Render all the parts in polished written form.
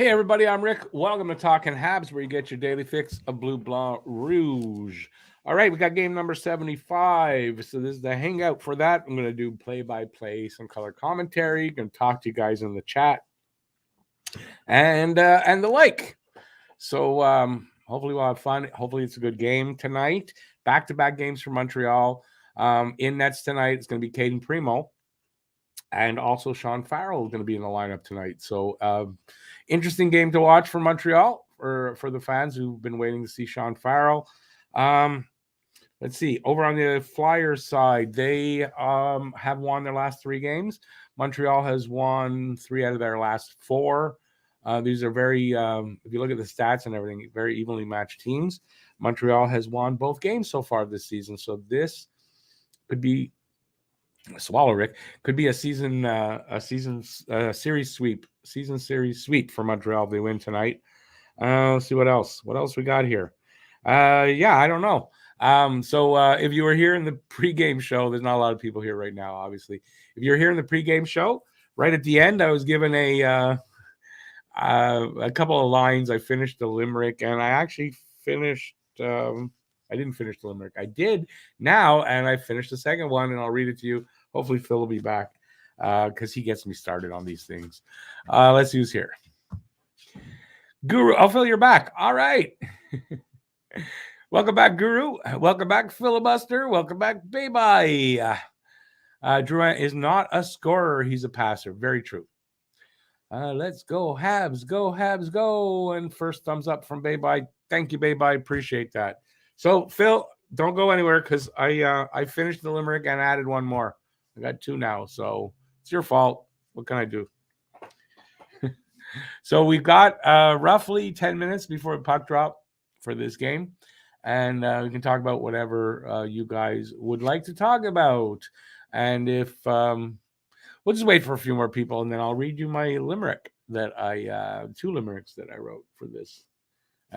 Hey everybody, I'm Rick. Welcome to Talking Habs, where you get your daily fix of Bleu Blanc Rouge. All right, we got game number 75. So this is the hangout for that. I'm going to do play-by-play, some color commentary. Going to talk to you guys in the chat and the like. So hopefully we'll have fun. Hopefully it's a good game tonight. Back-to-back games for Montreal. In nets tonight, it's going to be Caden Primo. And also Sean Farrell is going to be in the lineup tonight. So interesting game to watch for Montreal for the fans who've been waiting to see Sean Farrell. Let's see. Over on the Flyers side, they have won their last 3 games. Montreal has won 3 out of their last 4. These are very, if you look at the stats and everything, very evenly matched teams. Montreal has won both games so far this season. So this could be swallow, Rick. Could be a series sweep for Montreal if they win tonight. Let's see what else. What else we got here? Yeah, I don't know. So if you were here in the pregame show, there's not a lot of people here right now, obviously. If you're here in the pregame show, right at the end, I was given a couple of lines. I finished the limerick, and I actually finished. I didn't finish the limerick. I did now, and I finished the second one, and I'll read it to you. Hopefully, Phil will be back because he gets me started on these things. Let's see who's here. Guru, Phil, you're back. All right. Welcome back, Guru. Welcome back, Filibuster. Welcome back, Baby. Drouin is not a scorer. He's a passer. Very true. Let's go, Habs. Go, Habs, go. And first thumbs up from Baby. Thank you, Baby. Appreciate that. So, Phil, don't go anywhere because I finished the limerick and added one more. I got 2 now, so it's your fault. What can I do? So we've got roughly 10 minutes before puck drop for this game, and we can talk about whatever you guys would like to talk about. And if we'll just wait for a few more people, and then I'll read you my limerick that 2 limericks that I wrote for this.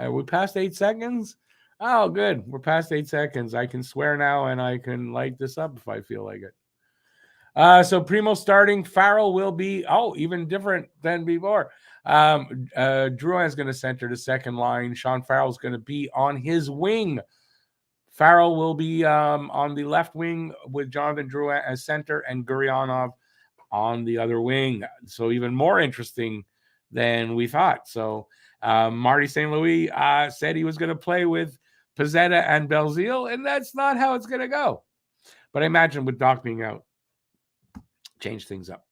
We passed 8 seconds. Oh, good. We're past 8 seconds. I can swear now, and I can light this up if I feel like it. So Primo starting. Farrell will be, even different than before. Drouin is going to center the second line. Sean Farrell is going to be on his wing. Farrell will be on the left wing with Jonathan Drouin as center and Gurionov on the other wing. So even more interesting than we thought. So Marty St. Louis said he was going to play with Pizzetta and Belzile, and that's not how it's going to go. But I imagine with Doc being out, change things up.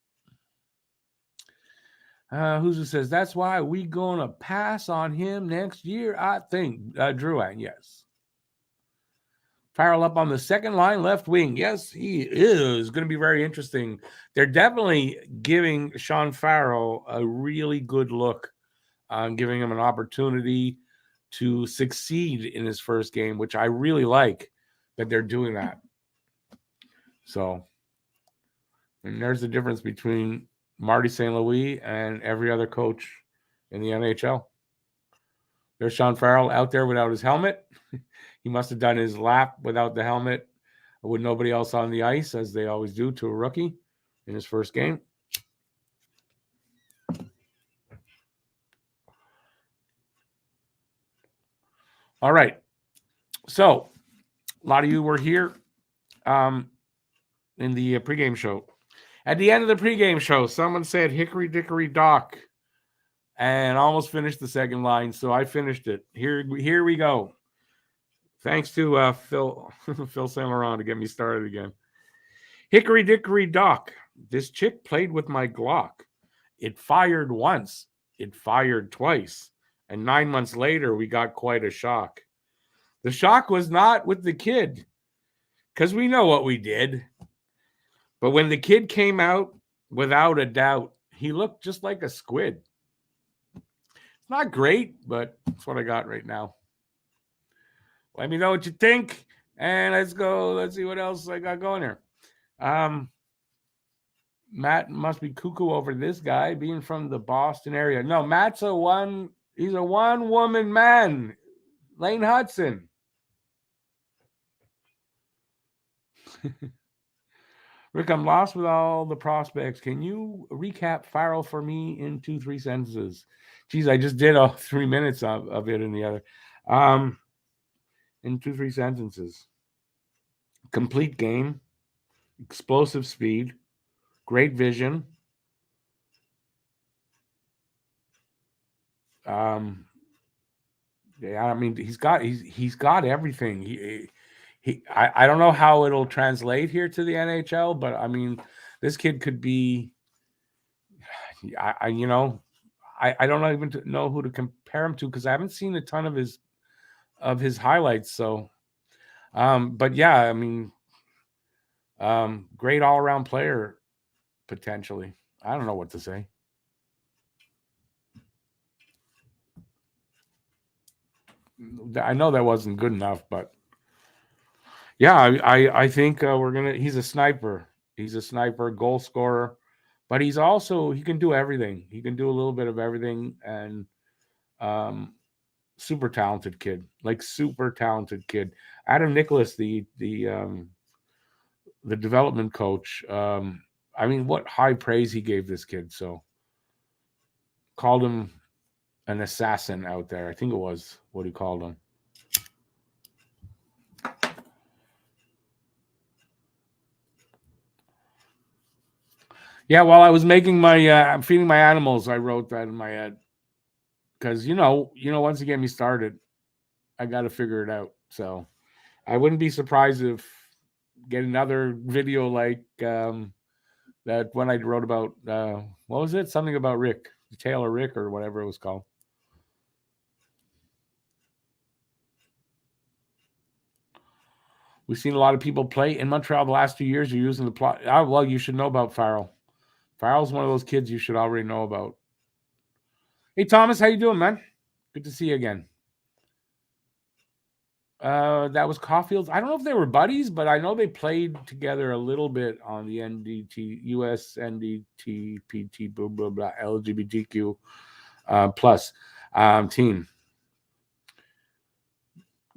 Who says, that's why we going to pass on him next year, I think. Drouin, yes. Farrell up on the second line, left wing. Yes, he is going to be very interesting. They're definitely giving Sean Farrell a really good look, giving him an opportunity to succeed in his first game, which I really like that they're doing that. So, and there's the difference between Marty St. Louis and every other coach in the NHL. There's Sean Farrell out there without his helmet. He must have done his lap without the helmet with nobody else on the ice, as they always do to a rookie in his first game. All right. So, a lot of you were here in the pregame show. At the end of the pregame show, someone said Hickory Dickory Dock and almost finished the second line, so I finished it. Here we go. Thanks to Phil Saint Laurent to get me started again. Hickory Dickory Dock. This chick played with my Glock. It fired once. It fired twice. And 9 months later, we got quite a shock. The shock was not with the kid, because we know what we did. But when the kid came out, without a doubt, he looked just like a squid. It's not great, but that's what I got right now. Let me know what you think, and let's go. Let's see what else I got going here. Matt must be cuckoo over this guy being from the Boston area. No, Matt's he's a one-woman man. Lane Hudson. Rick, I'm lost with all the prospects. Can you recap Farrell for me in 2-3 sentences? Geez, I just did all 3 minutes of it in the other. In 2-3 sentences. Complete game, explosive speed, great vision. Yeah, I mean he's got everything. I don't know how it'll translate here to the NHL, but I mean this kid could be. I you know I don't even know who to compare him to because I haven't seen a ton of his highlights. So, but yeah, I mean, great all around player potentially. I don't know what to say. I know that wasn't good enough, but yeah, I think we're gonna. He's a sniper. He's a sniper, goal scorer, but he can do everything. He can do a little bit of everything, and um, super talented kid, like super talented kid. Adam Nicholas, the development coach. I mean, what high praise he gave this kid. So called him an assassin out there. I think it was what he called him. Yeah, while I was making my I'm feeding my animals, I wrote that in my head because once you get me started, I got to figure it out. So I wouldn't be surprised if get another video like that one I wrote about. What was it? Something about Rick, Taylor Rick, or whatever it was called. We've seen a lot of people play in Montreal the last 2 years. You're using the plot. Well, you should know about Farrell. Farrell's one of those kids you should already know about. Hey, Thomas, how you doing, man? Good to see you again. That was Caulfield's. I don't know if they were buddies, but I know they played together a little bit on the NDT, US NDT, PT, blah, blah, blah, LGBTQ plus team.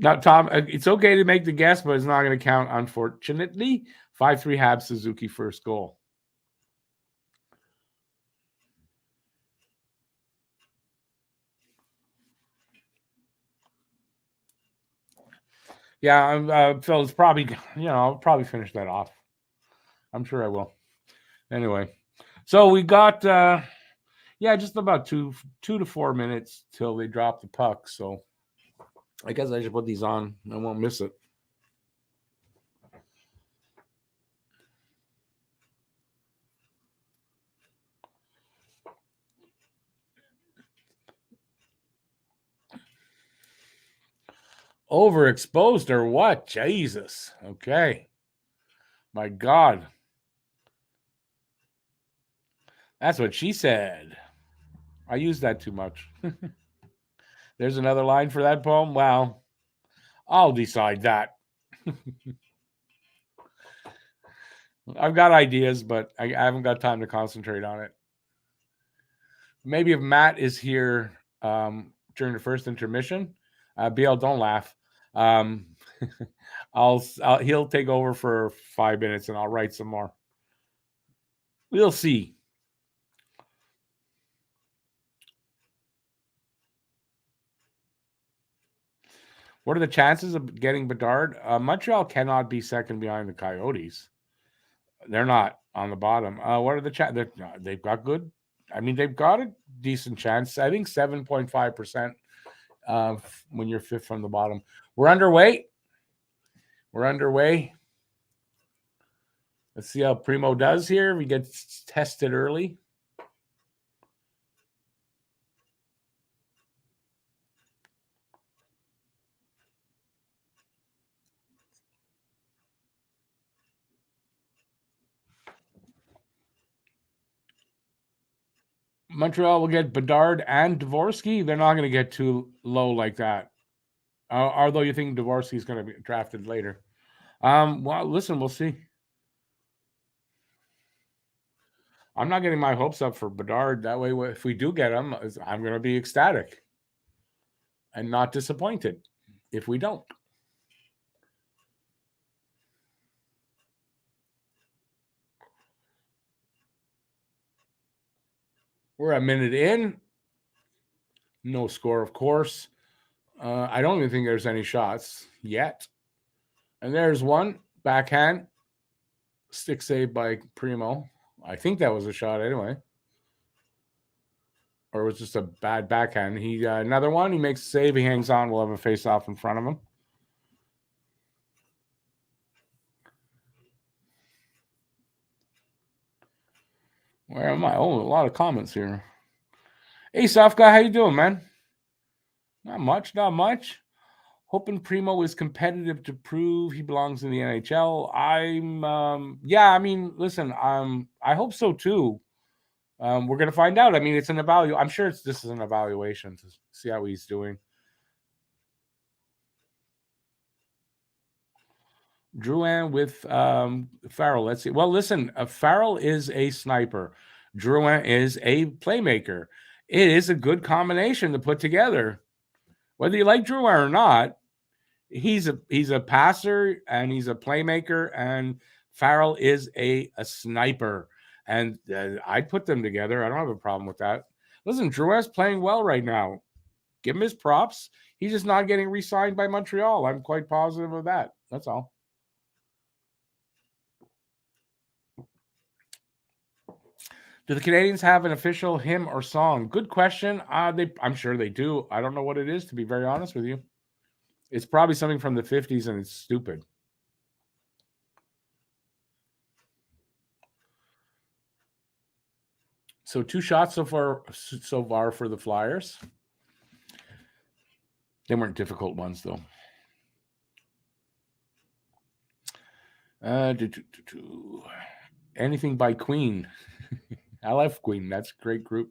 Now, Tom, it's okay to make the guess, but it's not going to count, unfortunately. 5-3 Habs, Suzuki first goal. Yeah, Phil, it's probably, I'll probably finish that off. I'm sure I will. Anyway, so we got, just about 2 to 4 minutes till they drop the puck. So I guess I should put these on. I won't miss it. Overexposed or what? Jesus. Okay. My God. That's what she said. I use that too much. There's another line for that poem. Wow. I'll decide that. I've got ideas, but I haven't got time to concentrate on it. Maybe if Matt is here during the first intermission, BL, don't laugh. He'll take over for 5 minutes, and I'll write some more. We'll see. What are the chances of getting Bedard? Montreal cannot be second behind the Coyotes. They're not on the bottom. What are the chances? They've got good. I mean, they've got a decent chance. I think 7.5% when you're fifth from the bottom. We're underway. Let's see how Primo does here. We get tested early. Montreal will get Bedard and Dvorsky. They're not going to get too low like that. Although you think Dvorsky is going to be drafted later. Well, listen, we'll see. I'm not getting my hopes up for Bedard. That way, if we do get him, I'm going to be ecstatic and not disappointed if we don't. We're a minute in. No score, of course. I don't even think there's any shots yet. And there's one backhand stick save by Primo. I think that was a shot anyway. Or it was just a bad backhand. He another one. He makes a save. He hangs on. We'll have a face off in front of him. Where am I? Oh, a lot of comments here. Hey, soft guy, how you doing, man? Not much, not much. Hoping Primo is competitive to prove he belongs in the NHL. Yeah, I mean, listen, I hope so too. We're gonna find out. I mean, it's an evaluation. I'm sure this is an evaluation to see how he's doing. Drouin with Farrell. Let's see. Well, listen, Farrell is a sniper. Drouin is a playmaker. It is a good combination to put together. Whether you like Drouin or not, he's a passer and he's a playmaker, and Farrell is a sniper. And I'd put them together. I don't have a problem with that. Listen, Drouin's playing well right now. Give him his props. He's just not getting re-signed by Montreal. I'm quite positive of that. That's all. Do the Canadiens have an official hymn or song? Good question. I'm sure they do. I don't know what it is, to be very honest with you. It's probably something from the 50s, and it's stupid. So 2 shots so far for the Flyers. They weren't difficult ones, though. Anything by Queen. I love Queen. That's a great group.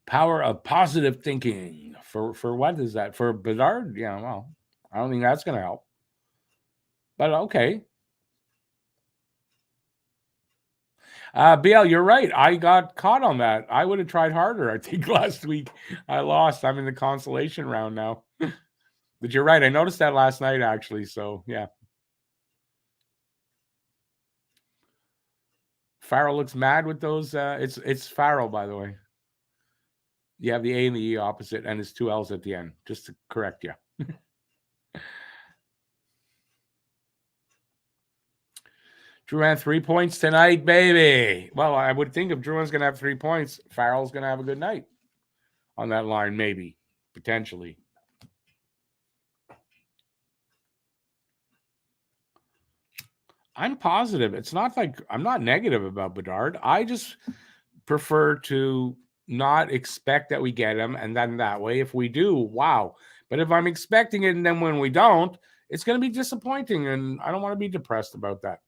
Power of positive thinking. For what is that? For Bedard? Yeah, well, I don't think that's going to help. But okay. BL, you're right. I got caught on that. I would have tried harder, I think, last week. I lost. I'm in the consolation round now. But you're right. I noticed that last night, actually. So, yeah. Farrell looks mad with those. It's Farrell, by the way. You have the A and the E opposite, and it's 2 L's at the end, just to correct you. Drouin 3 points tonight, baby. Well, I would think if Drouin's going to have 3 points, Farrell's going to have a good night on that line, maybe, potentially. I'm positive. It's not like I'm not negative about Bedard. I just prefer to not expect that we get him, and then that way, if we do, wow. But if I'm expecting it and then when we don't, it's going to be disappointing, and I don't want to be depressed about that.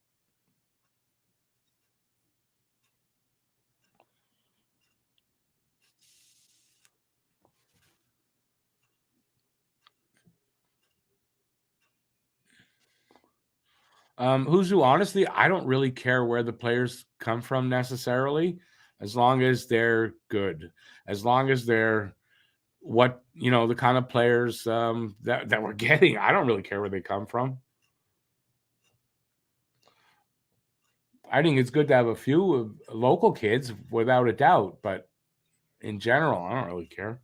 Who's who? Honestly, I don't really care where the players come from necessarily, as long as they're good, as long as they're the kind of players that we're getting. I don't really care where they come from. I think it's good to have a few local kids, without a doubt, but in general, I don't really care.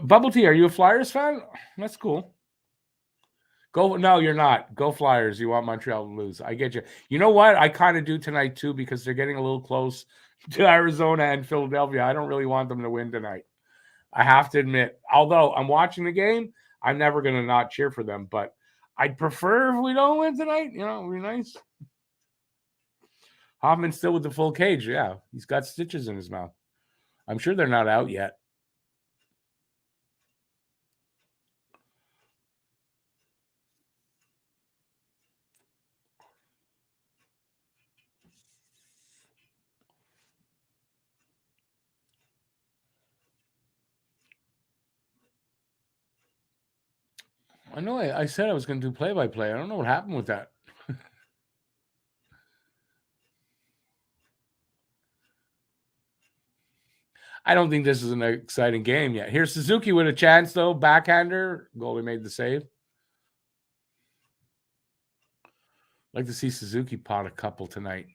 Bubble Tea, are you a Flyers fan? That's cool. No, you're not. Go Flyers. You want Montreal to lose. I get you. You know what? I kind of do tonight too, because they're getting a little close to Arizona and Philadelphia. I don't really want them to win tonight. I have to admit, although I'm watching the game, I'm never going to not cheer for them, but I'd prefer if we don't win tonight. It would be nice. Hoffman's still with the full cage. Yeah, he's got stitches in his mouth. I'm sure they're not out yet. I know I said I was going to do play-by-play. I don't know what happened with that. I don't think this is an exciting game yet. Here's Suzuki with a chance, though. Backhander. Goalie made the save. Like to see Suzuki pot a couple tonight.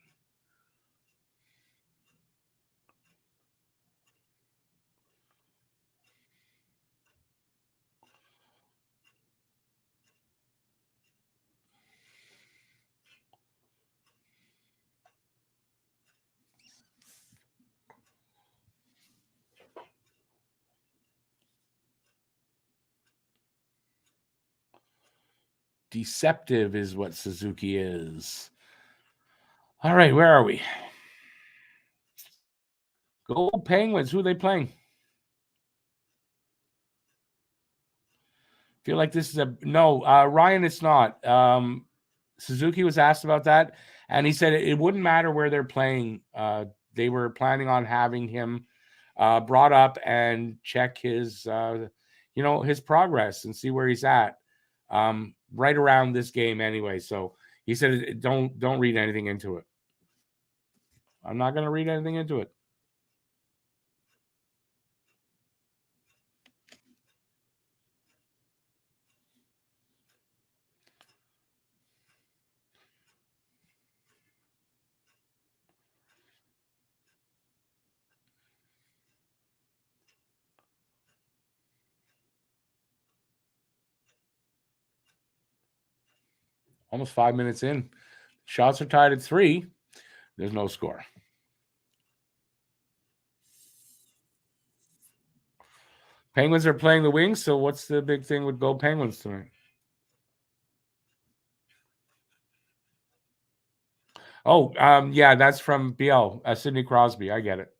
Deceptive is what Suzuki is. All right, where are we? Go Penguins. Who are they playing? Feel like this is no, Ryan. It's not. Suzuki was asked about that, and he said it wouldn't matter where they're playing. They were planning on having him brought up and check his, his progress and see where he's at. Right around this game, anyway. So he said, "Don't read anything into it." I'm not going to read anything into it. Almost 5 minutes in. Shots are tied at 3. There's no score. Penguins are playing the Wings, so what's the big thing with Go Penguins tonight? Oh, yeah, that's from BL, Sidney Crosby. I get it.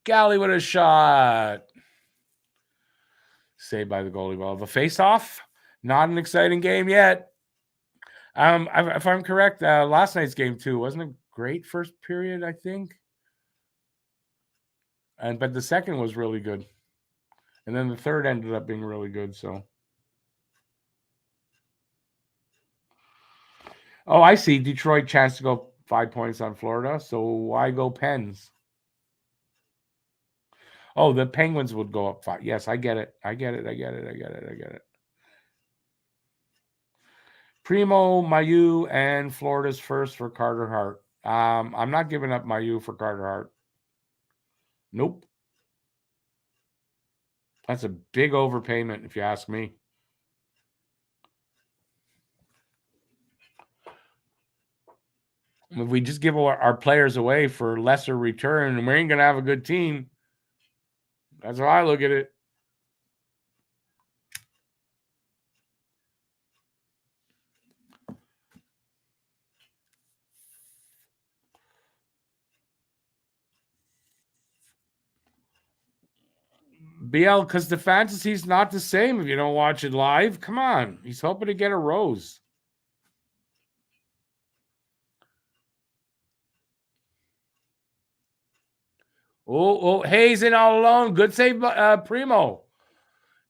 Galley with a shot. Saved by the goalie. Well, the face-off, not an exciting game yet. If I'm correct, last night's game too wasn't a great first period, I think, but the second was really good, and then the third ended up being really good. So, oh, I see. Detroit chance to go 5 points on Florida. So why go Pens? Oh, the Penguins would go up 5. Yes, I get it. I get it. Primo, Mailloux, and Florida's first for Carter Hart. I'm not giving up Mailloux for Carter Hart. Nope. That's a big overpayment, if you ask me. If we just give our players away for lesser return, we ain't going to have a good team. That's how I look at it. BL, because the fantasy's not the same if you don't watch it live. Come on. He's hoping to get a rose. Oh, Hayes in all alone. Good save, Primo.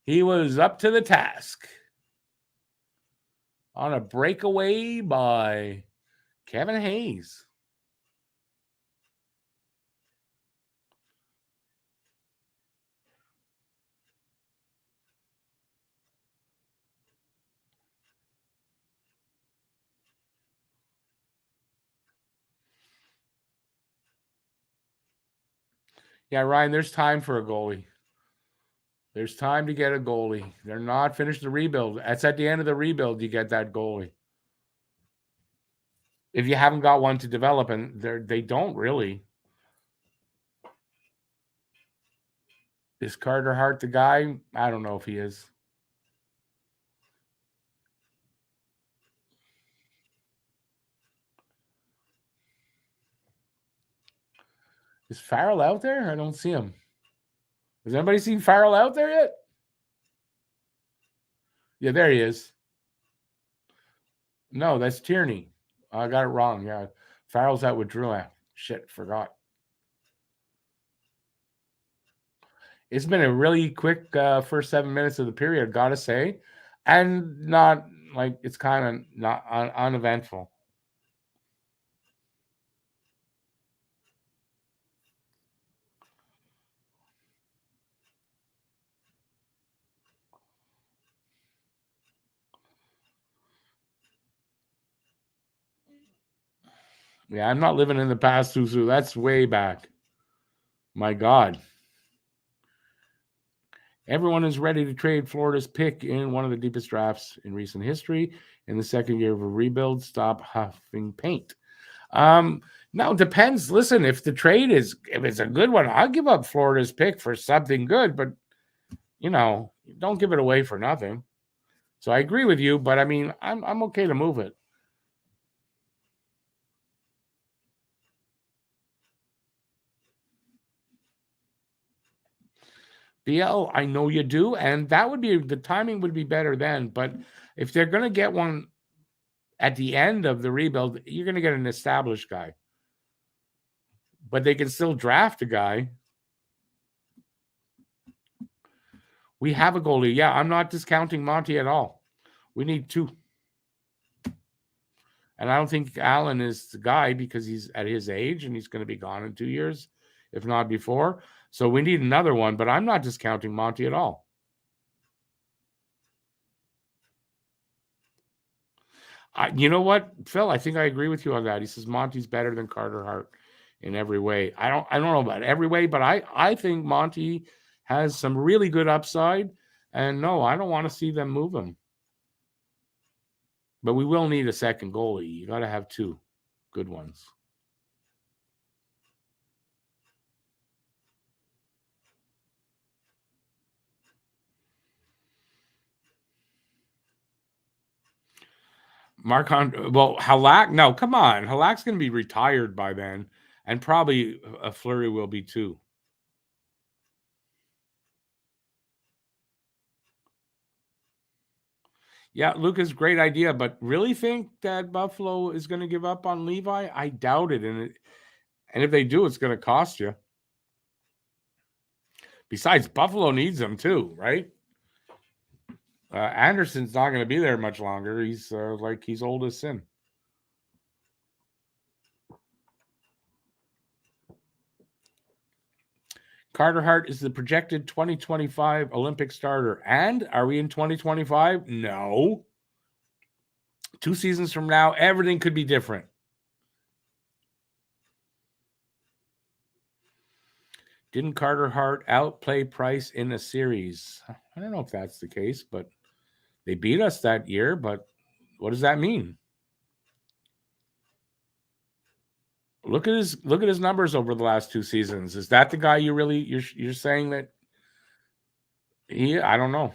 He was up to the task. On a breakaway by Kevin Hayes. Yeah, Ryan, there's time for a goalie. There's time to get a goalie. They're not finished the rebuild. That's at the end of the rebuild you get that goalie. If you haven't got one to develop, and they don't really. Is Carter Hart the guy? I don't know if he is. Is Farrell out there? I don't see him. Has anybody seen Farrell out there yet? Yeah, there he is. No, that's Tierney. I got it wrong. Yeah, Farrell's out with Drouin. Shit, forgot. It's been a really quick first 7 minutes of the period, gotta say, and not like it's kind of not uneventful. Yeah, I'm not living in the past, Suzu. That's way back. My God. Everyone is ready to trade Florida's pick in one of the deepest drafts in recent history. In the second year of a rebuild, stop huffing paint. No, it depends. Listen, if it's a good one, I'll give up Florida's pick for something good, but don't give it away for nothing. So I agree with you, but I mean, I'm okay to move it. BL, I know you do, and that would be the timing would be better then. But if they're going to get one at the end of the rebuild, you're going to get an established guy. But they can still draft a guy. We have a goalie. Yeah, I'm not discounting Monty at all. We need two. And I don't think Allen is the guy because he's at his age and he's going to be gone in 2 years, if not before. So we need another one, but I'm not discounting Monty at all. You know what, Phil? I think I agree with you on that. He says Monty's better than Carter Hart in every way. I don't know about every way, but I think Monty has some really good upside. And no, I don't want to see them move him. But we will need a second goalie. You got to have two good ones. Halak, no, come on. Halak's going to be retired by then, and probably a Fleury will be too. Yeah, Lucas, great idea, but really think that Buffalo is going to give up on Levi? I doubt it, and if they do, it's going to cost you. Besides, Buffalo needs him too, right? Anderson's not going to be there much longer. He's he's old as sin. Carter Hart is the projected 2025 Olympic starter. And are we in 2025? No. 2 seasons from now, everything could be different. Didn't Carter Hart outplay Price in a series? I don't know if that's the case, but they beat us that year. But what does that mean? Look at his numbers over the last 2 seasons. Is that the guy you're saying that I don't know.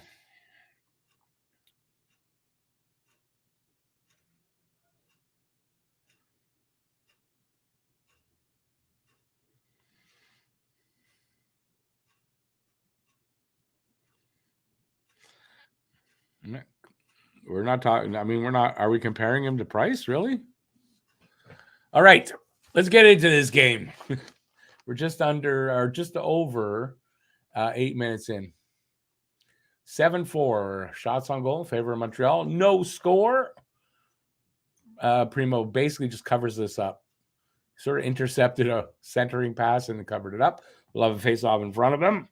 We're not talking. I mean, we're not. Are we comparing him to Price? Really? All right, let's get into this game. We're just over 8 minutes in. 7-4 shots on goal in favor of Montreal. No score. Primo basically just covers this up. Sort of intercepted a centering pass and covered it up. We'll have a face-off in front of him.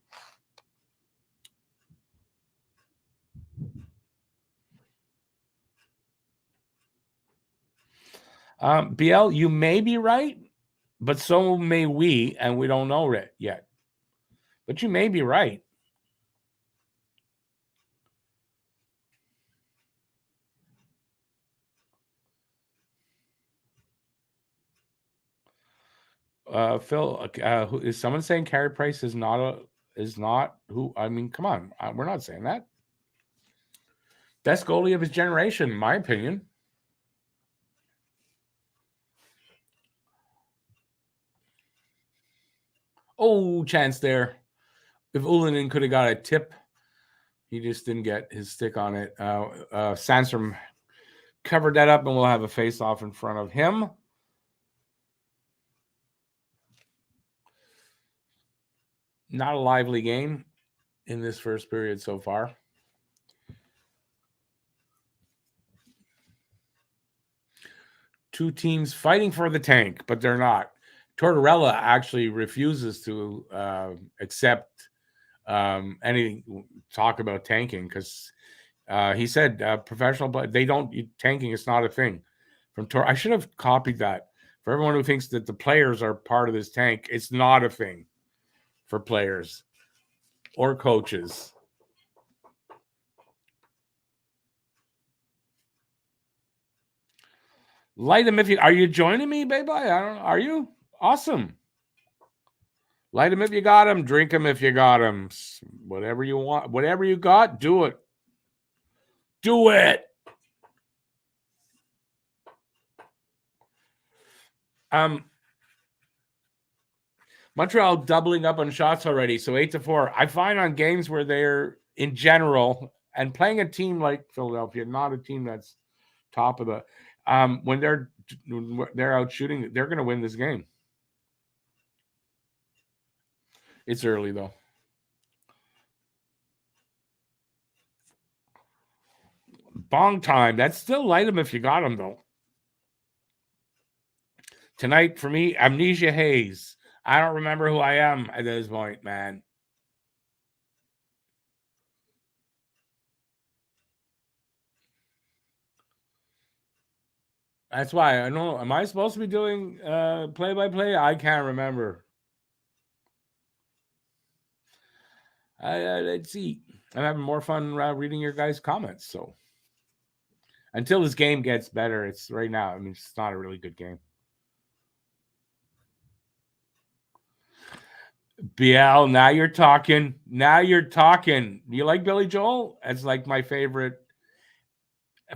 BL, you may be right, but so may we, and we don't know it yet. But you may be right. Phil, is someone saying Carey Price is not who? I mean, come on, we're not saying that. Best goalie of his generation, in my opinion. Oh, chance there. If Ullinen could have got a tip, he just didn't get his stick on it. Sandstrom covered that up, and we'll have a face-off in front of him. Not a lively game in this first period so far. Two teams fighting for the tank, but they're not. Tortorella actually refuses to accept anything talk about tanking because he said professional, but they don't tanking. It's not a thing. I should have copied that for everyone who thinks that the players are part of this tank. It's not a thing for players or coaches. Light him if you are you joining me, baby? I don't know. Are you? Awesome. Light him if you got him. Drink him if you got him. Whatever you want. Whatever you got, do it. Do it. Montreal doubling up on shots already, so 8-4. I find on games where they're in general and playing a team like Philadelphia, not a team that's top of the when they're out shooting, they're going to win this game. It's early though. Bong time. That's still light them if you got them though. Tonight for me, Amnesia Haze. I don't remember who I am at this point, man. That's why I know. Am I supposed to be doing play-by-play? I can't remember. Let's see. I'm having more fun reading your guys' comments. So until this game gets better, it's right now. I mean, it's not a really good game. BL, now you're talking. Now you're talking. You like Billy Joel? It's like my favorite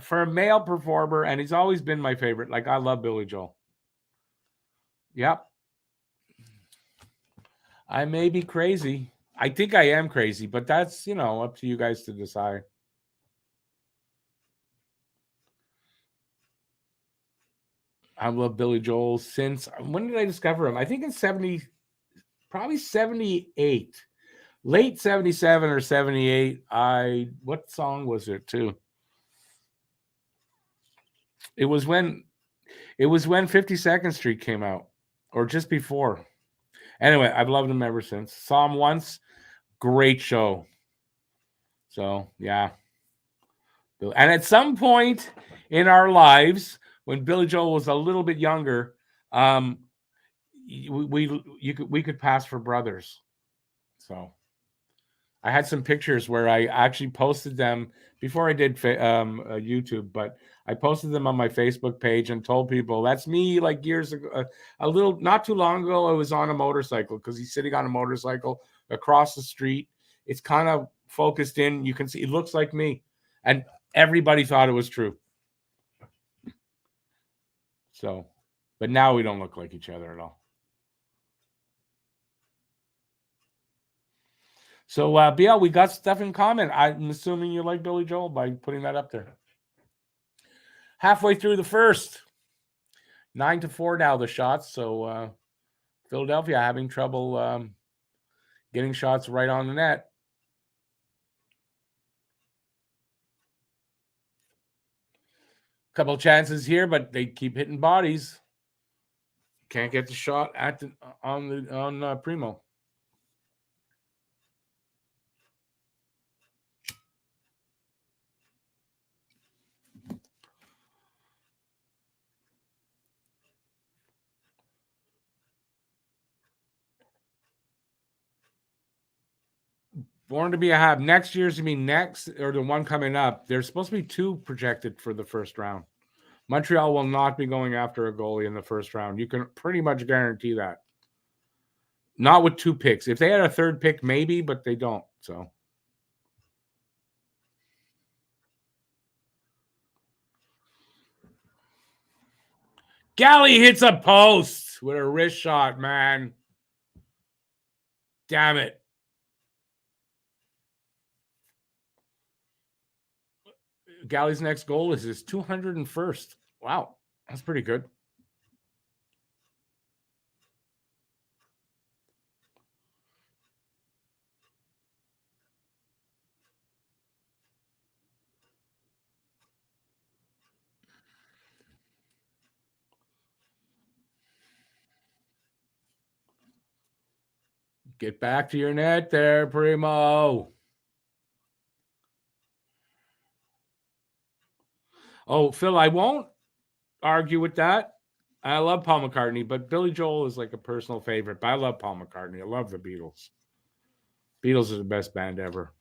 for a male performer, and he's always been my favorite. Like I love Billy Joel. Yep. I may be crazy. I think I am crazy, but that's, up to you guys to decide. I love Billy Joel since when did I discover him? I think in 70, probably 78. Late 77 or 78. What song was it too? It was when 52nd Street came out, or just before. Anyway, I've loved him ever since. Saw him once, great show. So yeah. And at some point in our lives, when Billy Joel was a little bit younger, we could pass for brothers. So I had some pictures where I actually posted them before I did YouTube, but I posted them on my Facebook page and told people that's me like years ago, a little, not too long ago. I was on a motorcycle because he's sitting on a motorcycle across the street. It's kind of focused in. You can see it looks like me. And everybody thought it was true. So, but now we don't look like each other at all. So, BL, we got stuff in common. I'm assuming you like Billy Joel by putting that up there. Halfway through the first, 9-4 now the shots. So, Philadelphia having trouble getting shots right on the net. Couple chances here, but they keep hitting bodies. Can't get the shot on Primo. Born to be a Hab. Next year's going to be next, or the one coming up. There's supposed to be 2 projected for the first round. Montreal will not be going after a goalie in the first round. You can pretty much guarantee that. Not with 2 picks. If they had a 3rd pick, maybe, but they don't. So Galley hits a post with a wrist shot, man. Damn it. Galley's next goal is his 201st. Wow, that's pretty good. Get back to your net there, Primo. Oh, Phil, I won't argue with that. I love Paul McCartney, but Billy Joel is like a personal favorite. But I love Paul McCartney. I love the Beatles. Beatles are the best band ever.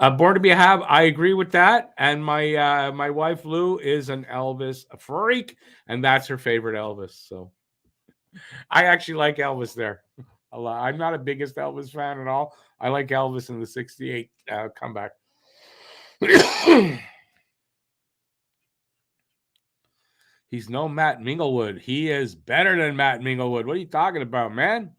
Born to be a Hab. I agree with that. And my wife Lou is an Elvis freak, and that's her favorite Elvis. So I actually like Elvis there a lot. I'm not a biggest Elvis fan at all. I like Elvis in the '68 comeback. He's no Matt Minglewood. He is better than Matt Minglewood. What are you talking about, man?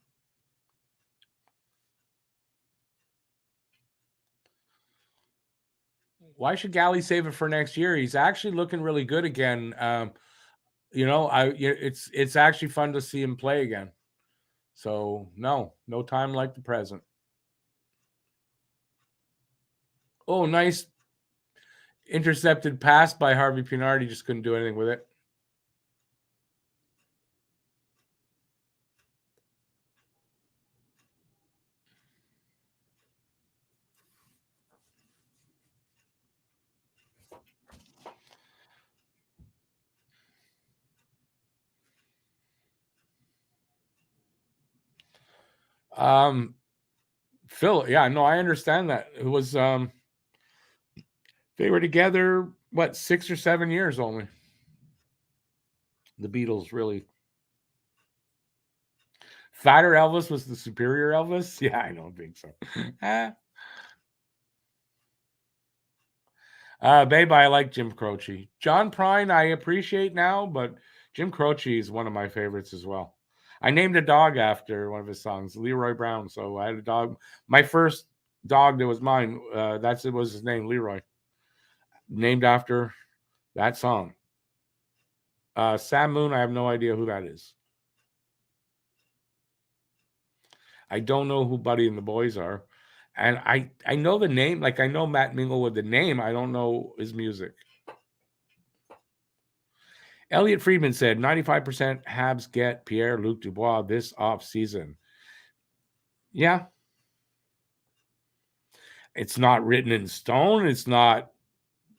Why should Galley save it for next year? He's actually looking really good again. It's actually fun to see him play again. So no time like the present. Oh, nice intercepted pass by Harvey Pinard. He just couldn't do anything with it. Um, Phil, yeah, no, I understand that. It was they were together what 6 or 7 years only. The Beatles really. Fatter Elvis was the superior Elvis. Yeah, I don't think so. Babe, I like Jim Croce. John Prine, I appreciate now, but Jim Croce is one of my favorites as well. I named a dog after one of his songs, Leroy Brown. So I had a dog. My first dog that was mine, that's it was his name, Leroy, named after that song. Sam Moon, I have no idea who that is. I don't know who Buddy and the Boys are. And I know the name, like I know Matt Minglewood, the name. I don't know his music. Elliot Friedman said 95% Habs get Pierre-Luc Dubois this offseason. Yeah. It's not written in stone. It's not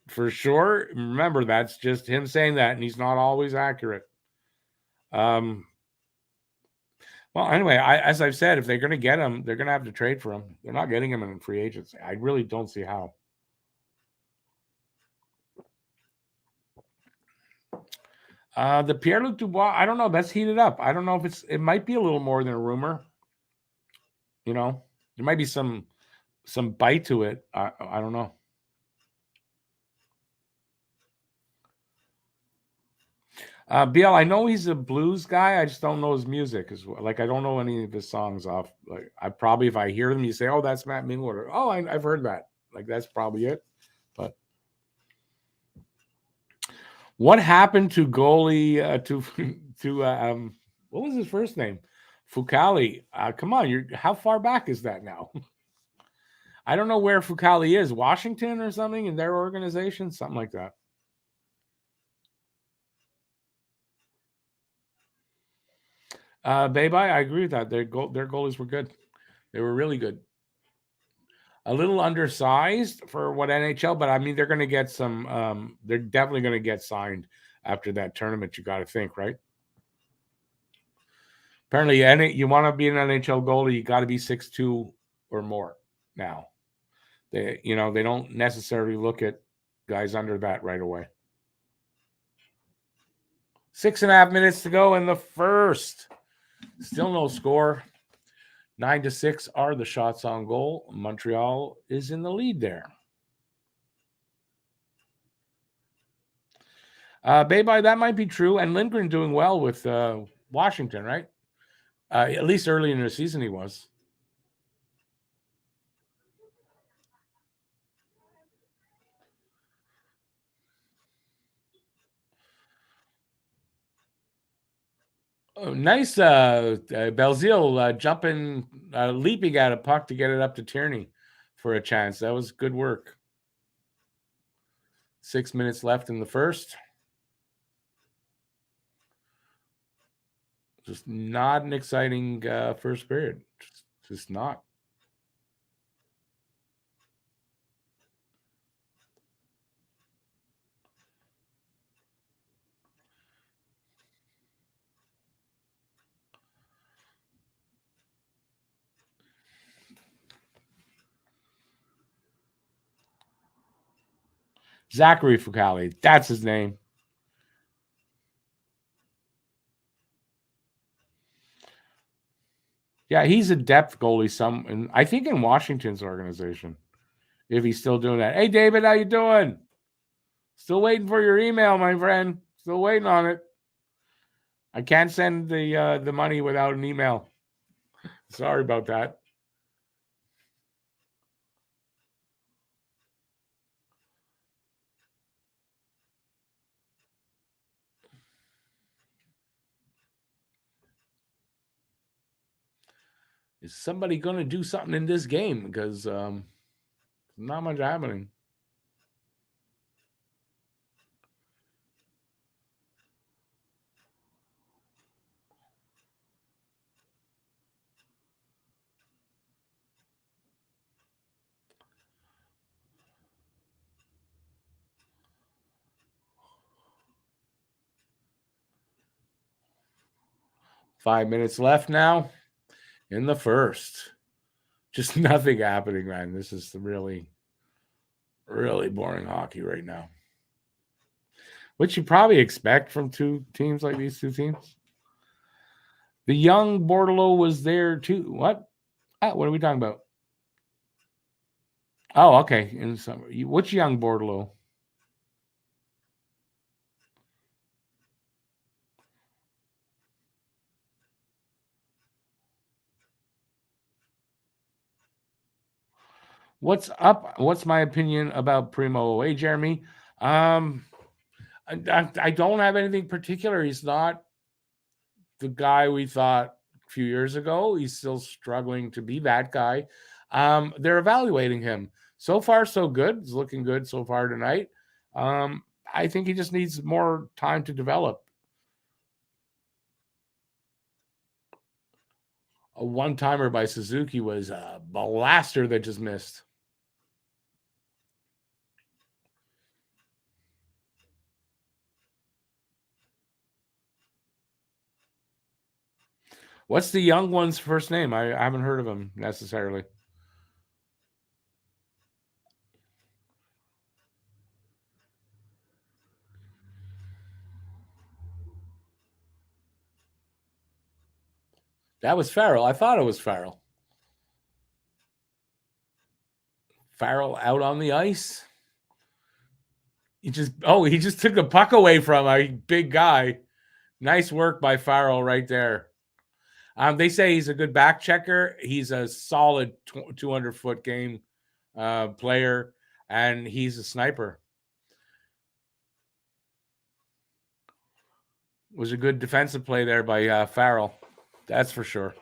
for sure. Remember, that's just him saying that, and he's not always accurate. Well, anyway, as I've said, if they're going to get him, they're going to have to trade for him. They're not getting him in free agency. I really don't see how. The Pierre-Luc Dubois, I don't know. That's heated up. I don't know if it might be a little more than a rumor. There might be some bite to it. I don't know. BL, I know he's a blues guy. I just don't know his music. Like I don't know any of his songs off. Like I probably, if I hear them, you say, "Oh, that's Matt Minglewood." Or, "Oh, I've heard that." Like that's probably it. But what happened to goalie to what was his first name? Fucali. Come on, how far back is that now? I don't know where Fucali is. Washington or something in their organization, something like that. Babe, I agree with that. Their goalies were good. They were really good. A little undersized for what NHL, but I mean they're going to get some. They're definitely going to get signed after that tournament. You got to think, right? Apparently, you want to be an NHL goalie, you got to be 6'2" or more. Now, they don't necessarily look at guys under that right away. 6.5 minutes to go in the first. Still no score. 9-6 are the shots on goal. Montreal is in the lead there. Babe, that might be true. And Lindgren doing well with Washington, right? At least early in the season, he was. Oh, nice, Belzile jumping, leaping at a puck to get it up to Tierney for a chance. That was good work. 6 minutes left in the first. Just not an exciting first period. Just not. Zachary Fucali. That's his name. Yeah, he's a depth goalie. I think in Washington's organization, if he's still doing that. Hey, David, how you doing? Still waiting for your email, my friend. Still waiting on it. I can't send the money without an email. Sorry about that. Is somebody going to do something in this game? Because not much happening. Five minutes left now in the first. Just nothing happening, man. This is really, really boring hockey right now. Which you probably expect from two teams like these two teams. The young Bordelot was there too. What? What are we talking about? Oh, okay. In summer, which young Bordelot? What's up? What's my opinion about Primo? Hey, Jeremy. I don't have anything particular. He's not the guy we thought a few years ago. He's still struggling to be that guy. They're evaluating him. So far, so good. He's looking good so far tonight. I think he just needs more time to develop. A one-timer by Suzuki was a blaster that just missed. What's the young one's first name? I haven't heard of him necessarily. That was Farrell. I thought it was Farrell. Farrell out on the ice. He just took the puck away from a big guy. Nice work by Farrell right there. They say he's a good back checker. He's a solid 200-foot game player, and he's a sniper. It was a good defensive play there by Farrell. That's for sure.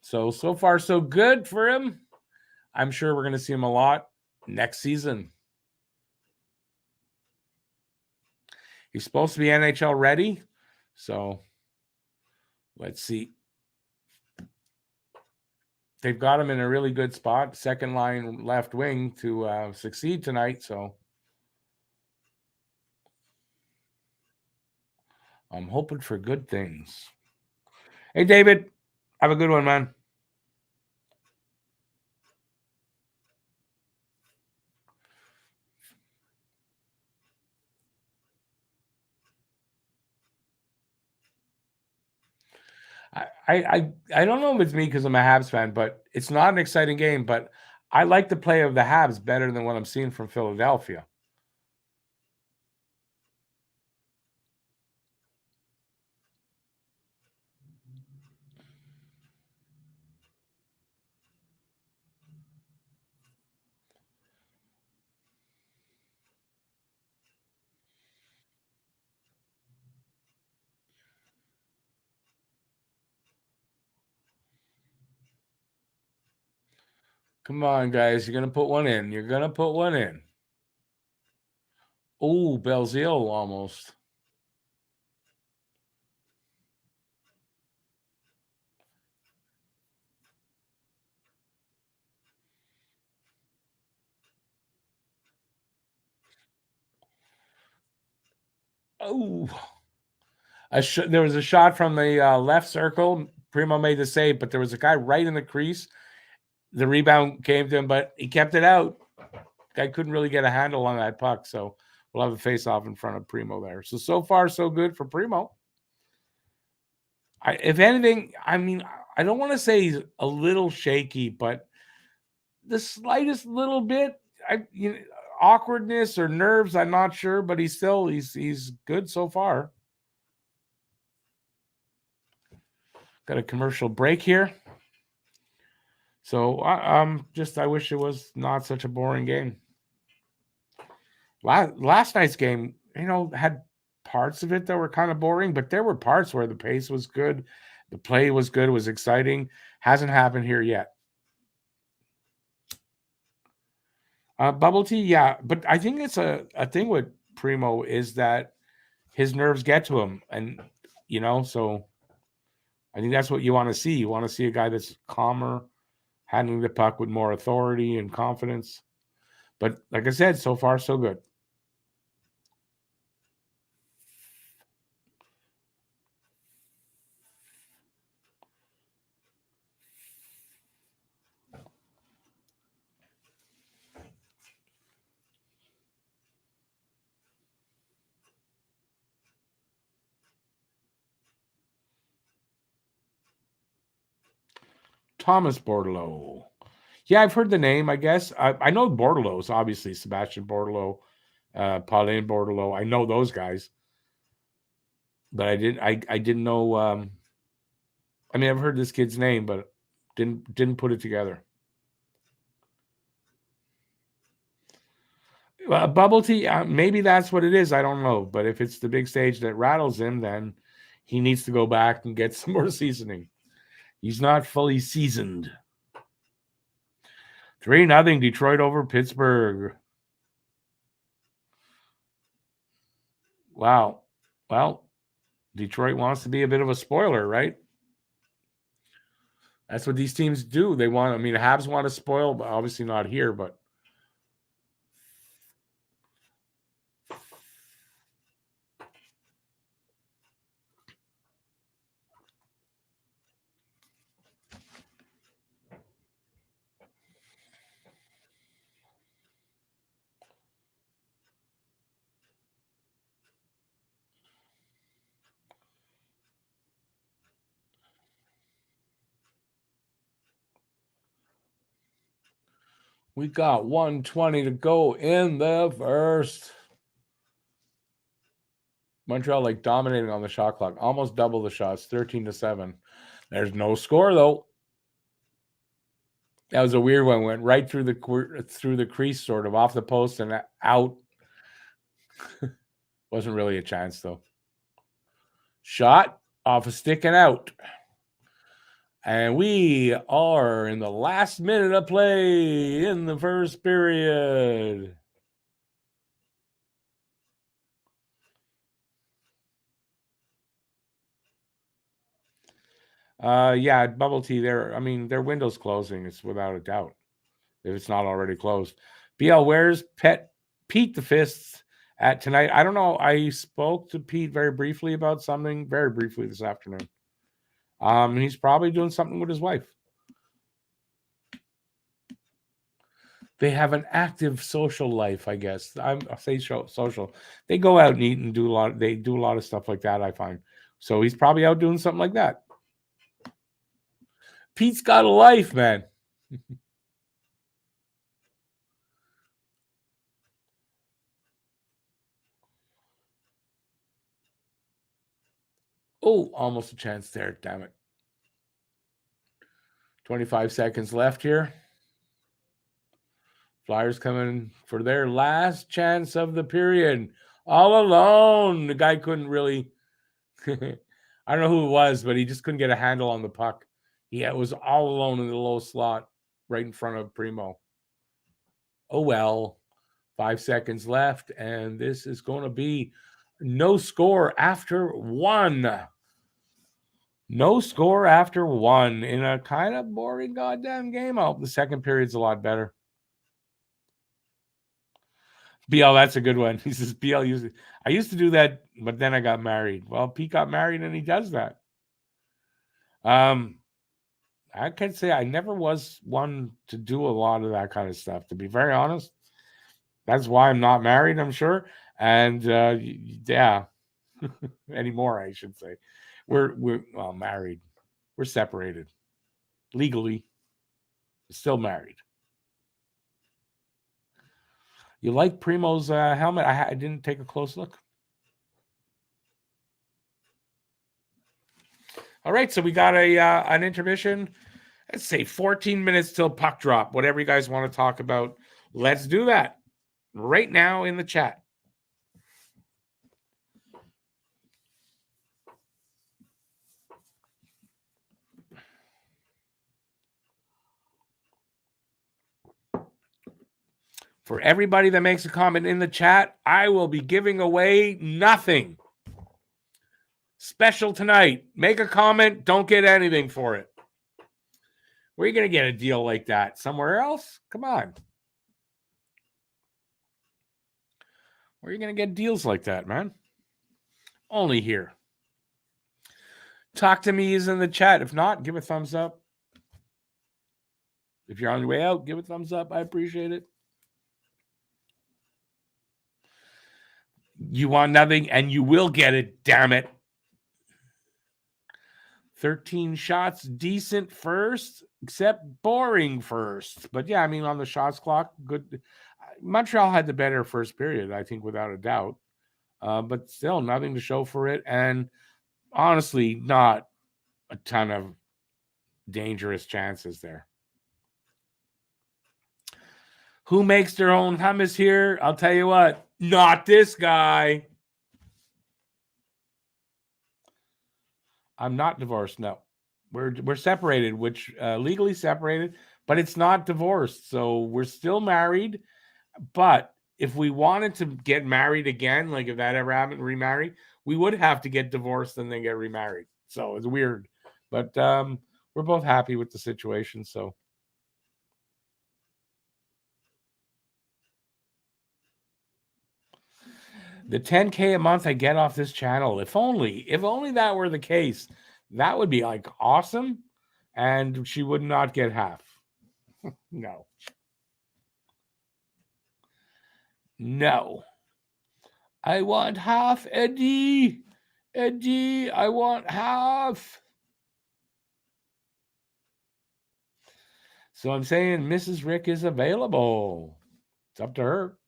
So far, so good for him. I'm sure we're going to see him a lot next season. He's supposed to be NHL ready. So let's see. They've got him in a really good spot, second line left wing to succeed tonight. So I'm hoping for good things. Hey, David, have a good one, man. I don't know if it's me because I'm a Habs fan, but it's not an exciting game. But I like the play of the Habs better than what I'm seeing from Philadelphia. Come on, guys. You're going to put one in. You're going to put one in. Oh, Belzile almost. Oh. There was a shot from the left circle. Primo made the save, but there was a guy right in the crease. The rebound came to him, but he kept it out. guy couldn't really get a handle on that puck. So we'll have a face-off in front of Primo there. So far, so good for Primo. If anything, I mean, I don't want to say he's a little shaky, but the slightest little bit, awkwardness or nerves, I'm not sure, but he's good so far. Got a commercial break here. So I wish it was not such a boring game. Last night's game, had parts of it that were kind of boring, but there were parts where the pace was good, the play was good, was exciting. Hasn't happened here yet. Bubble tea, yeah, but I think it's a thing with Primo is that his nerves get to him, and so I think that's what you want to see. You want to see a guy that's calmer, handling the puck with more authority and confidence. But like I said, so far so good. Thomas Bordelot. Yeah, I've heard the name, I guess. I know Bordelot's, obviously. Sebastian Bordelot, Pauline Bordelot. I know those guys. But I didn't know. I mean, I've heard this kid's name, but didn't put it together. Bubble tea, maybe that's what it is. I don't know. But if it's the big stage that rattles him, then he needs to go back and get some more seasoning. He's not fully seasoned. 3-0 Detroit over Pittsburgh. Wow. Well, Detroit wants to be a bit of a spoiler, right? That's what these teams do. They want, I mean, the Habs want to spoil, but obviously not here, but we got 1:20 to go in the first. Montreal like dominating on the shot clock, almost double the shots, 13-7. There's no score though. That was a weird one. Went right through the crease, sort of off the post and out. Wasn't really a chance though. Shot off a stick and out. And we are in the last minute of play in the first period. Yeah, bubble tea there. I mean, their window's closing. It's without a doubt. If it's not already closed. BL, where's Pete the Fists at tonight? I don't know. I spoke to Pete very briefly about something, very briefly this afternoon. He's probably doing something with his wife. They have an active social life, I guess. I'll say social. They go out and eat and do a lot. They do a lot of stuff like that, I find. So he's probably out doing something like that. Pete's got a life, man. Oh, almost a chance there. Damn it. 25 seconds left here. Flyers coming for their last chance of the period. All alone. The guy couldn't really. I don't know who it was, but he just couldn't get a handle on the puck. It was all alone in the low slot right in front of Primo. Oh, well. 5 seconds left, and this is going to be no score after one. No score after one in a kind of boring goddamn game. Oh, the second period's a lot better. BL, that's a good one. He says, BL, I used to do that, but then I got married. Well, Pete got married and he does that. I can say I never was one to do a lot of that kind of stuff, to be very honest. That's why I'm not married, I'm sure. And yeah, anymore, I should say. We're well married. We're separated legally, still married. You like Primo's helmet? I didn't take a close look. All right, so we got an intermission. Let's say 14 minutes till puck drop. Whatever you guys want to talk about, let's do that right now in the chat. For everybody that makes a comment in the chat, I will be giving away nothing special tonight. Make a comment, don't get anything for it. Where are you going to get a deal like that? Somewhere else? Come on. Where are you going to get deals like that, man? Only here. Talk to me is in the chat. If not, give a thumbs up. If you're on your way out, give a thumbs up. I appreciate it. You want nothing, and you will get it, damn it. 13 shots, decent first, except boring first. But yeah, I mean, on the shots clock, good. Montreal had the better first period, I think, without a doubt. But still, nothing to show for it. And honestly, not a ton of dangerous chances there. Who makes their own hummus here? I'll tell you what, not this guy. I'm not divorced. No, we're separated, which legally separated, but it's not divorced. So we're still married. But if we wanted to get married again, like if that ever happened, remarry, we would have to get divorced and then get remarried. So it's weird, but we're both happy with the situation. So. The 10K a month I get off this channel, if only that were the case, that would be like awesome. And she would not get half. No. No. I want half, Eddie. Eddie, I want half. So I'm saying Mrs. Rick is available. It's up to her.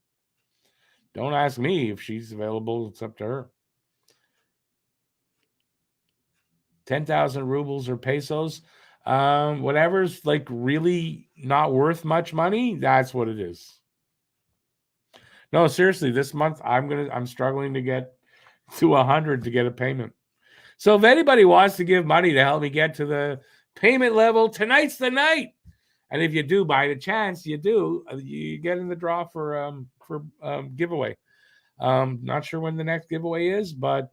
Don't ask me if she's available. It's up to her. 10,000 rubles or pesos. Whatever's like really not worth much money, that's what it is. No, seriously, this month I'm struggling to get to 100 to get a payment. So if anybody wants to give money to help me get to the payment level, tonight's the night. And if you do, by the chance you get in the draw for giveaway. Not sure when the next giveaway is, but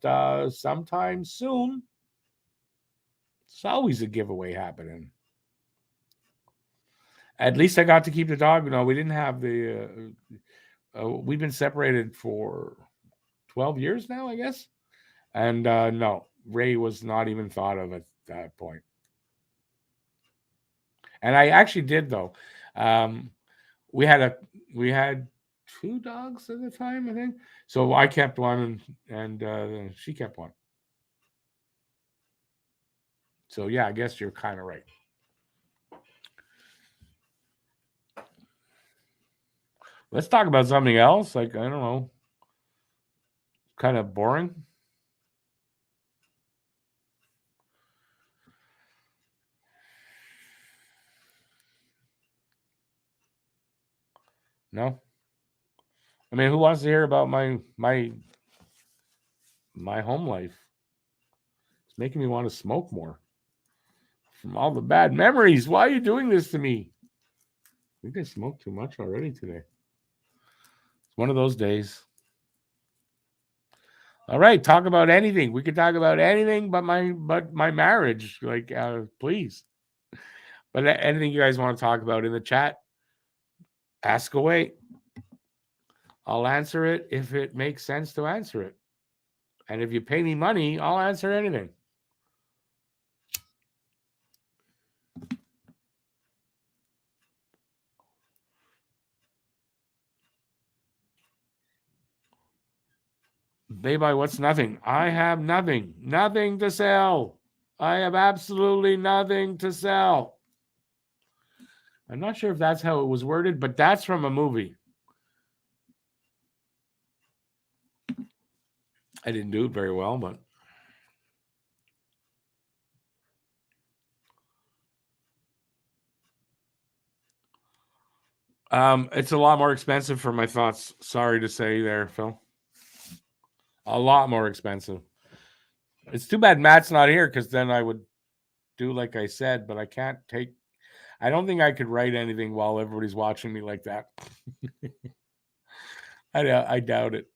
sometime soon. It's always a giveaway happening. At least I got to keep the dog. No, we didn't have the. We've been separated for 12 years now, I guess. And no, Ray was not even thought of at that point. And I actually did though. We had 2 dogs at the time, I think. So I kept one, and she kept one. So yeah, I guess you're kind of right. Let's talk about something else. Like, I don't know, kind of boring. No. I mean, who wants to hear about my home life? It's making me want to smoke more. From all the bad memories. Why are you doing this to me? I think I smoked too much already today. It's one of those days. All right, talk about anything. We could talk about anything but my marriage. Like, please. But anything you guys want to talk about in the chat, ask away. I'll answer it if it makes sense to answer it. And if you pay me money, I'll answer anything. Baby, what's nothing? I have nothing. Nothing to sell. I have absolutely nothing to sell. I'm not sure if that's how it was worded, but that's from a movie. I didn't do it very well, but it's a lot more expensive for my thoughts. Sorry to say there, Phil. A lot more expensive. It's too bad Matt's not here because then I would do like I said, but I can't take. I don't think I could write anything while everybody's watching me like that. I doubt it.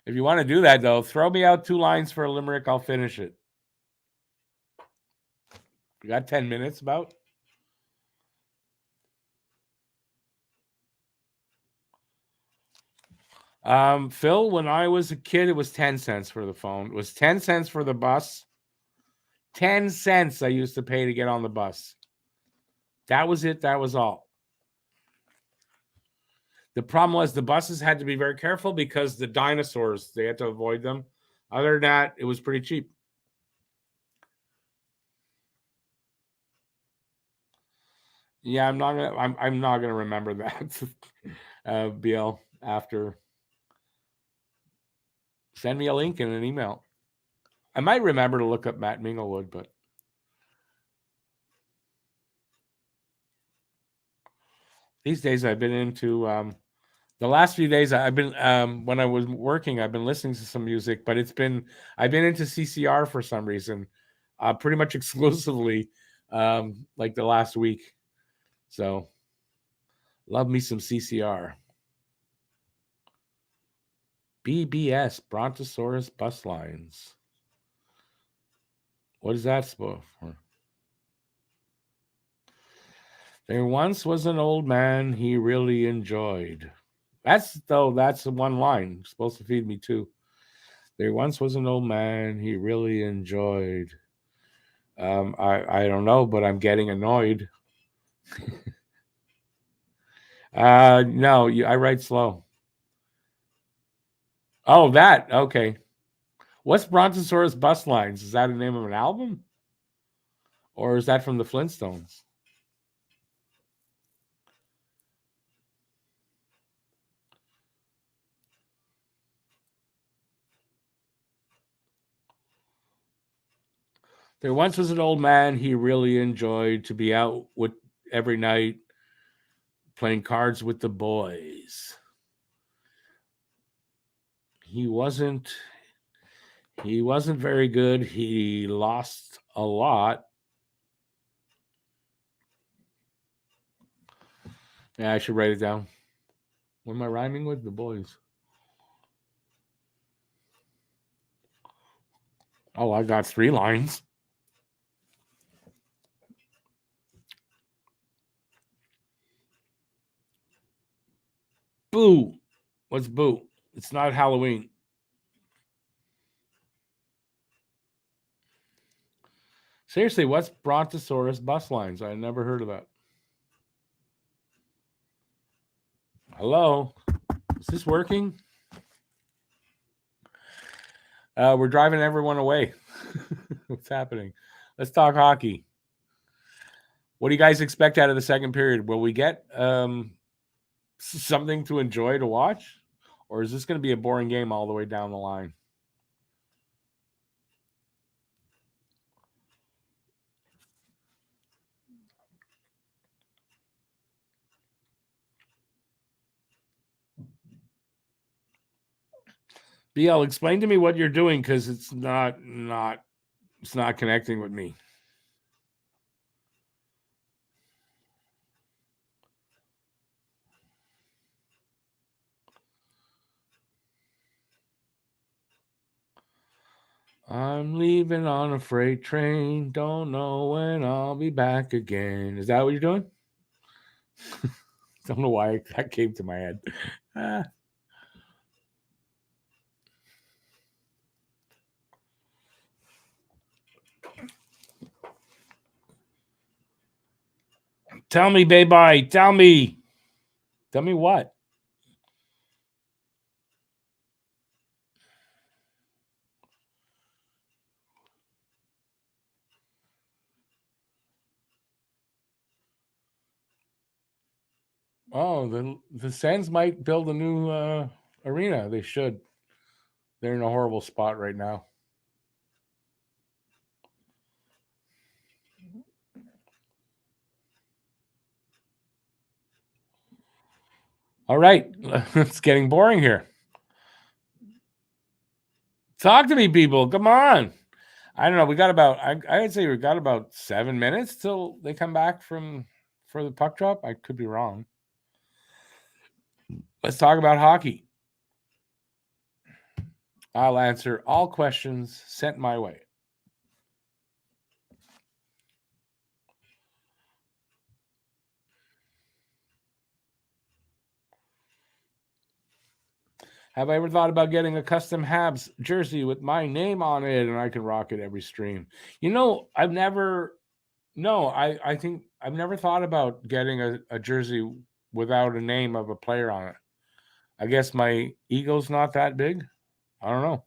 If you want to do that, though, throw me out 2 lines for a limerick. I'll finish it. You got 10 minutes about? Phil, when I was a kid, it was 10 cents for the phone. It was 10 cents for the bus. 10 cents I used to pay to get on the bus. That was it. That was all. The problem was the buses had to be very careful because the dinosaurs, they had to avoid them. Other than that, it was pretty cheap. Yeah, I'm not gonna remember that. BL after. Send me a link in an email. I might remember to look up Matt Minglewood, but these days I've been into the last few days I've been when I was working, I've been listening to some music, but I've been into CCR for some reason, pretty much exclusively, like the last week. So love me some CCR. BBS, Brontosaurus Bus Lines. What is that supposed for? There once was an old man he really enjoyed. That's one line. Supposed to feed me too. There once was an old man he really enjoyed. I don't know, but I'm getting annoyed. No, I write slow. Oh, that okay. What's Brontosaurus Bus Lines? Is that the name of an album, or is that from the Flintstones? There once was an old man he really enjoyed to be out with every night playing cards with the boys. He wasn't very good. He lost a lot. Yeah, I should write it down. What am I rhyming with? The boys. Oh, I got 3 lines. Boo. What's boo? It's not Halloween. Seriously, what's Brontosaurus Bus Lines? I never heard of that. Hello? Is this working? We're driving everyone away. What's happening? Let's talk hockey. What do you guys expect out of the second period? Will we get something to enjoy to watch? Or is this going to be a boring game all the way down the line? BL, explain to me what you're doing because it's not connecting with me. I'm leaving on a freight train. Don't know when I'll be back again. Is that what you're doing? Don't know why that came to my head. Tell me, baby. Tell me. Tell me what? Oh, the Sens might build a new arena. They should. They're in a horrible spot right now. All right, it's getting boring here. Talk to me, people. Come on. I don't know. We got about. I'd say we got about 7 minutes till they come back for the puck drop. I could be wrong. Let's talk about hockey. I'll answer all questions sent my way. Have I ever thought about getting a custom Habs jersey with my name on it and I can rock it every stream? I've never. No, I think I've never thought about getting a jersey without a name of a player on it. I guess my ego's not that big. I don't know.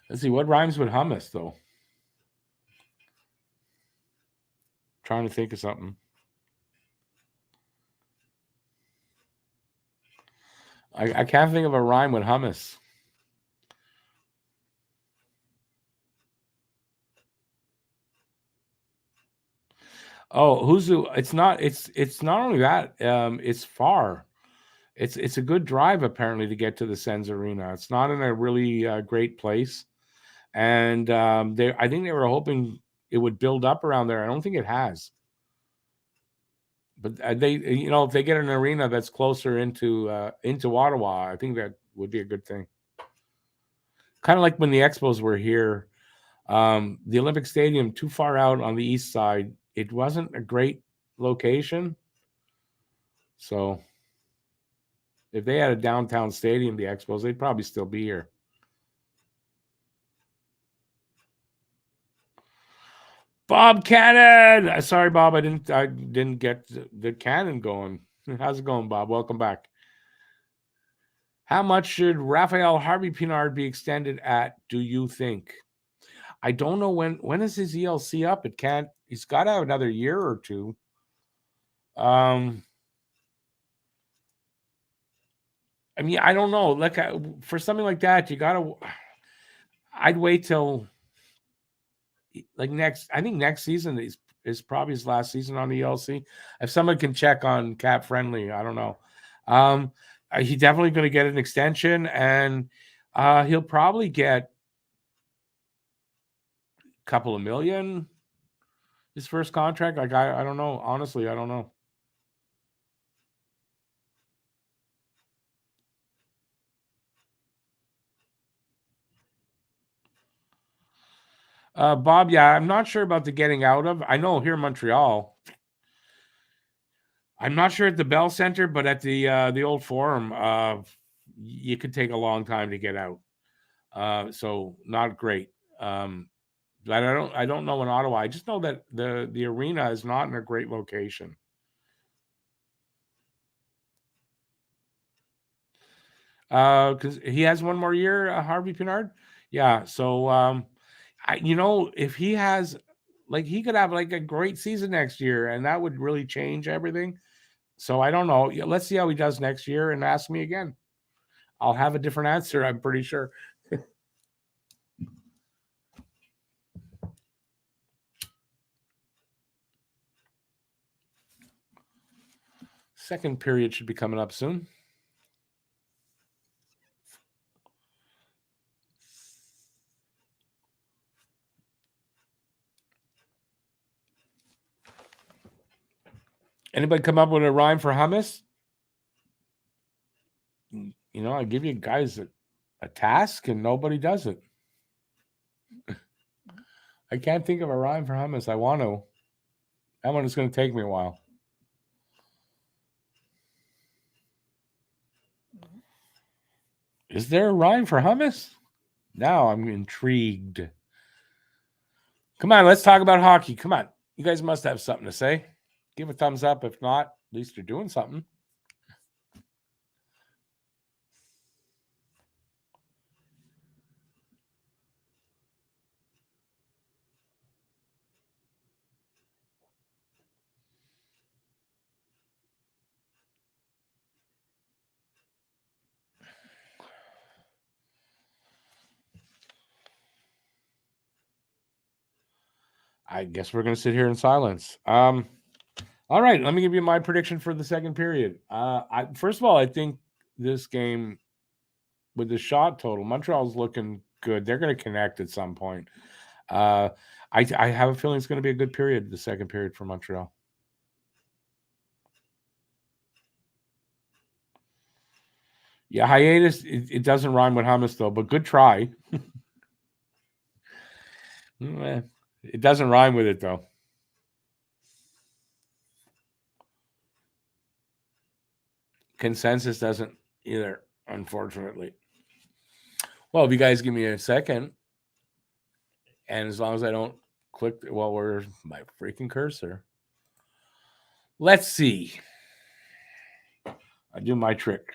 Let's see what rhymes with hummus, though. Trying to think of something. I can't think of a rhyme with hummus. Oh, It's not. It's not only that. It's far. It's a good drive apparently to get to the Sens Arena. It's not in a really great place, and I think they were hoping it would build up around there. I don't think it has. But if they get an arena that's closer into Ottawa, I think that would be a good thing. Kind of like when the Expos were here, the Olympic Stadium too far out on the east side. It wasn't a great location. So if they had a downtown stadium, the Expos, they'd probably still be here. Bob Cannon. Sorry, Bob, I didn't get the cannon going. How's it going, Bob? Welcome back. How much should Raphael Harvey Pinard be extended at, do you think? I don't know when is his ELC up? He's got to have another year or two. I mean, I don't know. Like for something like that, I'd wait till like I think next season is probably his last season on the ELC. If someone can check on Cap Friendly, I don't know. He's definitely going to get an extension, and he'll probably get a couple of million his first contract. Like I don't know. Honestly, I don't know. Bob, yeah, I'm not sure about the getting out of. I know here in Montreal, I'm not sure at the Bell Center, but at the old Forum, you could take a long time to get out. So not great. But I don't know in Ottawa. I just know that the arena is not in a great location. Because he has one more year, Harvey Pinard. Yeah. So if he has like he could have like a great season next year, and that would really change everything. So I don't know. Let's see how he does next year and ask me again. I'll have a different answer, I'm pretty sure. Second period should be coming up soon. Anybody come up with a rhyme for hummus? I give you guys a task and nobody does it. I can't think of a rhyme for hummus. I want to. That one is going to take me a while. Is there a rhyme for hummus? Now I'm intrigued. Come on, let's talk about hockey. Come on. You guys must have something to say. Give a thumbs up. If not, at least you're doing something. I guess we're going to sit here in silence. All right, let me give you my prediction for the second period. First of all, I think this game with the shot total, Montreal's looking good. They're going to connect at some point. I have a feeling it's going to be a good period, the second period for Montreal. Yeah, hiatus. It doesn't rhyme with hummus though, but good try. It doesn't rhyme with it though. Consensus doesn't either, unfortunately. Well, if you guys give me a second, and as long as I don't click, well, where's my freaking cursor? Let's see. I do my trick.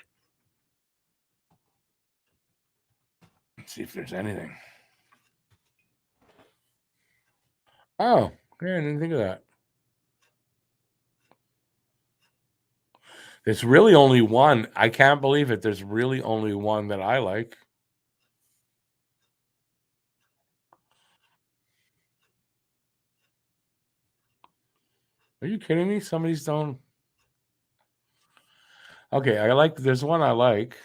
Let's see if there's anything. Oh, yeah, I didn't think of that. There's really only one. I can't believe it. There's really only one that I like. Are you kidding me? Somebody's don't. Okay, I like. There's one I like.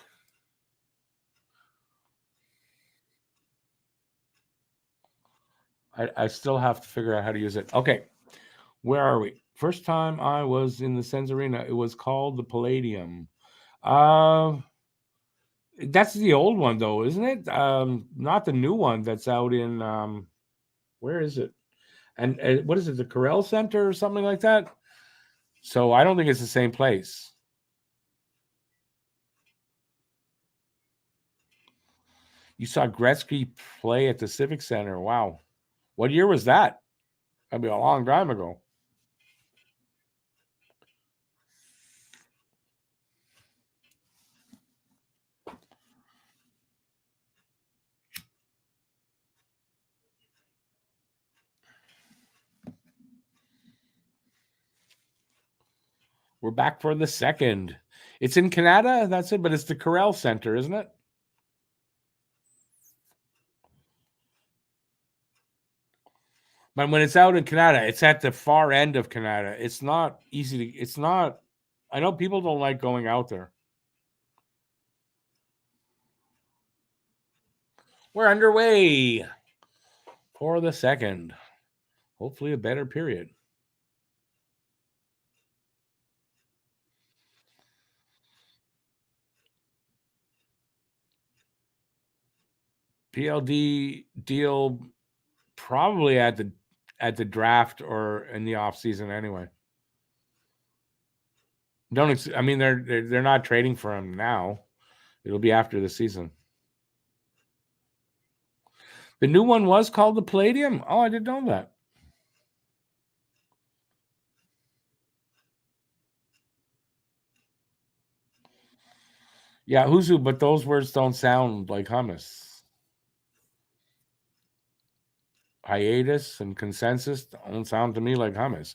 I still have to figure out how to use it. Okay, where are we? First time I was in the Sens Arena, it was called the Palladium. That's the old one though, isn't it? Not the new one that's out in where is it? And what is it? The Corel Center or something like that? So I don't think it's the same place. You saw Gretzky play at the Civic Center. Wow. What year was that? That'd be a long time ago. We're back for the second. It's in Canada, that's it, but it's the Corel Center, isn't it? But when it's out in Canada, it's at the far end of Canada. It's not easy to, it's not, I know people don't like going out there. We're underway for the second. Hopefully a better period. PLD deal probably at the draft or in the off season anyway. I mean they're not trading for him now. It'll be after the season. The new one was called the Palladium. Oh, I didn't know that. Yeah, who's who? But those words don't sound like hummus. Hiatus and consensus don't sound to me like hummus.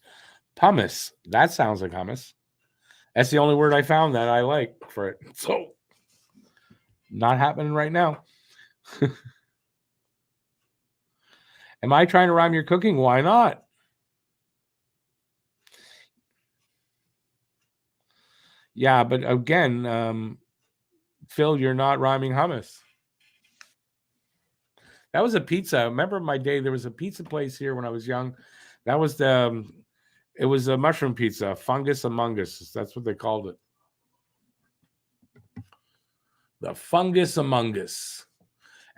Pumice, that sounds like hummus. That's the only word I found that I like for it. So, not happening right now. Am I trying to rhyme your cooking? Why not? Yeah, but again, Phil, you're not rhyming hummus. That was a pizza. I remember my day. There was a pizza place here when I was young. That was it was a mushroom pizza, fungus among us. That's what they called it. The fungus among us.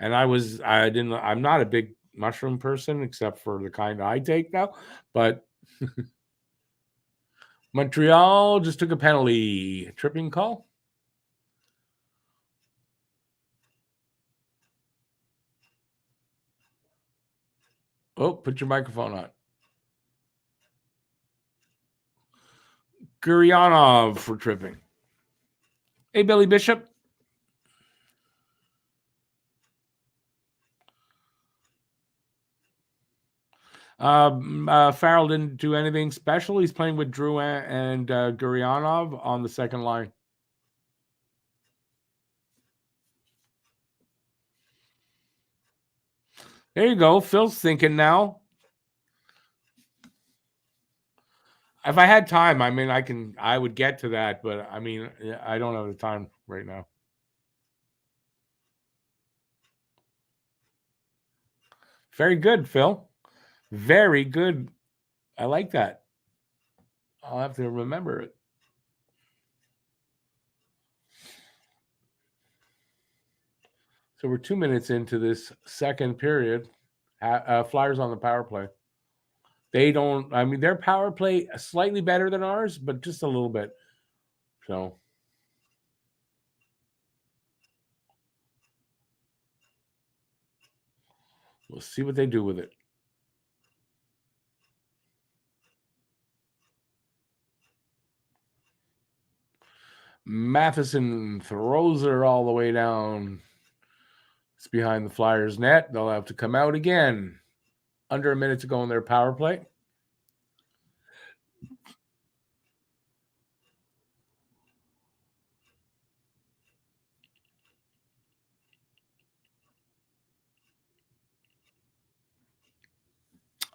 And I'm not a big mushroom person except for the kind I take now. But Montreal just took a penalty. Tripping call. Oh, put your microphone on. Guryanov for tripping. Hey, Billy Bishop. Farrell didn't do anything special. He's playing with Drew and Guryanov on the second line. There you go. Phil's thinking now. If I had time, I mean, I would get to that, but I mean, I don't have the time right now. Very good, Phil. Very good. I like that. I'll have to remember it. So we're 2 minutes into this second period. Flyers on the power play. They don't. I mean, their power play is slightly better than ours, but just a little bit. So we'll see what they do with it. Matheson throws her all the way down. It's behind the Flyers' net. They'll have to come out again. Under a minute to go in their power play.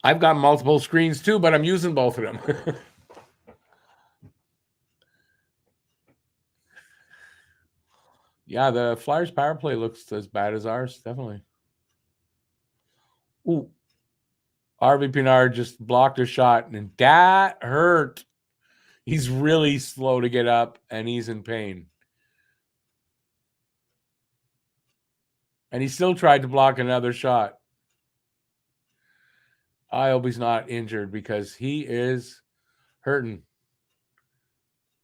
I've got multiple screens too, but I'm using both of them. Yeah, the Flyers power play looks as bad as ours, definitely. Ooh, RV Pinard just blocked a shot, and that hurt. He's really slow to get up, and he's in pain. And he still tried to block another shot. I hope he's not injured because he is hurting.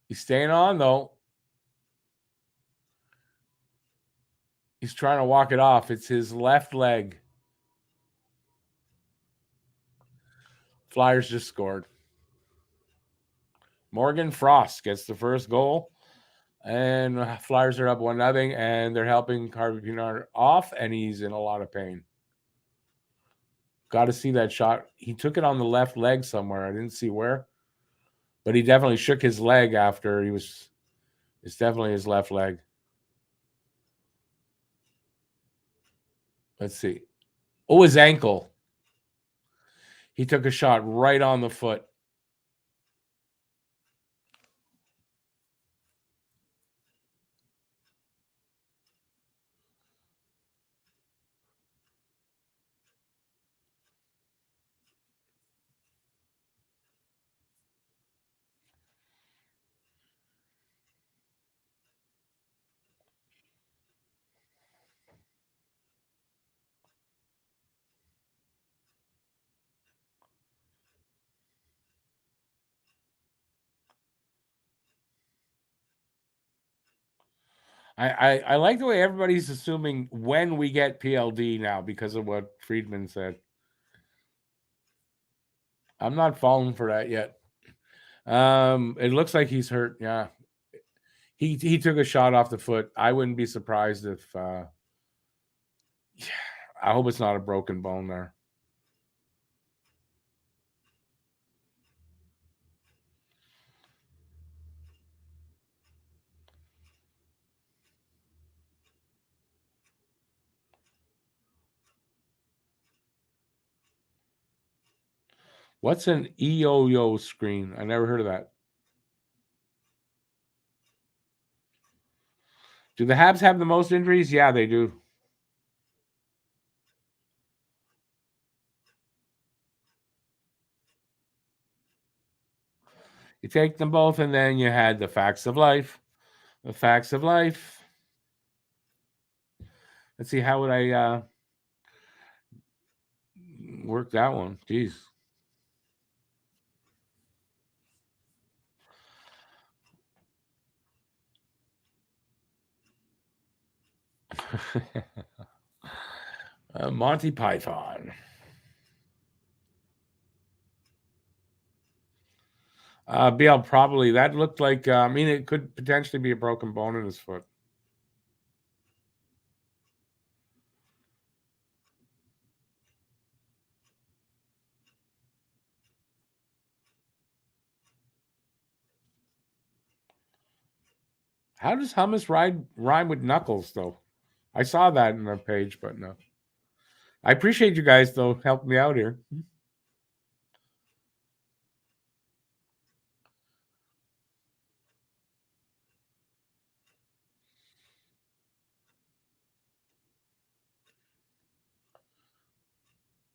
He's staying on, though. He's trying to walk it off. It's his left leg. Flyers just scored. Morgan Frost gets the first goal. And Flyers are up 1-0, and they're helping Harvey Pinard off, and he's in a lot of pain. Got to see that shot. He took it on the left leg somewhere. I didn't see where, but he definitely shook his leg after he was. It's definitely his left leg. Let's see. Oh, his ankle. He took a shot right on the foot. I like the way everybody's assuming when we get PLD now because of what Friedman said. I'm not falling for that yet. It looks like he's hurt. Yeah, he took a shot off the foot. I wouldn't be surprised if. I hope it's not a broken bone there. What's an EOYO screen? I never heard of that. Do the Habs have the most injuries? Yeah, they do. You take them both, and then you had the facts of life. The facts of life. Let's see, how would I work that one? Jeez. Monty Python. BL probably. That looked like, I mean, it could potentially be a broken bone in his foot. How does hummus rhyme with knuckles, though? I saw that in the page, but no. I appreciate you guys, though, helping me out here.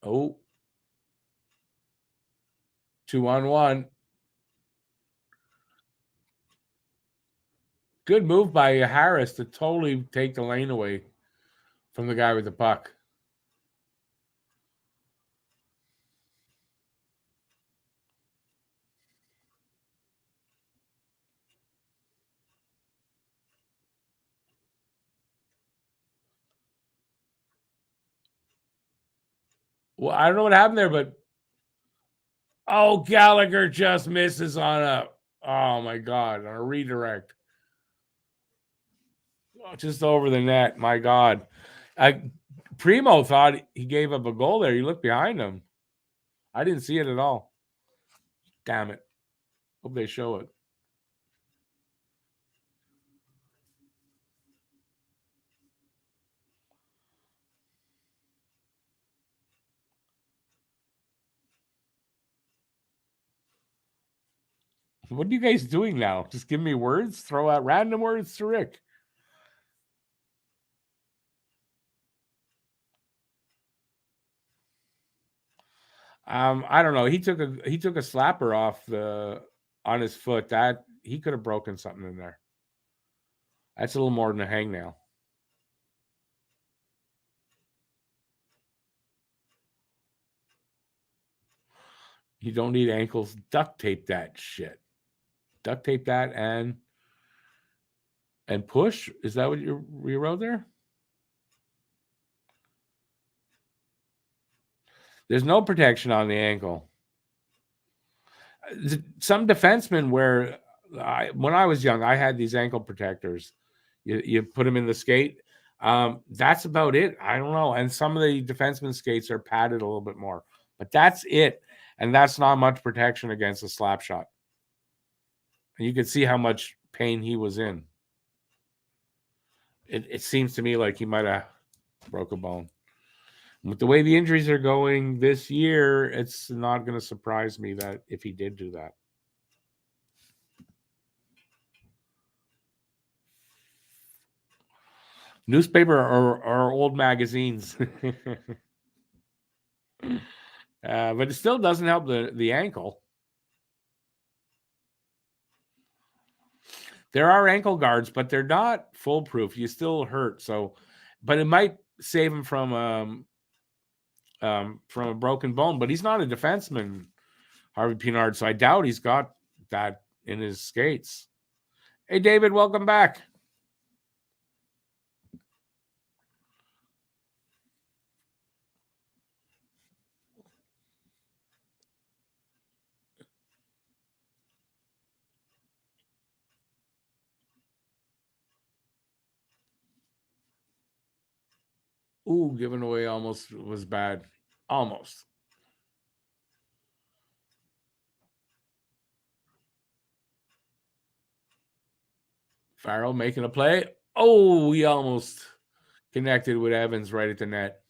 Oh, 2-on-1. Good move by Harris to totally take the lane away from the guy with the puck. Well, I don't know what happened there, but oh, Gallagher just misses on a, oh my God, on a redirect. Oh, just over the net. My God. Primo thought he gave up a goal there. You look behind him. I didn't see it at all. Damn it. Hope they show it. What are you guys doing now? Just give me words? Throw out random words to Rick. I don't know. He took a slapper off the on his foot. That he could have broken something in there. That's a little more than a hangnail. You don't need ankles. Duct tape that shit. Duct tape that and push. Is that what you wrote there? There's no protection on the ankle. Some defensemen where when I was young, I had these ankle protectors. You put them in the skate. That's about it. I don't know. And some of the defenseman skates are padded a little bit more, but that's it. And that's not much protection against a slap shot. And you could see how much pain he was in. It seems to me like he might have broke a bone. With the way the injuries are going this year, it's not going to surprise me that if he did do that. Newspaper or old magazines. But it still doesn't help the ankle. There are ankle guards, but they're not foolproof. You still hurt. So, but it might save him from a broken bone. But he's not a defenseman, Harvey Pinard. So I doubt he's got that in his skates. Hey, David, welcome back. Ooh, giving away almost was bad. Almost. Farrell making a play. Oh, he almost connected with Evans right at the net.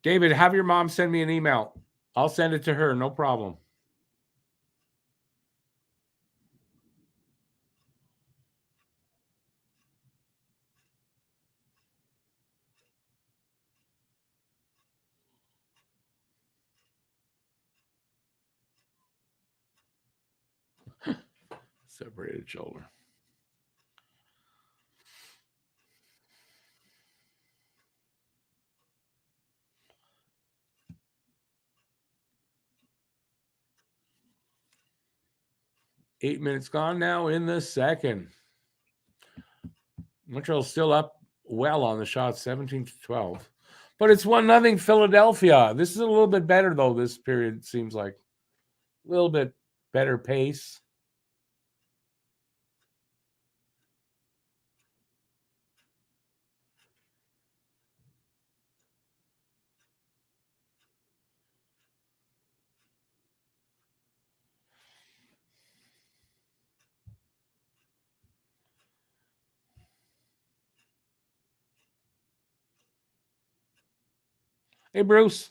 David, have your mom send me an email. I'll send it to her. No problem. Separated shoulder. Eight minutes gone now in the second. Montreal's still up well on the shot, 17-12. But it's 1-0 Philadelphia. This is a little bit better, though, this period seems like. A little bit better pace. Hey, Bruce.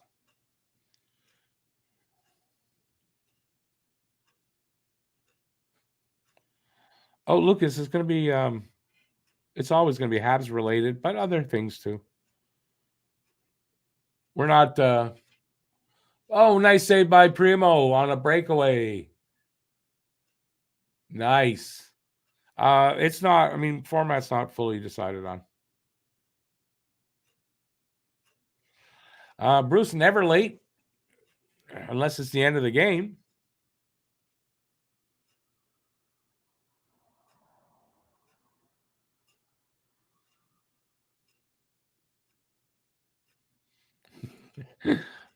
Oh, Lucas, it's going to be, it's always going to be Habs related, but other things too. We're not, oh, nice save by Primo on a breakaway. Nice. It's not, I mean, format's not fully decided on. Bruce, never late unless it's the end of the game.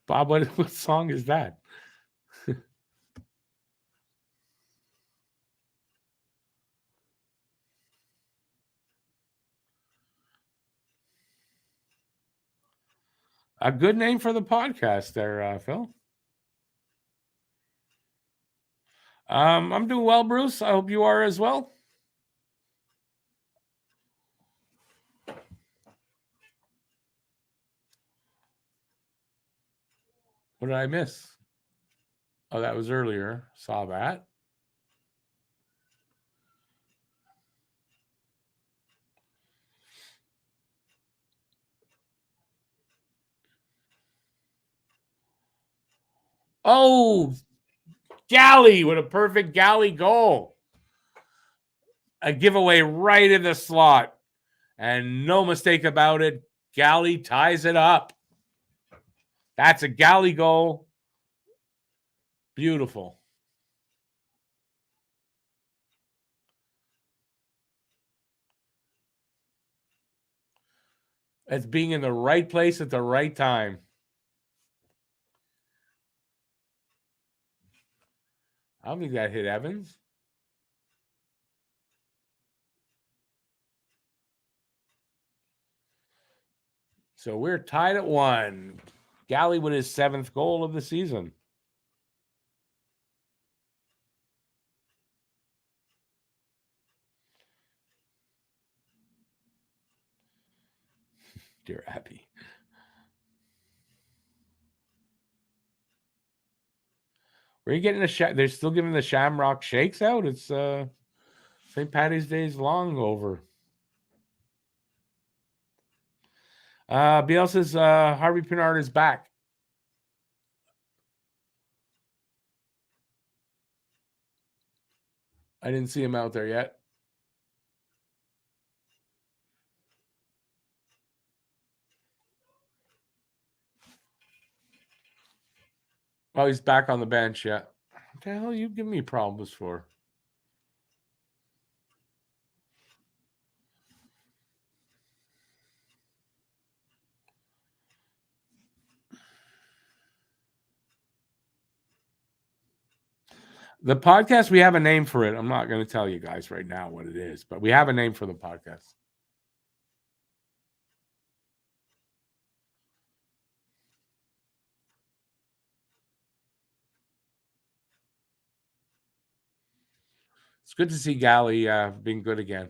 Bob, what song is that? A good name for the podcast there, Phil. I'm doing well, Bruce. I hope you are as well. What did I miss? Oh, that was earlier. Saw that. Oh, Galley with a perfect Galley goal. A giveaway right in the slot. And no mistake about it, Galley ties it up. That's a Galley goal. Beautiful. It's being in the right place at the right time. I don't think that hit Evans. So we're tied at 1. Galley with his 7th goal of the season. Dear Abby. Where are you getting they're still giving the Shamrock Shakes out? It's St. Patty's Day's long over. BL says Harvey Pinard is back. I didn't see him out there yet. Oh, he's back on the bench. Yeah. What the hell are you giving me problems for? The podcast, we have a name for it. I'm not going to tell you guys right now what it is, but we have a name for the podcast. It's good to see Galley being good again.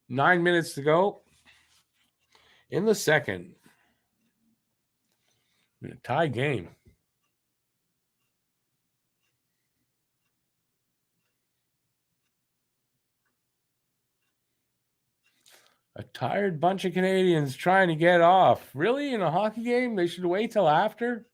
Nine minutes to go in the second. Tie game. A tired bunch of Canadians trying to get off. Really? In a hockey game? They should wait till after?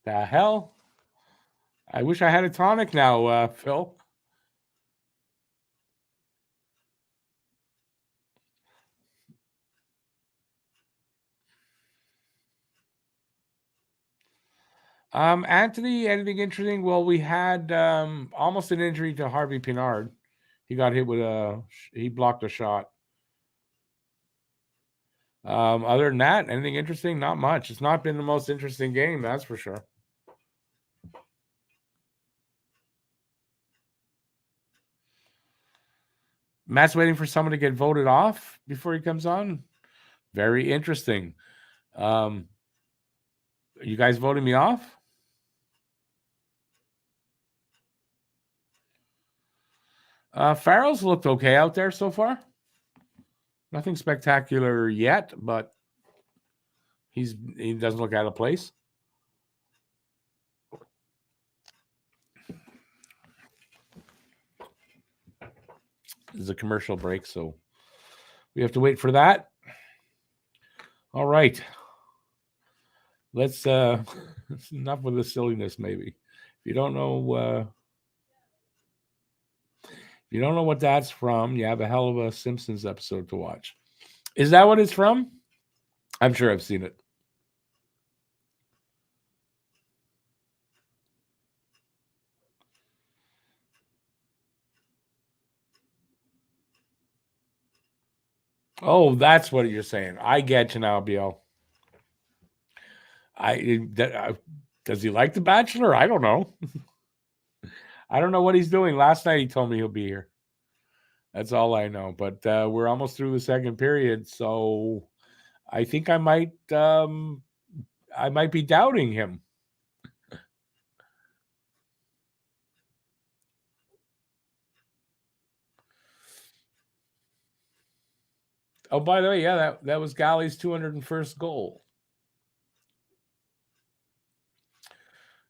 The hell? I wish I had a tonic now, Phil. Anthony, anything interesting? Well, we had almost an injury to Harvey Pinard. He got hit with he blocked a shot. Other than that, anything interesting? Not much. It's not been the most interesting game, that's for sure. Matt's waiting for someone to get voted off before he comes on. Very interesting. You guys voting me off? Farrell's looked okay out there so far. Nothing spectacular yet, but he doesn't look out of place. This is a commercial break, so we have to wait for that. All right. Let's enough with the silliness, maybe. If you don't know what that's from, you have a hell of a Simpsons episode to watch. Is that what it's from? I'm sure I've seen it. Oh, that's what you're saying. I get you now, Bill. Does he like The Bachelor? I don't know. I don't know what he's doing. Last night he told me he'll be here. That's all I know. But we're almost through the second period, so I think I might be doubting him. Oh, by the way, yeah, that was Galley's 201st goal.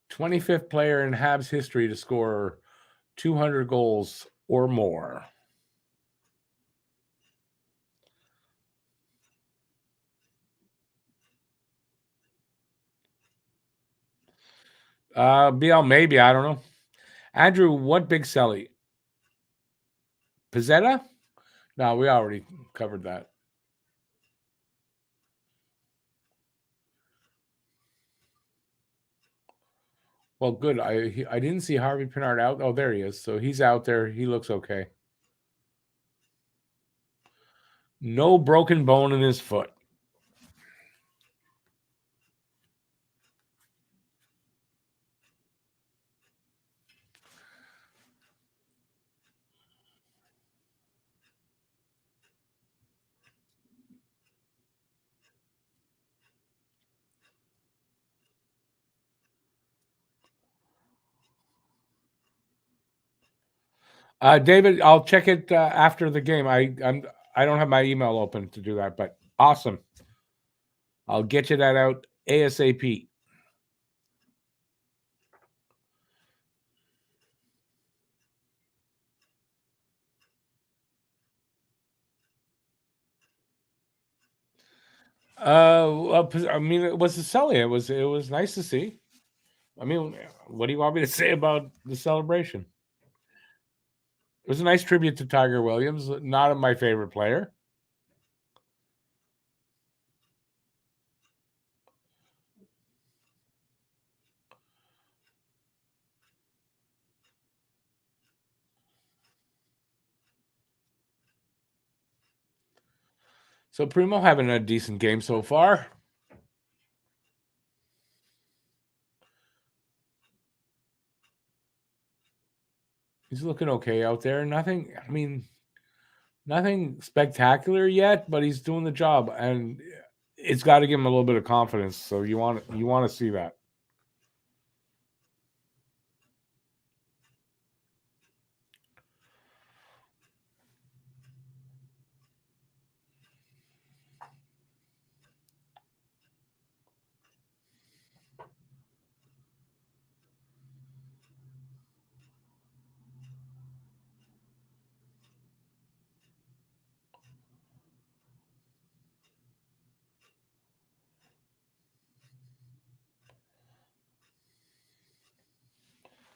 25th player in Habs history to score 200 goals or more. BL, maybe. I don't know. Andrew, what big Selly? Pizzetta? No, we already covered that. Well, good. I didn't see Harvey Pinard out. Oh, there he is. So he's out there. He looks okay. No broken bone in his foot. David, I'll check it after the game. I don't have my email open to do that, but awesome. I'll get you that out ASAP. I mean, it was a selling. It was nice to see. I mean, what do you want me to say about the celebration? It was a nice tribute to Tiger Williams. Not my favorite player. So Primo having a decent game so far. He's looking okay out there. Nothing. I mean, nothing spectacular yet, but he's doing the job, and it's got to give him a little bit of confidence. So you want to see that.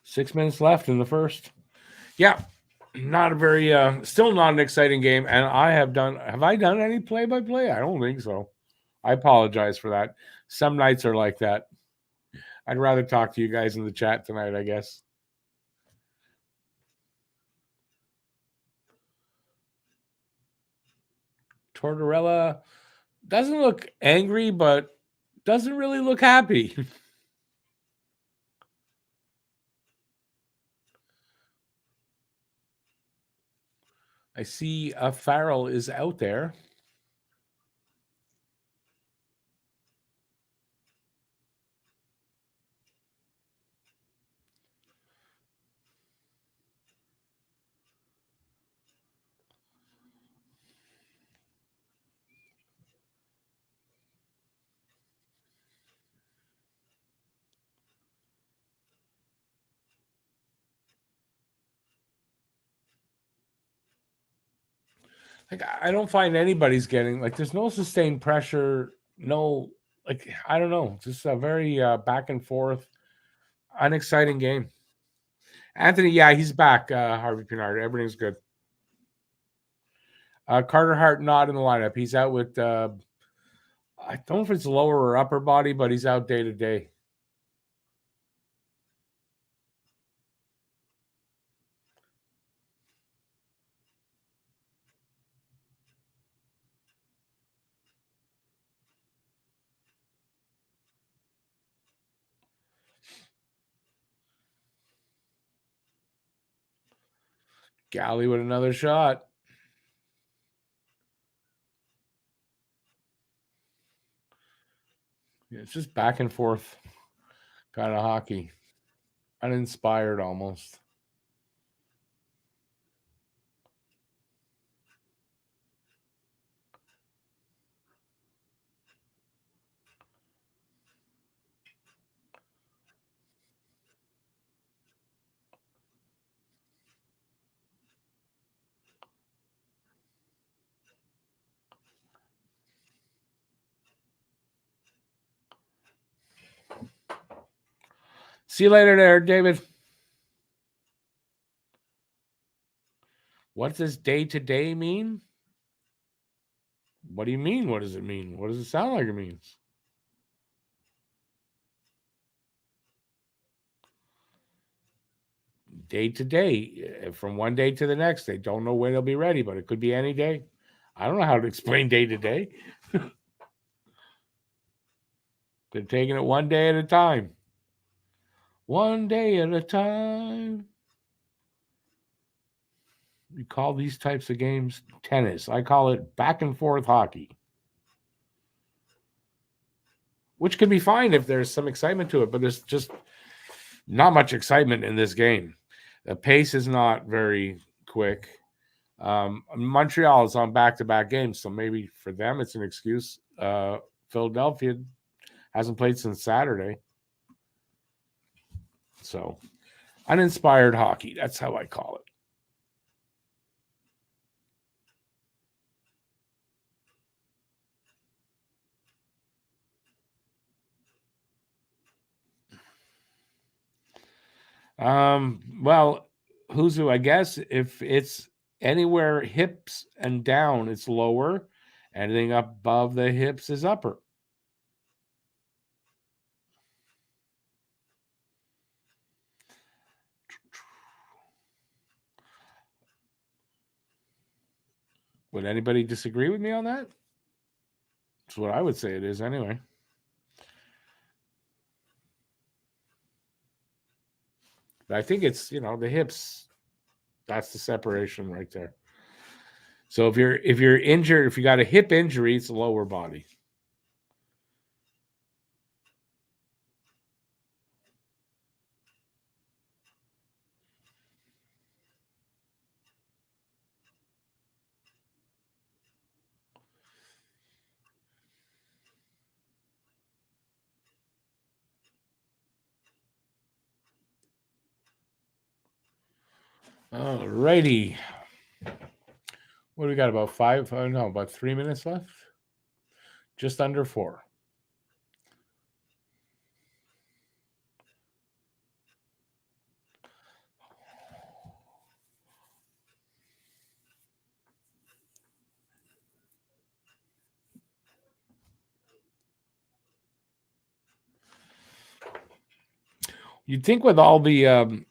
6 minutes left in the first. Yeah, not a very, still not an exciting game. And have I done any play by play? I don't think so. I apologize for that. Some nights are like that. I'd rather talk to you guys in the chat tonight, I guess. Tortorella doesn't look angry, but doesn't really look happy. I see Farrell is out there. Like, I don't find anybody's getting, like, there's no sustained pressure, no, like, I don't know, just a very back and forth, unexciting game. Anthony, yeah, he's back. Harvey Pinard, everything's good. Carter Hart not in the lineup. He's out with I don't know if it's lower or upper body, but he's out day to day. Galley with another shot. Yeah, it's just back and forth kind of hockey. Uninspired almost. See you later there, David. What does day to day mean? What do you mean? What does it mean? What does it sound like it means? Day to day, from one day to the next. They don't know when they'll be ready, but it could be any day. I don't know how to explain day to day. They're taking it one day at a time. One day at a time. You call these types of games tennis. I call it back and forth hockey, which can be fine if there's some excitement to it, but there's just not much excitement in this game. The pace is not very quick. Montreal is on back-to-back games, so maybe for them it's an excuse. Philadelphia hasn't played since Saturday. So, uninspired hockey. That's how I call it. Well, who's who? I guess if it's anywhere hips and down, it's lower. Anything above the hips is upper. Would anybody disagree with me on that? That's what I would say it is anyway. But I think it's, the hips. That's the separation right there. So if you're injured, if you got a hip injury, it's the lower body. All righty. What do we got? About about 3 minutes left. Just under 4. You'd think with all the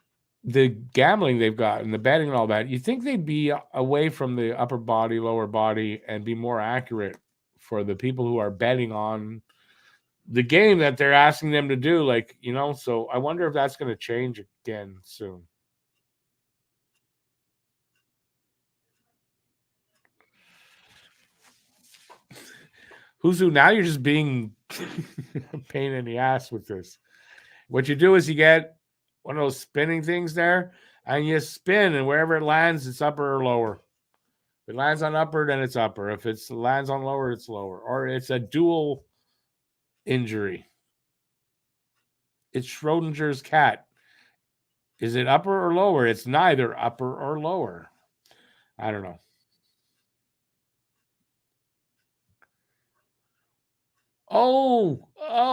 gambling they've got and the betting and all that, you'd think they'd be away from the upper body, lower body, and be more accurate for the people who are betting on the game that they're asking them to do. Like, so I wonder if that's going to change again soon. Who's who? Now you're just being a pain in the ass with this. What you do is you get one of those spinning things there, and you spin, and wherever it lands, it's upper or lower. If it lands on upper, then it's upper. If it lands on lower, it's lower. Or it's a dual injury. It's Schrodinger's cat. Is it upper or lower? It's neither upper or lower. I don't know.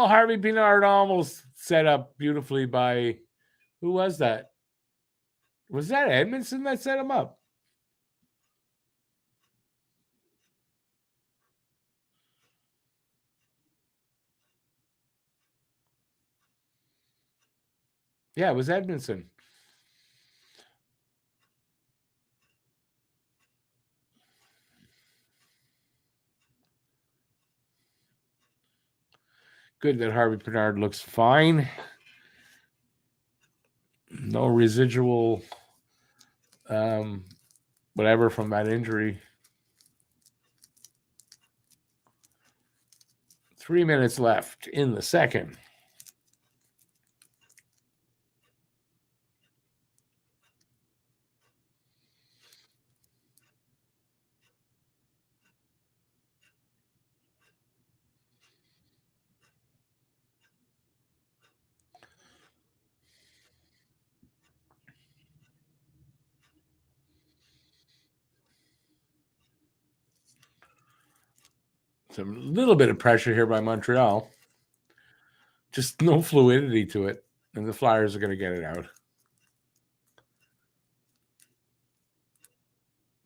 Harvey Pinard almost set up beautifully by who was that? Was that Edmondson that set him up? Yeah, it was Edmondson. Good that Harvey Pinard looks fine. No residual whatever from that injury. 3 minutes left in the second. Some little bit of pressure here by Montreal. Just no fluidity to it. And the Flyers are going to get it out.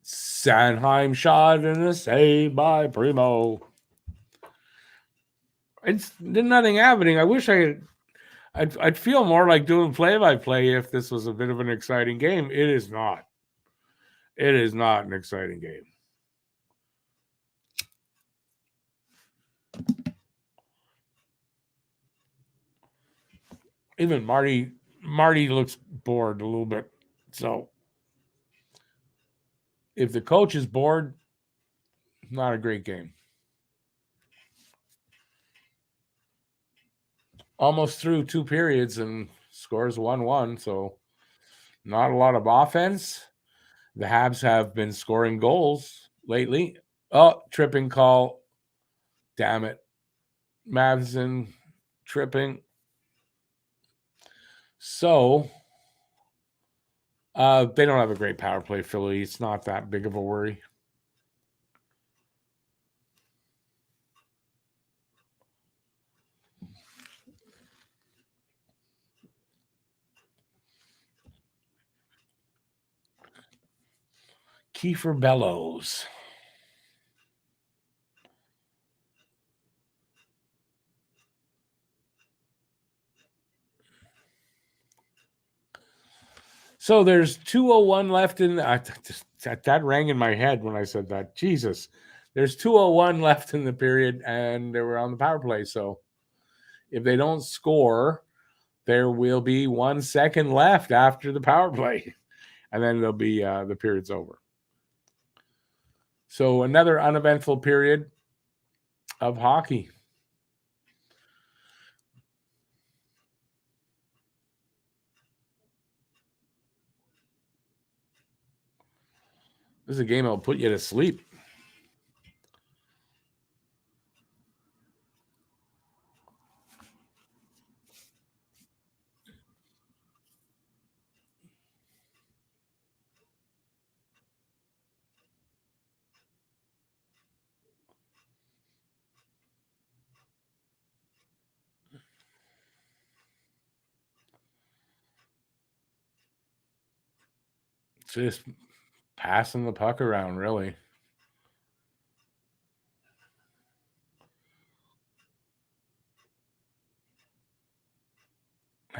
Sanheim shot and a save by Primo. It's nothing happening. I wish I'd feel more like doing play-by-play if this was a bit of an exciting game. It is not. It is not an exciting game. Even Marty looks bored a little bit. So if the coach is bored, not a great game. Almost through 2 periods and scores 1-1. So not a lot of offense. The Habs have been scoring goals lately. Oh, tripping call. Damn it. Madsen tripping. So they don't have a great power play, Philly. It's not that big of a worry. Kiefer Bellows. So there's 2:01 left in that rang in my head when I said that. Jesus. There's 2:01 left in the period, and they were on the power play. So if they don't score, there will be 1 second left after the power play, and then there'll be the period's over. So another uneventful period of hockey. This is a game that'll put you to sleep. Just passing the puck around, really.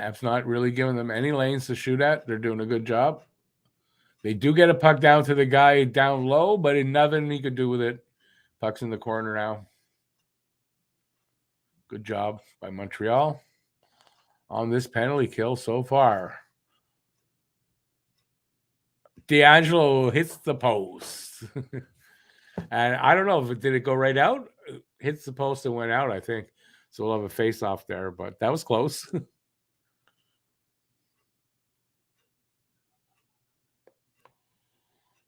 Habs not really giving them any lanes to shoot at. They're doing a good job. They do get a puck down to the guy down low, but nothing he could do with it. Puck's in the corner now. Good job by Montreal on this penalty kill so far. D'Angelo hits the post. And I don't know if did it go right out? Hits the post and went out, I think. So we'll have a face-off there, but that was close.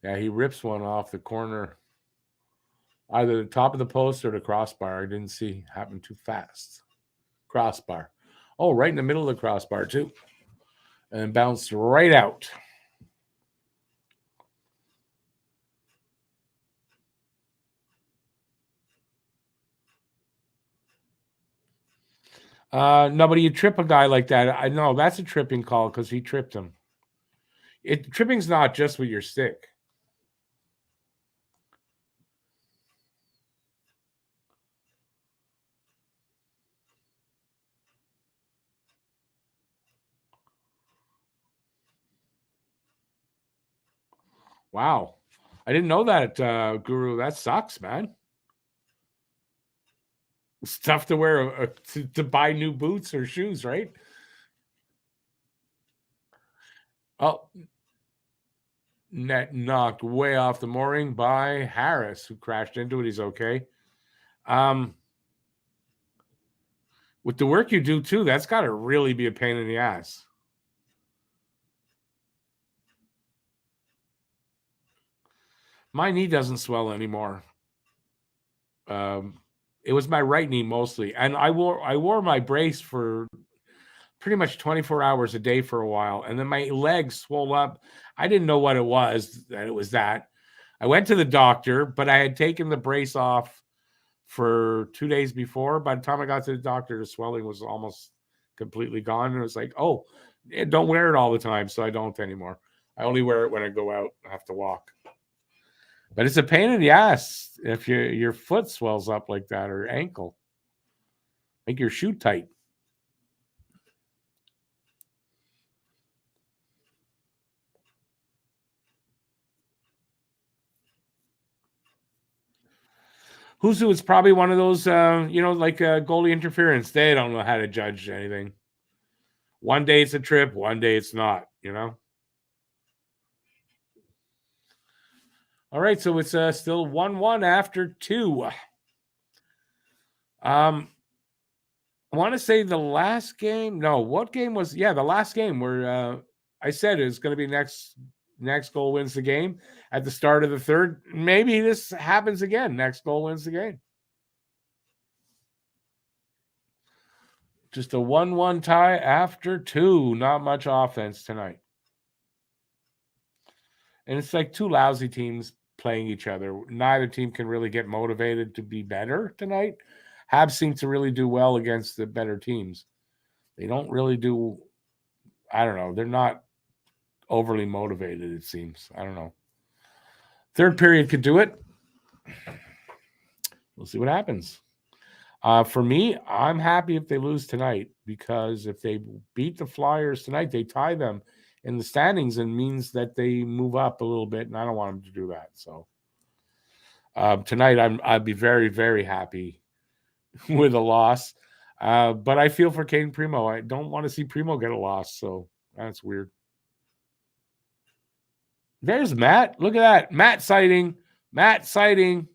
Yeah, he rips one off the corner. Either the top of the post or the crossbar. I didn't see happen too fast. Crossbar. Oh, right in the middle of the crossbar, too. And bounced right out. No, but you trip a guy like that. I know that's a tripping call because he tripped him. Tripping's not just with your stick. Wow. I didn't know that, Guru. That sucks, man. It's tough to wear to buy new boots or shoes, right? Oh, net knocked way off the mooring by Harris, who crashed into it. He's okay. With the work you do too, that's got to really be a pain in the ass. My knee doesn't swell anymore. It was my right knee mostly, and I wore my brace for pretty much 24 hours a day for a while, and then my legs swelled up. I didn't know what it was. That it was that. I went to the doctor, but I had taken the brace off for 2 days before. By the time I got to the doctor, the swelling was almost completely gone. And it was like, oh, don't wear it all the time. So I don't anymore. I only wear it when I go out. I have to walk. But it's a pain in the ass if your foot swells up like that or ankle. Make your shoe tight. Husu is probably one of those, like goalie interference. They don't know how to judge anything. One day it's a trip, one day it's not, All right, so it's still 1-1 after 2. I want to say the last game. No, what game was? Yeah, the last game where I said it's going to be next goal wins the game at the start of the third. Maybe this happens again. Next goal wins the game. Just a 1-1 tie after 2. Not much offense tonight. And it's like two lousy teams playing each other. Neither team can really get motivated to be better tonight. Habs seem to really do well against the better teams. They don't really do, I don't know. They're not overly motivated, it seems. I don't know. Third period could do it. We'll see what happens. For me, I'm happy if they lose tonight because if they beat the Flyers tonight, they tie them in the standings and means that they move up a little bit, and I don't want them to do that. So tonight, I'd be very, very happy with a loss. But I feel for Caden Primo. I don't want to see Primo get a loss, so that's weird. There's Matt. Look at that. Matt sighting. Matt sighting.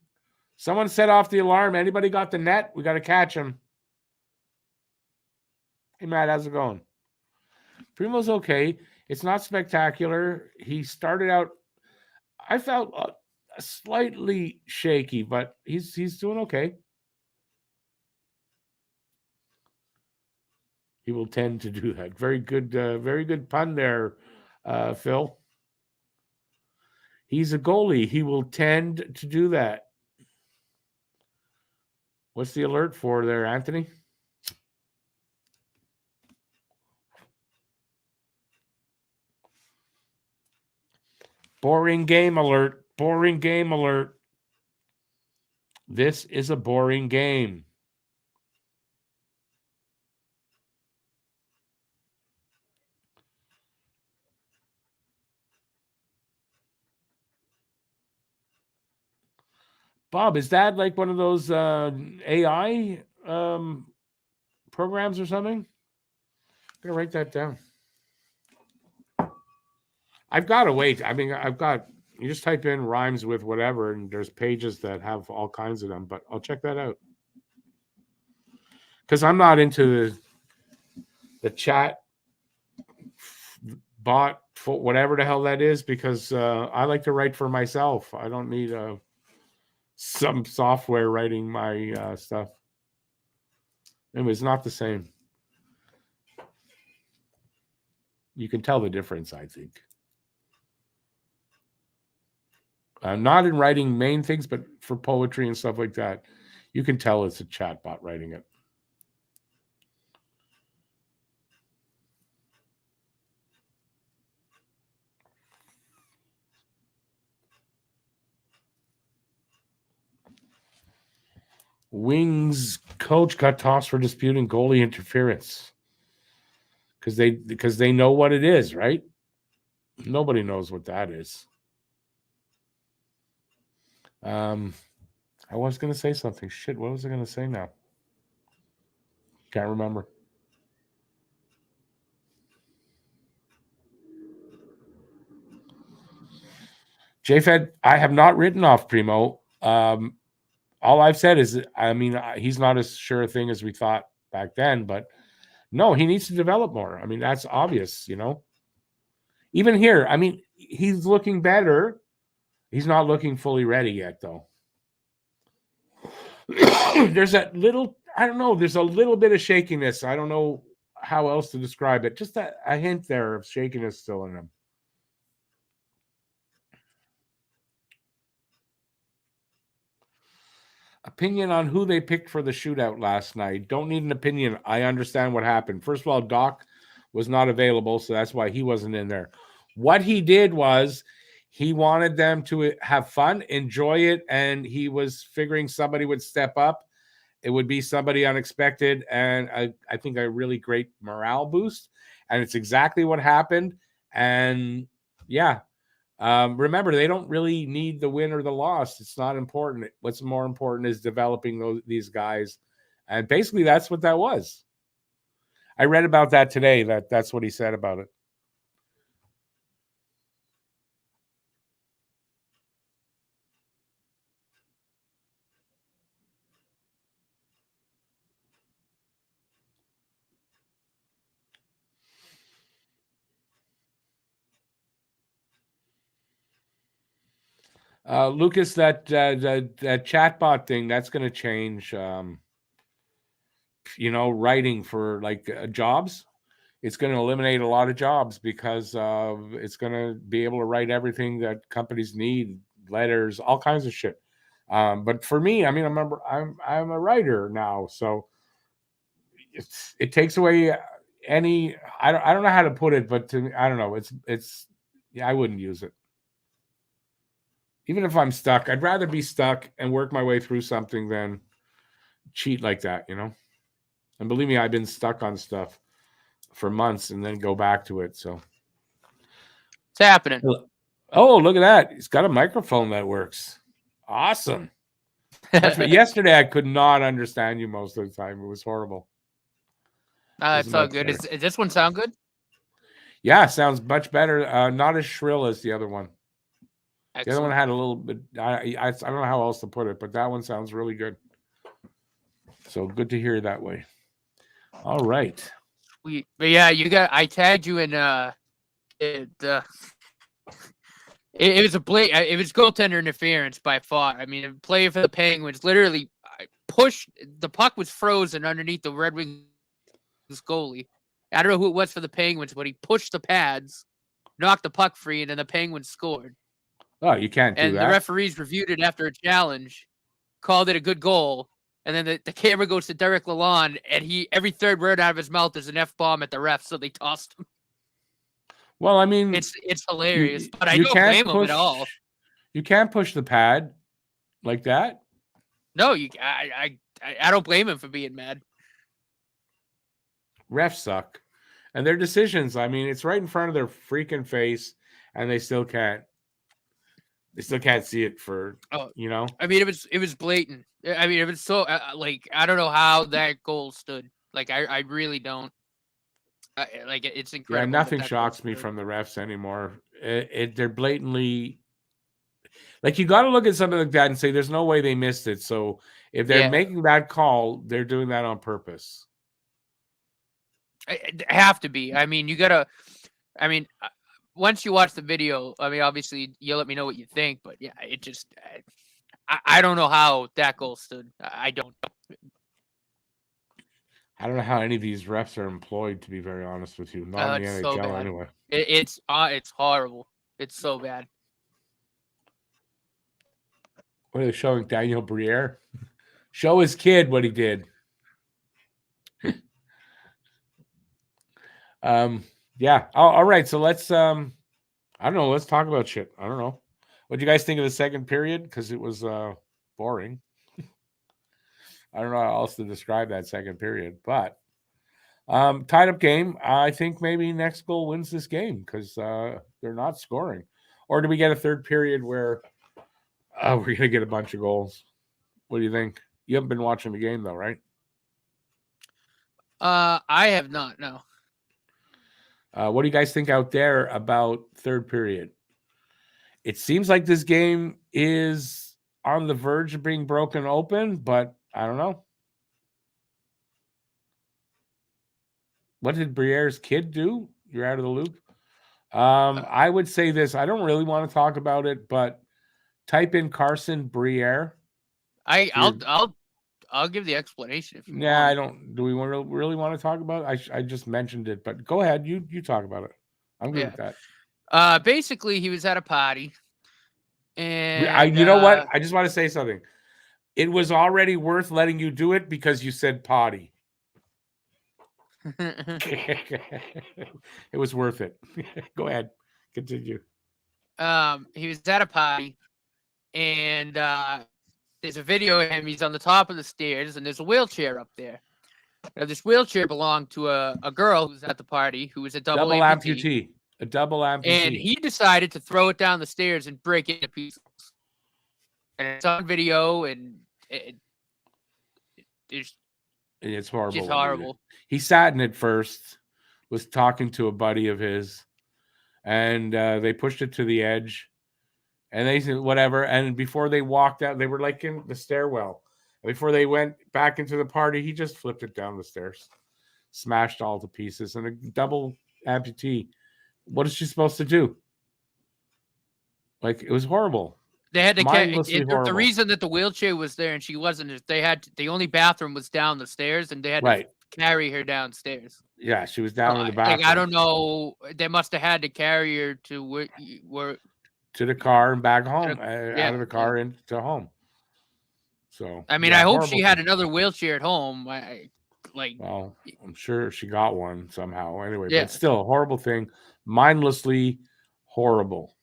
Someone set off the alarm. Anybody got the net? We got to catch him. Hey, Matt, how's it going? Primo's okay. It's not spectacular. He started out, I felt slightly shaky, but he's doing okay. He will tend to do that. Very good pun there, Phil. He's a goalie. He will tend to do that. What's the alert for there, Anthony? Boring game alert. Boring game alert. This is a boring game. Bob, is that like one of those AI programs or something? I'm gonna write that down. I've got to wait. I mean, you just type in rhymes with whatever, and there's pages that have all kinds of them. But I'll check that out because I'm not into the chat bot, whatever the hell that is, because I like to write for myself. I don't need some software writing my stuff. Anyway, it's not the same. You can tell the difference, I think. Not in writing main things, but for poetry and stuff like that. You can tell it's a chatbot writing it. Wings coach got tossed for disputing goalie interference because they know what it is, right? Nobody knows what that is. I was going to say something. Shit, what was I going to say now? Can't remember. JFed, I have not written off Primo. All I've said is, I mean, he's not as sure a thing as we thought back then, but no, he needs to develop more. I mean, that's obvious, you know. Even here, I mean, he's looking better. He's not looking fully ready yet, though. There's that little, I don't know, there's a little bit of shakiness. I don't know how else to describe it. Just a hint there of shakiness still in him. Opinion on who they picked for the shootout last night. Don't need an opinion. I understand what happened. First of all, Doc was not available, so that's why he wasn't in there. What he did was he wanted them to have fun, enjoy it, and he was figuring somebody would step up. It would be somebody unexpected, and I think a really great morale boost. And it's exactly what happened. And yeah, remember, they don't really need the win or the loss. It's not important. What's more important is developing these guys. And basically, that's what that was. I read about that today. That's what he said about it. Lucas, that chatbot thing, that's going to change. Writing for like jobs. It's going to eliminate a lot of jobs because it's going to be able to write everything that companies need, letters, all kinds of shit. But for me, I mean, I'm a writer now, so it takes away any. I don't know how to put it, but to me, I don't know. It's yeah, I wouldn't use it. Even if I'm stuck, I'd rather be stuck and work my way through something than cheat like that, you know? And believe me, I've been stuck on stuff for months and then go back to it. So it's happening. Oh, look at that. He's got a microphone that works. Awesome. Yesterday, I could not understand you most of the time. It was horrible. It's all good. Does this one sound good? Yeah, sounds much better. Not as shrill as the other one. Excellent. The other one had a little bit, I don't know how else to put it, but that one sounds really good. So good to hear that way. All right. Sweet. But yeah, I tagged you in it was it was goaltender interference by far. I mean, a player for the Penguins literally pushed, the puck was frozen underneath the Red Wings goalie. I don't know who it was for the Penguins, but he pushed the pads, knocked the puck free, and then the Penguins scored. Oh, you can't do that. And the referees reviewed it after a challenge, called it a good goal, and then the camera goes to Derek Lalonde, and every third word out of his mouth is an F-bomb at the ref, so they tossed him. Well, I mean, it's hilarious, but I don't blame him at all. You can't push the pad like that. No, I don't blame him for being mad. Refs suck, and their decisions. I mean, it's right in front of their freaking face, and they still can't. They still can't see it for, Oh, you know. I mean, it was blatant. I mean, it was so like I don't know how that goal stood. Like I really don't. Like it's Yeah, incredible nothing that goal shocks me stood. from the refs anymore. They're blatantly like, you got to look at something like that and say there's no way they missed it. So if they're Yeah, making that call, they're doing that on purpose. it have to be. I mean, you gotta. I mean, once you watch the video, I mean, obviously you'll let me know what you think. But yeah, it just. I don't know how that goal stood. I don't. I don't know how any of these refs are employed, to be very honest with you. Not in the It's so NHL bad. anyway. It's horrible. It's so bad. What are they showing? Daniel Briere? Show his kid what he did. Yeah. All right. So let's I don't know. Let's talk about shit. I don't know. What do you guys think of the second period? Because it was boring. I don't know how else to describe that second period, but tied up game. I think maybe next goal wins this game because they're not scoring. Or do we get a third period where we're gonna get a bunch of goals? What do you think? You haven't been watching the game though, right? I have not. No. What do you guys think out there about third period? It seems like this game is on the verge of being broken open, but I don't know. What did Briere's kid do? You're out of the loop. I would say this. I don't really want to talk about it, but type in Carson Briere. I'll give the explanation if you Yeah, I want. don't. Do we really want to talk about it? I just mentioned it, but go ahead. You talk about it. I'm good with that. Basically, he was at a party, and You know what? I just want to say something. It was already worth letting you do it because you said potty. It was worth it. Go ahead. Continue. he was at a party, and there's a video of him. He's on the top of the stairs, and there's a wheelchair up there. Now, this wheelchair belonged to a girl who was at the party who was a double amputee. A double amputee. And he decided to throw it down the stairs and break it into pieces. And it's on video, and it's horrible. It's horrible. He sat in it first, was talking to a buddy of his, and they pushed it to the edge, and they said whatever. And before they walked out, they were like in the stairwell. Before they went back into the party, he just flipped it down the stairs, smashed all to pieces. And a double amputee, what is she supposed to do? Like, it was horrible. They had to the reason that the wheelchair was there and she wasn't is the only bathroom was down the stairs and they had to carry her downstairs. Yeah, she was down in the bathroom. Like, I don't know. They must have had to carry her to to the car and back home, out of the car into home. So I mean, I hope she had another wheelchair at home. Well, I'm sure she got one somehow. Anyway, but still a horrible thing, mindlessly horrible.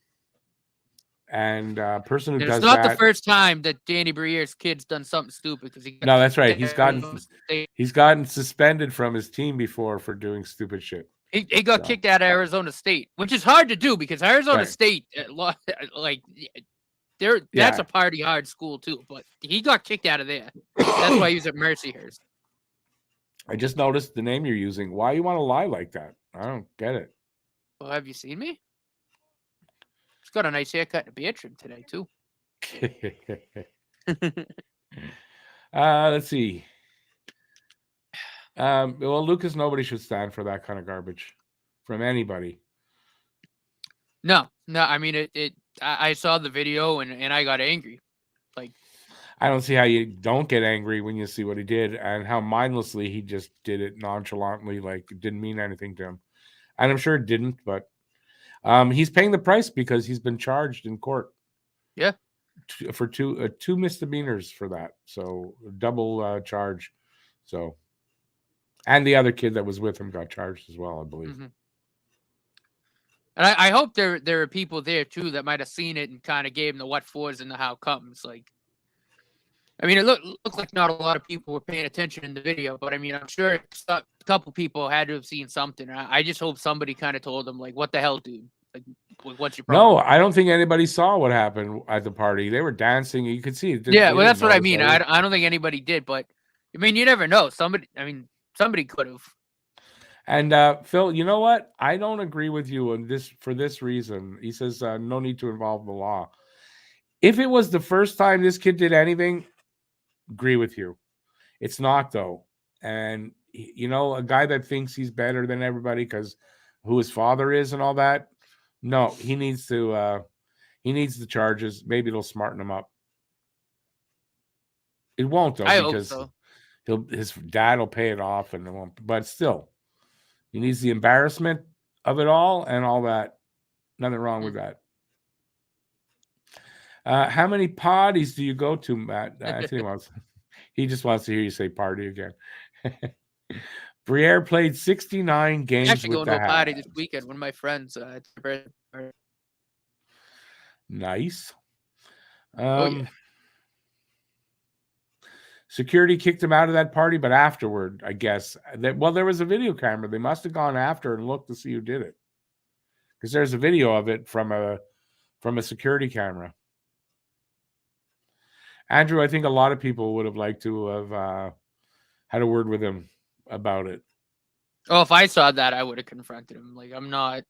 And person who does that. It's not the first time that Danny Briere's kid's done something stupid because no, that's right. He's gotten suspended from his team before for doing stupid shit. He got kicked out of Arizona State, which is hard to do because Arizona State, that's a party hard school too. But he got kicked out of there. That's why he was at Mercyhurst. I just noticed the name you're using. Why you want to lie like that? I don't get it. Well, have you seen me? He's got a nice haircut and a beard trim today too. Let's see. Well, Lucas, nobody should stand for that kind of garbage from anybody. No. I mean, I saw the video and I got angry. Like, I don't see how you don't get angry when you see what he did and how mindlessly he just did it nonchalantly, like it didn't mean anything to him. And I'm sure it didn't, but he's paying the price because he's been charged in court. Yeah, for two misdemeanors for that, so double charge. So, and the other kid that was with him got charged as well, I believe. Mm-hmm. And I hope there are people there too that might have seen it and kind of gave him the what fors and the how comes. Like, I mean, it looked like not a lot of people were paying attention in the video, but I mean, I'm sure a couple people had to have seen something. I just hope somebody kind of told them, like, what the hell, dude? Like, What's your problem? No, I don't think anybody saw what happened at the party. They were dancing. You could see it. Yeah, well, that's what I mean. I don't think anybody did, but I mean, you never know. Somebody could have. And Phil, you know what? I don't agree with you on this for this reason. He says no need to involve the law. If it was the first time this kid did anything, agree with you. It's not though. And you know, a guy that thinks he's better than everybody because who his father is and all that. No, he needs the charges. Maybe it'll smarten him up. It won't though, I hope because so. his dad will pay it off, and it won't. But still, he needs the embarrassment of it all and all that. Nothing wrong with that. How many parties do you go to, Matt? He just wants to hear you say party again. Briere played 69 games Actually, with going the to a party Habs. this weekend. One of my friends. Nice. Yeah. Security kicked him out of that party, but afterward, I guess there was a video camera. They must have gone after and looked to see who did it, because there's a video of it from a security camera. Andrew, I think a lot of people would have liked to have had a word with him about it. Oh, if I saw that, I would have confronted him. Like, I'm not.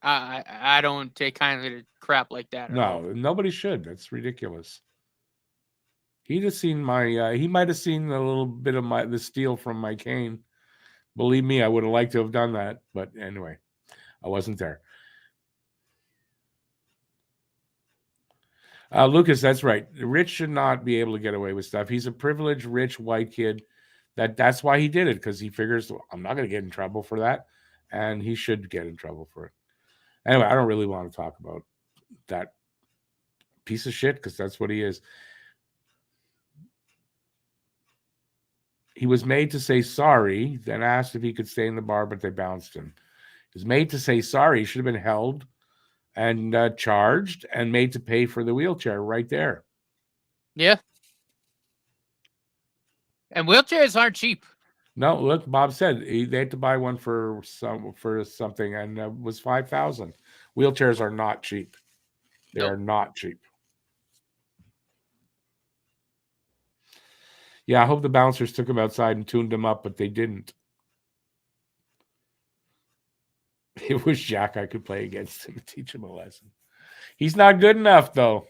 I don't take kindly to crap like that. No, nobody should. That's ridiculous. He'd have seen he might have seen a little bit of the steal from my cane. Believe me, I would have liked to have done that. But anyway, I wasn't there. Lucas, that's right. Rich should not be able to get away with stuff. He's a privileged, rich, white kid. That's why he did it, because he figures, I'm not going to get in trouble for that. And he should get in trouble for it. Anyway, I don't really want to talk about that piece of shit, because that's what he is. He was made to say sorry, then asked if he could stay in the bar, but they bounced him. He was made to say sorry. He should have been held and charged and made to pay for the wheelchair right there. Yeah. And wheelchairs aren't cheap. No, look, Bob said they had to buy one for something, and it was $5,000. Wheelchairs are not cheap. They are not cheap. Yeah, I hope the bouncers took him outside and tuned him up, but they didn't. It was Jack I could play against him and teach him a lesson. He's not good enough, though.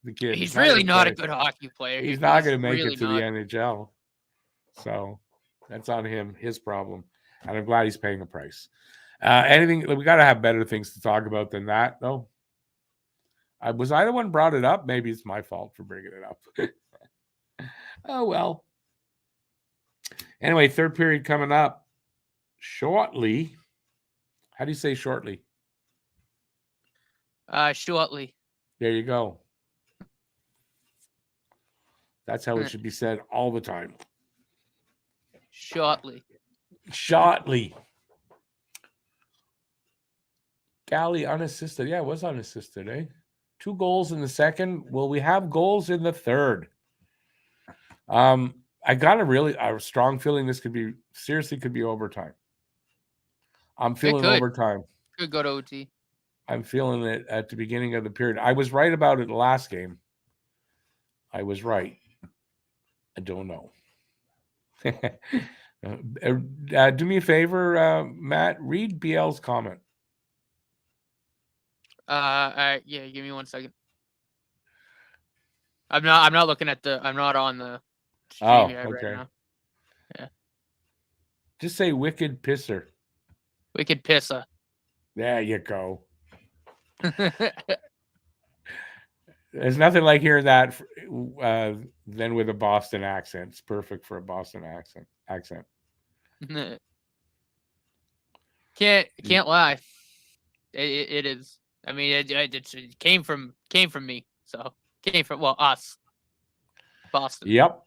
The kid. He's really not a good hockey player. He's not going to make it to the NHL. So that's on him, his problem. And I'm glad he's paying a price. We got to have better things to talk about than that, though. Was I the one brought it up? Maybe it's my fault for bringing it up. Oh, well. Anyway, third period coming up shortly. How do you say shortly? Shortly. There you go. That's how it should be said all the time. Shortly. Galley unassisted. Yeah, it was unassisted, eh? 2 goals in the second. Will we have goals in the third? I got a strong feeling this could be overtime. I'm feeling overtime. Could go to OT. I'm feeling it at the beginning of the period. I was right about it last game. I was right. I don't know. Do me a favor, Matt. Read BL's comment. Yeah. Give me 1 second. I'm not looking at I'm not on the stream okay. right now. Yeah. Just say wicked pisser. Wicked pisser. There you go. There's nothing like hearing that than with a Boston accent. It's perfect for a Boston accent. Can't lie. It is. I mean, it came from me. So came from us. Boston. Yep.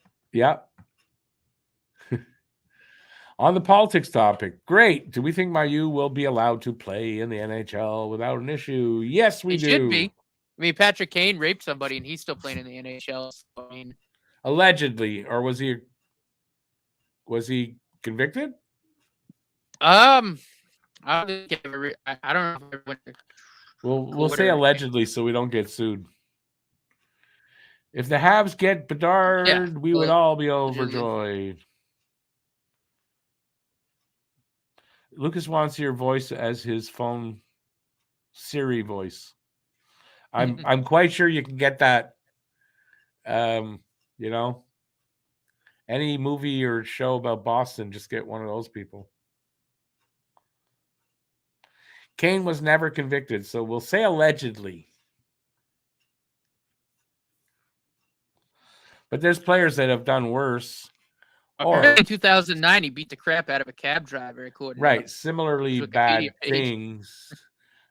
On the politics topic, great. Do we think Mayu will be allowed to play in the NHL without an issue? Yes, we do. Should be. I mean, Patrick Kane raped somebody, and he's still playing in the NHL. So, I mean, allegedly, or was he convicted? I don't know. We'll say allegedly so we don't get sued. If the Habs get Bedard, we would all be overjoyed. Lucas wants your voice as his phone Siri voice. I'm quite sure you can get that. You know, any movie or show about Boston, just get one of those people. Kane was never convicted, so we'll say allegedly. But there's players that have done worse. Or in 2009, he beat the crap out of a cab driver, according to similarly bad things,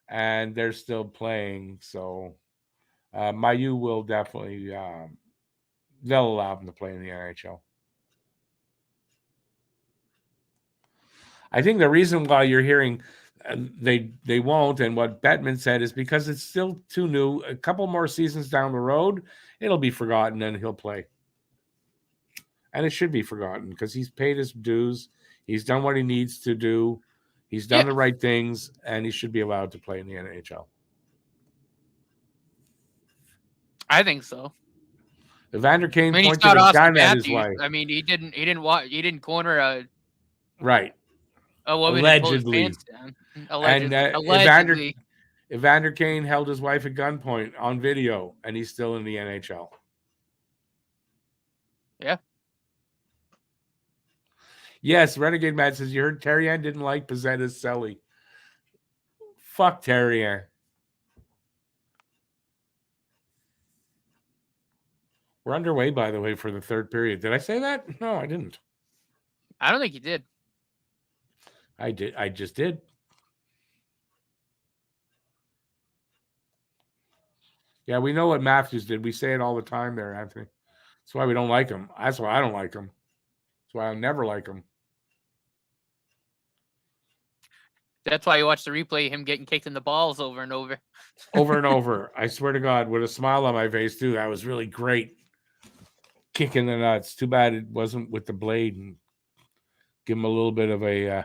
and they're still playing. So Mayu will definitely they'll allow him to play in the NHL. I think the reason why you're hearing they won't, and what Bettman said, is because it's still too new. A couple more seasons down the road, it'll be forgotten and he'll play. And it should be forgotten because he's paid his dues. He's done what he needs to do. He's done the right things, and he should be allowed to play in the NHL. I think so. Evander Kane pointed a gun at his wife. I mean, he didn't corner a right. A woman allegedly. Allegedly. And allegedly. Evander Kane held his wife at gunpoint on video, and he's still in the NHL. Yeah. Yes, Renegade Matt says, you heard Therrien didn't like Pezzetta's Selly. Fuck Therrien. We're underway, by the way, for the third period. Did I say that? No, I didn't. I don't think you did. I did. I just did. Yeah, we know what Matthews did. We say it all the time there, Anthony. That's why we don't like him. That's why I don't like him. That's why I'll never like him. That's why you watch the replay, him getting kicked in the balls over and over. Over and over. I swear to God, with a smile on my face, too. That was really great. Kicking the nuts. Too bad it wasn't with the blade and give him a little bit of a...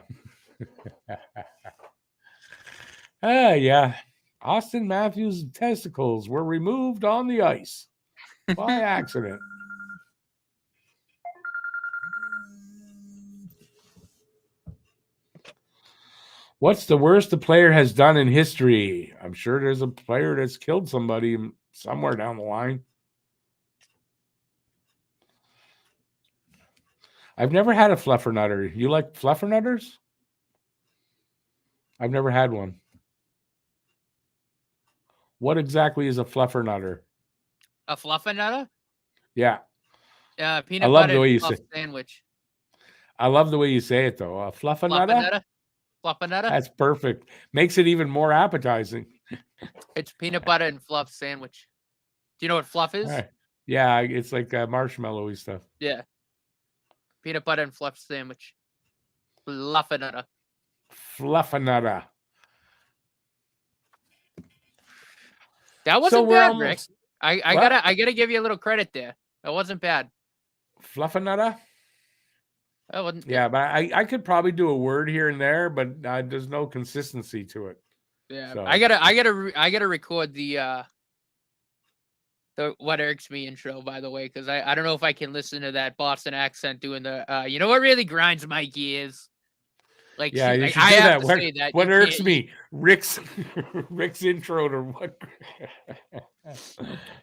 yeah. Austin Matthews' testicles were removed on the ice by accident. What's the worst a player has done in history? I'm sure there's a player that's killed somebody somewhere down the line. I've never had a fluffernutter. You like fluffernutters? I've never had one. What exactly is a fluffernutter? A fluffernutter? Yeah. Peanut butter and fluff sandwich. I love the way you say it, though. A fluffernutter? Fluffernutter? That's perfect. Makes it even more appetizing. It's peanut butter and fluff sandwich. Do you know what fluff is? Right. Yeah, it's like marshmallowy stuff. Yeah. Peanut butter and fluff sandwich. Fluffernutter. Fluffernutter. That wasn't bad, Rick. I gotta give you a little credit there. That wasn't bad. Fluffernutter? That wasn't. Yeah, but I could probably do a word here and there, but there's no consistency to it. Yeah, so. I gotta record the what irks me intro, by the way, because I don't know if I can listen to that Boston accent doing the you know what really grinds my gears. Like, yeah, like, I have to say that. What irks me? Rick's intro to what?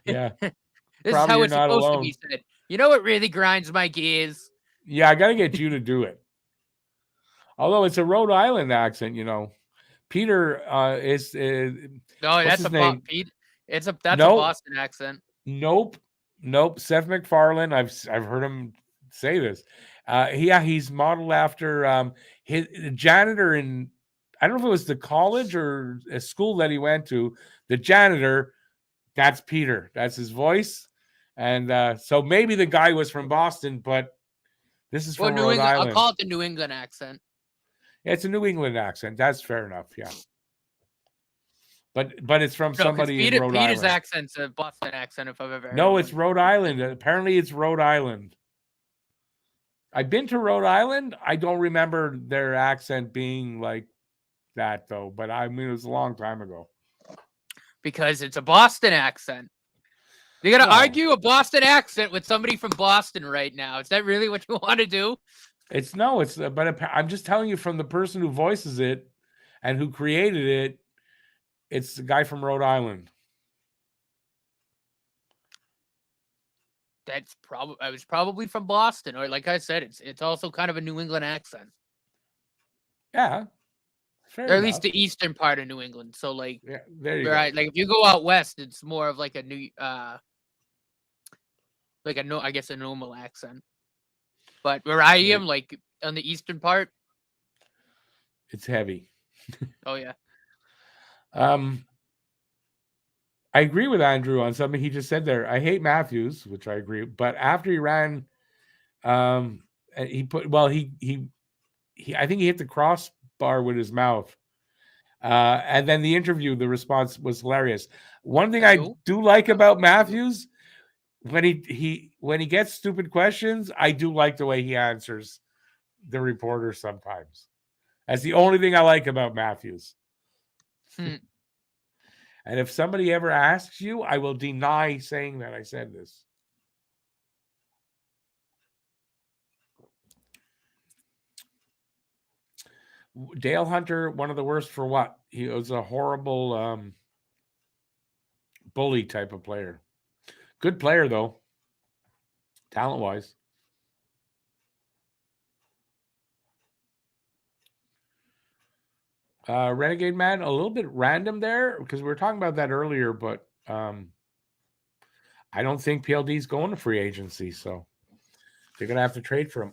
Yeah, this is how it's supposed to be said. You know what really grinds my gears? Yeah, I got to get you to do it. Although it's a Rhode Island accent, you know. Peter is no, that's a Pete. That's a Boston accent. Nope. Seth MacFarlane. I've heard him say this. He's modeled after his janitor in, I don't know if it was the college or a school that he went to. The janitor, that's Peter. That's his voice. And so maybe the guy was from Boston, but this is from Rhode Island. I'll call it the New England accent. Yeah, it's a New England accent. That's fair enough. Yeah. But it's from somebody in Rhode Island. Peter's accent's a Boston accent, if I've ever heard. No, it's Rhode Island. Apparently, it's Rhode Island. I've been to Rhode Island. I don't remember their accent being like that, though. But I mean, it was a long time ago. because it's a Boston accent. You're going to No. argue a Boston accent with somebody from Boston right now. Is that really what you want to do? But I'm just telling you from the person who voices it and who created it, it's the guy from Rhode Island. I was probably from Boston, or like I said, it's also kind of a New England accent. Yeah. Or at least the eastern part of New England. So like, yeah, there you go. Like if you go out west, it's more of like a I guess a normal accent. But where I am, like on the eastern part, it's heavy. Oh yeah. I agree with Andrew on something he just said there. I hate Matthews, which I agree. But after he ran, he put I think he hit the crossbar with his mouth. And then the interview, the response was hilarious. One thing I do like about Matthews, when he gets stupid questions, I do like the way he answers the reporter sometimes. That's the only thing I like about Matthews. And if somebody ever asks you, I will deny saying that I said this. Dale Hunter, one of the worst for what? He was a horrible bully type of player. Good player, though, talent-wise. Renegade Man, a little bit random there because we were talking about that earlier, but I don't think PLD's going to free agency, so they're going to have to trade for him.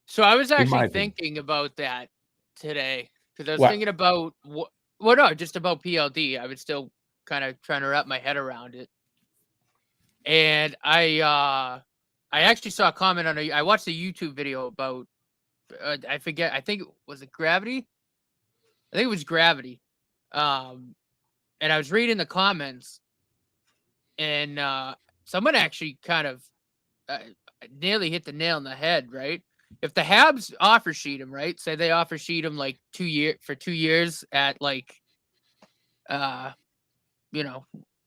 So I was actually thinking about that today because I was thinking about just about PLD. I was still kind of trying to wrap my head around it, and I actually saw a comment on I watched a YouTube video about I forget. I think was it Gravity. I think it was Gravity. And I was reading the comments, and someone actually kind of nearly hit the nail on the head, right? If the Habs offer sheet him, right? Say they offer sheet him like 2 years at like,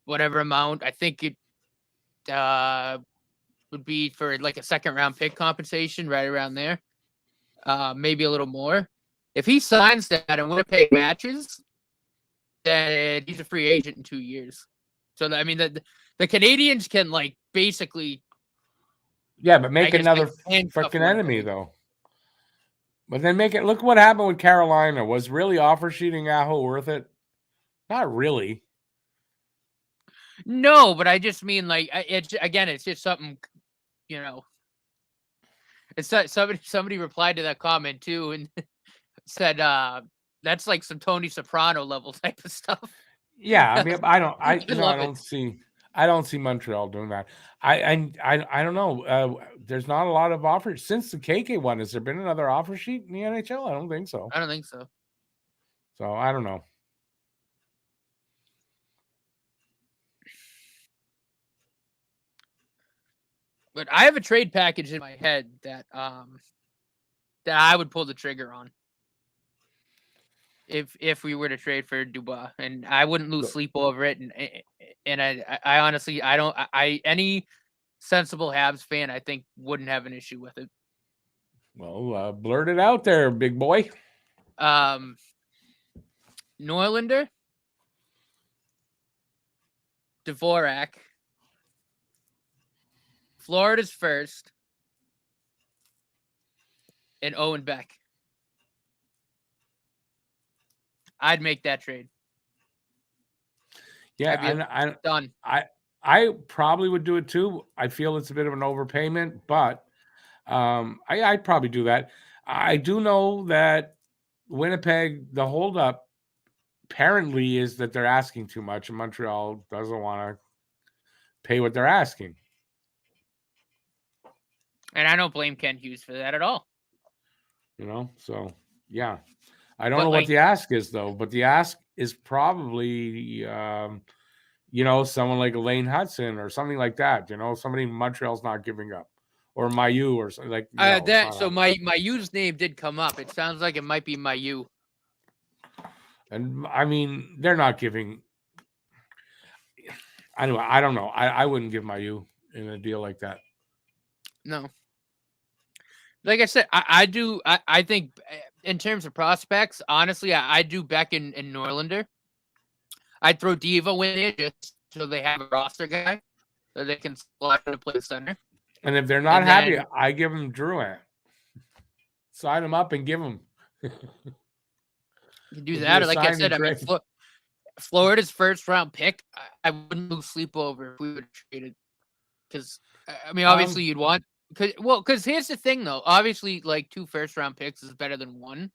whatever amount. I think it would be for like a second round pick compensation, right around there. Maybe a little more. If he signs that and Winnipeg matches, then he's a free agent in 2 years. So I mean, the Canadiens can like basically. Yeah, but make another fucking enemy though. But then look what happened with Carolina. Was really offer sheeting Aho worth it? Not really. No, but I just mean like it's just something, It's somebody replied to that comment too and said that's like some Tony Soprano level type of stuff. Yeah, I mean I don't see Montreal doing that. I don't know. There's not a lot of offers since the KK one. Has there been another offer sheet in the NHL? I don't think so. I don't think so. So I don't know. But I have a trade package in my head that I would pull the trigger on if we were to trade for Dubois, and I wouldn't lose sleep over it. And I honestly any sensible Habs fan I think wouldn't have an issue with it. Well, blurt it out there, big boy. Norlander, Dvorak, Florida's first, and Owen Beck. I'd make that trade. Yeah, and done. I probably would do it too. I feel it's a bit of an overpayment, but I'd probably do that. I do know that Winnipeg, the holdup apparently is that they're asking too much, and Montreal doesn't want to pay what they're asking. And I don't blame Ken Hughes for that at all. So yeah. I don't know what the ask is, though, but the ask is probably, someone like Elaine Hudson or something like that. Somebody Montreal's not giving up, or Mayu or something like that. So Mayu's name did come up. It sounds like it might be Mayu. And I mean, they're not giving. Anyway, I don't know. I wouldn't give my you in a deal like that. No. Like I said, I do. I think in terms of prospects, honestly, I do Beck and Norlander. I'd throw Devo in there just so they have a roster guy so they can slot to play center. And if they're not And happy, then I give them Drouin. Sign them up and give them. you do We'll do that. a Or like I sign said, and I mean, trade. Florida's first round pick, I wouldn't lose sleep over if we would trade it. Because I mean, obviously you'd want because here's the thing though. Obviously, like 2 first round picks is better than 1.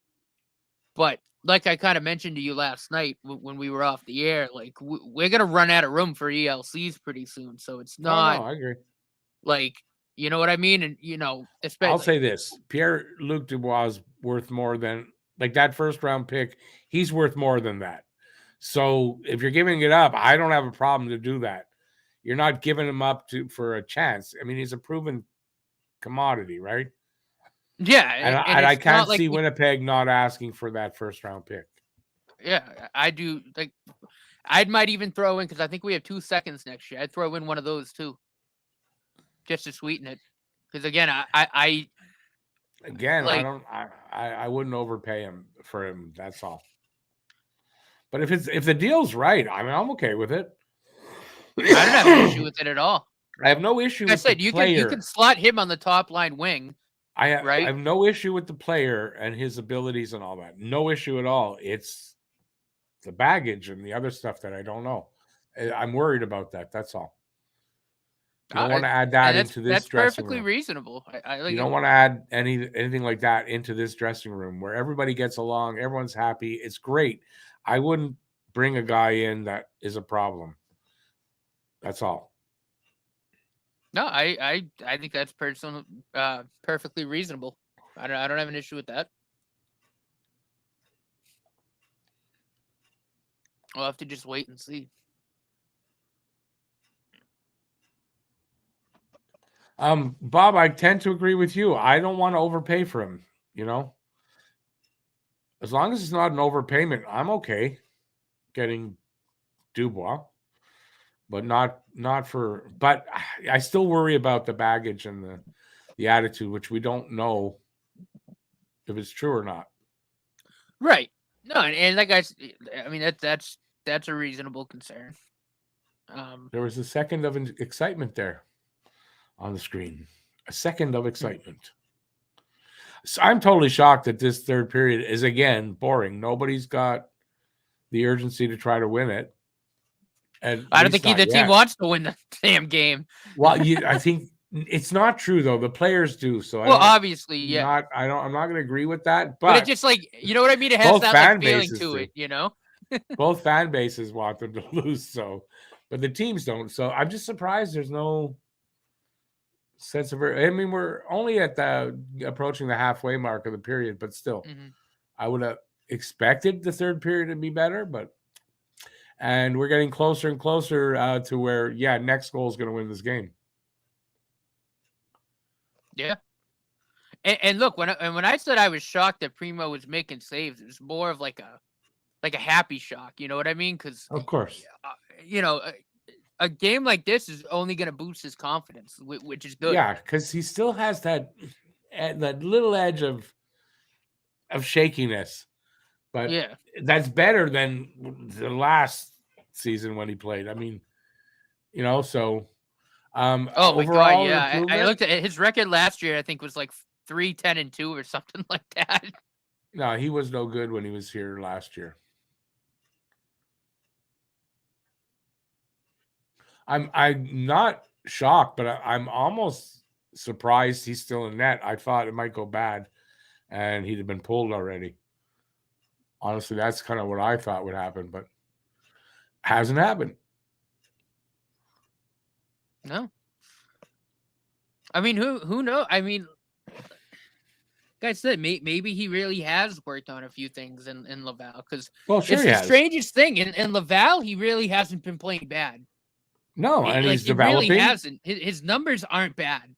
But like I kind of mentioned to you last night when we were off the air, like we're gonna run out of room for ELCs pretty soon. So it's Oh no, not I agree. like you know what I mean, and I'll especially say this: Pierre-Luc Dubois is worth more than like that first round pick. He's worth more than that. So if you're giving it up, I don't have a problem to do that. You're not giving him up for a chance. I mean, he's a proven commodity, right? And yeah, and I it's can't not like see Winnipeg not asking for that first round pick. yeah, I do like I might even throw in because I think we have 2 seconds next year. I'd throw in one of those too, just to sweeten it. Because again, I Again, like I wouldn't overpay him for him. That's all. But if the deal's right, I mean, I'm okay with it. I don't have an issue with it at all. I have no issue Like I with the said, you player. can slot him on the top line wing. I right? have no issue with the player and his abilities and all that. No issue at all. It's the baggage and the other stuff that I don't know. I'm worried about that. That's all. You don't want to add that And into this that's dressing perfectly room. reasonable. I like You it. don't want to add anything like that into this dressing room where everybody gets along, everyone's happy. It's great. I wouldn't bring a guy in that is a problem. That's all. No, I think that's perfectly reasonable. I don't have an issue with that. We'll have to just wait and see. Bob, I tend to agree with you. I don't want to overpay for him, you know. As long as it's not an overpayment, I'm okay getting Dubois, but not for. But I still worry about the baggage and the attitude, which we don't know if it's true or not. Right. No, and like I mean that's a reasonable concern. There was a second of excitement there on the screen. A second of excitement. So I'm totally shocked that this third period is again boring. Nobody's got the urgency to try to win it. And I don't think either team wants to win the damn game. Well, I think it's not true though. The players do. So obviously, yeah. I'm not going to agree with that. But it just like you know what I mean. It has that like feeling to it, you know. Both fan bases want them to lose, but the teams don't. So I'm just surprised there's no sense of. I mean, we're only at approaching the halfway mark of the period, but still, I would have expected the third period to be better, and we're getting closer and closer to where, next goal is going to win this game. Yeah. And look, when I said I was shocked that Primo was making saves, it was more of like a happy shock. You know what I mean? Because of course, a game like this is only going to boost his confidence, which is good. Yeah, because he still has that little edge of shakiness, but that's better than the last season when he played. I mean, so. Oh my god! Yeah, I looked at his record last year. I think was like 3-10-2 or something like that. No, he was no good when he was here last year. I'm not shocked, but I'm almost surprised he's still in net. I thought it might go bad, and he'd have been pulled already. Honestly, that's kind of what I thought would happen, but hasn't happened. No. I mean, who knows? I mean, like I said, maybe he really has worked on a few things in Laval because it's the strangest thing. In Laval, he really hasn't been playing bad. No, and he's developing. He really hasn't. His numbers aren't bad.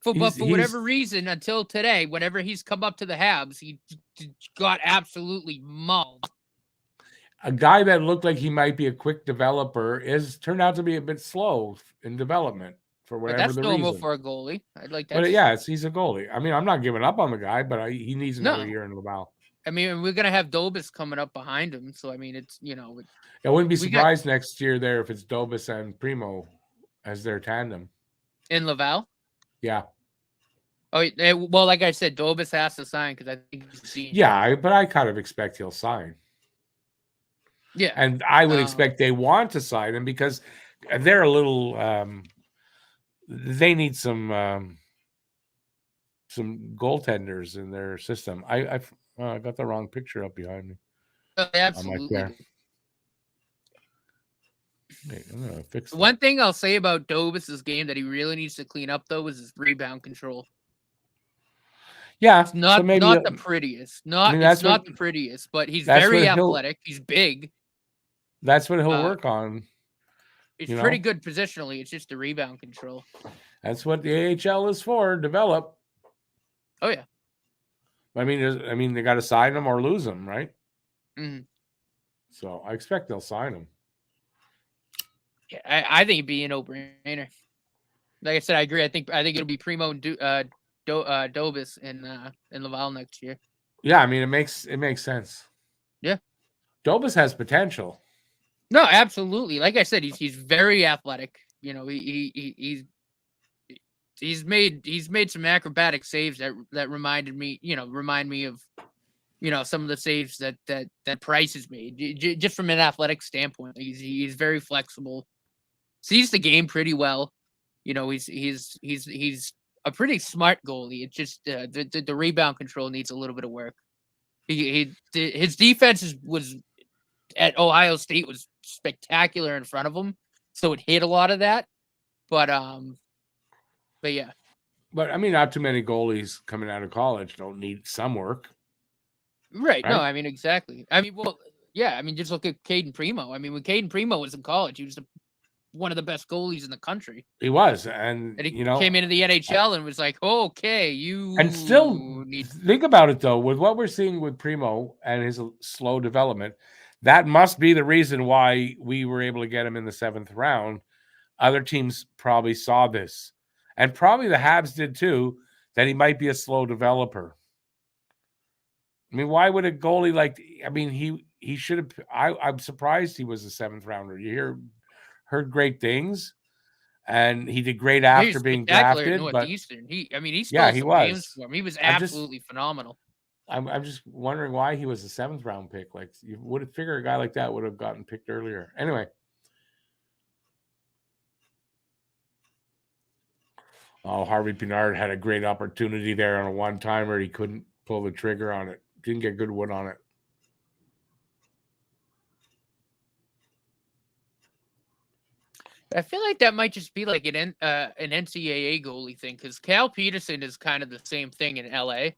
But for whatever reason, until today, whenever he's come up to the Habs, he got absolutely mauled. a guy that looked like he might be a quick developer is turned out to be a bit slow in development for But whatever that's the normal reason. for a goalie. I'd like But that's yeah, he's a goalie. I mean, I'm not giving up on the guy, but he needs another no. year in Laval. I mean, we're gonna have Dobis coming up behind him, so I mean, it's I wouldn't be we got surprised next year there if it's Dobis and Primo as their tandem. in Laval. Yeah. Oh, well, like I said, Dobis has to sign because I think he's seen. Yeah, but I kind of expect he'll sign. Yeah, And I would expect they want to sign him because they're a little they need some goaltenders in their system. I got the wrong picture up behind me. absolutely. Wait, I'm gonna fix One thing I'll say about Dobis' game that he really needs to clean up though is his rebound control. Yeah, It's not the prettiest. It's not the prettiest, but he's very athletic. He's big. That's what he'll work on. It's pretty good positionally. It's just the rebound control. That's what the AHL is for. Develop. Oh yeah. I mean, they got to sign him or lose him, right? Mm-hmm. So I expect they'll sign him. Yeah, I think it'd be a no-brainer. Like I said, I agree. I think it'll be Primo and Dobis in Laval next year. Yeah, I mean it makes sense. Yeah, Dobis has potential. No, absolutely. Like I said, he's very athletic. He's made some acrobatic saves that remind me of some of the saves that Price has made. Just from an athletic standpoint, he's very flexible, sees the game pretty well. He's a pretty smart goalie. It's just the rebound control needs a little bit of work. His defense was at Ohio State was spectacular in front of him, so it hit a lot of that. But yeah. But I mean, not too many goalies coming out of college don't need some work. Right. No, I mean exactly. I mean, well, yeah. I mean, just look at Caden Primo. I mean, when Caden Primo was in college, he was one of the best goalies in the country. He was, and he came into the NHL and was like, okay, and still think about it though. With what we're seeing with Primo and his slow development, that must be the reason why we were able to get him in the 7th round. Other teams probably saw this, and probably the Habs did too, that he might be a slow developer. I mean, why would a goalie he should have? I'm surprised he was a 7th rounder. Heard great things, and he did great after being drafted. Northeastern. He stole some games for him. He was absolutely phenomenal. I'm just wondering why he was a 7th round pick. Like, you would have figured a guy like that would have gotten picked earlier. Anyway. Oh, Harvey Pinard had a great opportunity there on a one-timer. He couldn't pull the trigger on it. Didn't get good wood on it. I feel like that might just be like an NCAA goalie thing, because Cal Peterson is kind of the same thing in LA.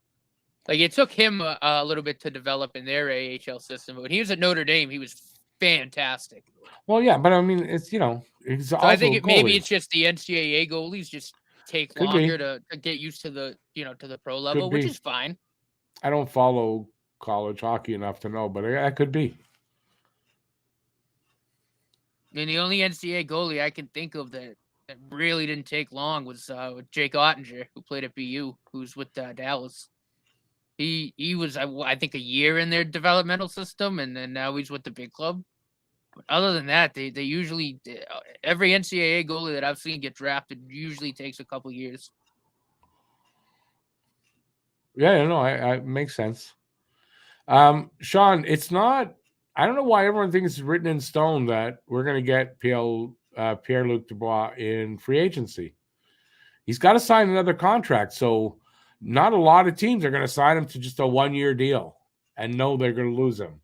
Like, it took him a little bit to develop in their AHL system, but when he was at Notre Dame, he was fantastic. Well, yeah, but I mean, it's he's so I think maybe it's just the NCAA goalies just take longer to get used to the to the pro level, which is fine. I don't follow college hockey enough to know, but that could be. And the only NCAA goalie I can think of that really didn't take long was Jake Ottinger, who played at BU, who's with Dallas. He was, I think, a year in their developmental system, and then now he's with the big club. But other than that, they usually, every NCAA goalie that I've seen get drafted usually takes a couple years. Yeah, no, I makes sense. Sean, it's not. I don't know why everyone thinks it's written in stone that we're going to get Pierre-Luc Dubois in free agency. He's got to sign another contract, so not a lot of teams are going to sign him to just a 1-year deal and know they're going to lose him.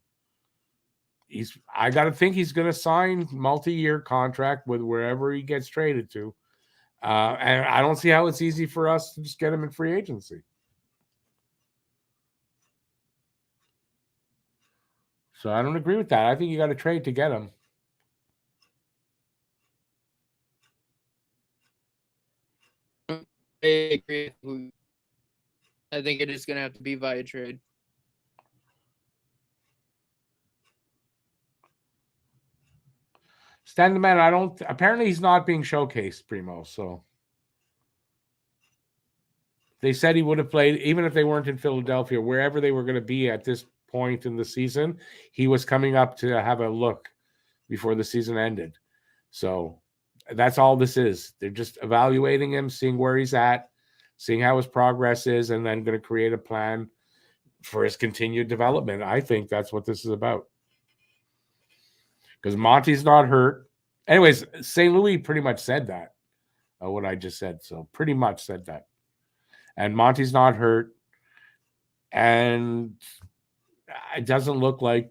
I got to think he's going to sign multi-year contract with wherever he gets traded to, and I don't see how it's easy for us to just get him in free agency. So I don't agree with that. I think you got to trade to get him. I agree. I think it is going to have to be via trade. Stan the Man, apparently he's not being showcased, Primo. So they said he would have played, even if they weren't in Philadelphia, wherever they were going to be at this point in the season, he was coming up to have a look before the season ended. So that's all this is. They're just evaluating him, seeing where he's at, seeing how his progress is, and then going to create a plan for his continued development. I think that's what this is about. Because Monty's not hurt. Anyways, St. Louis pretty much said that, what I just said. So pretty much said that. And Monty's not hurt. And it doesn't look like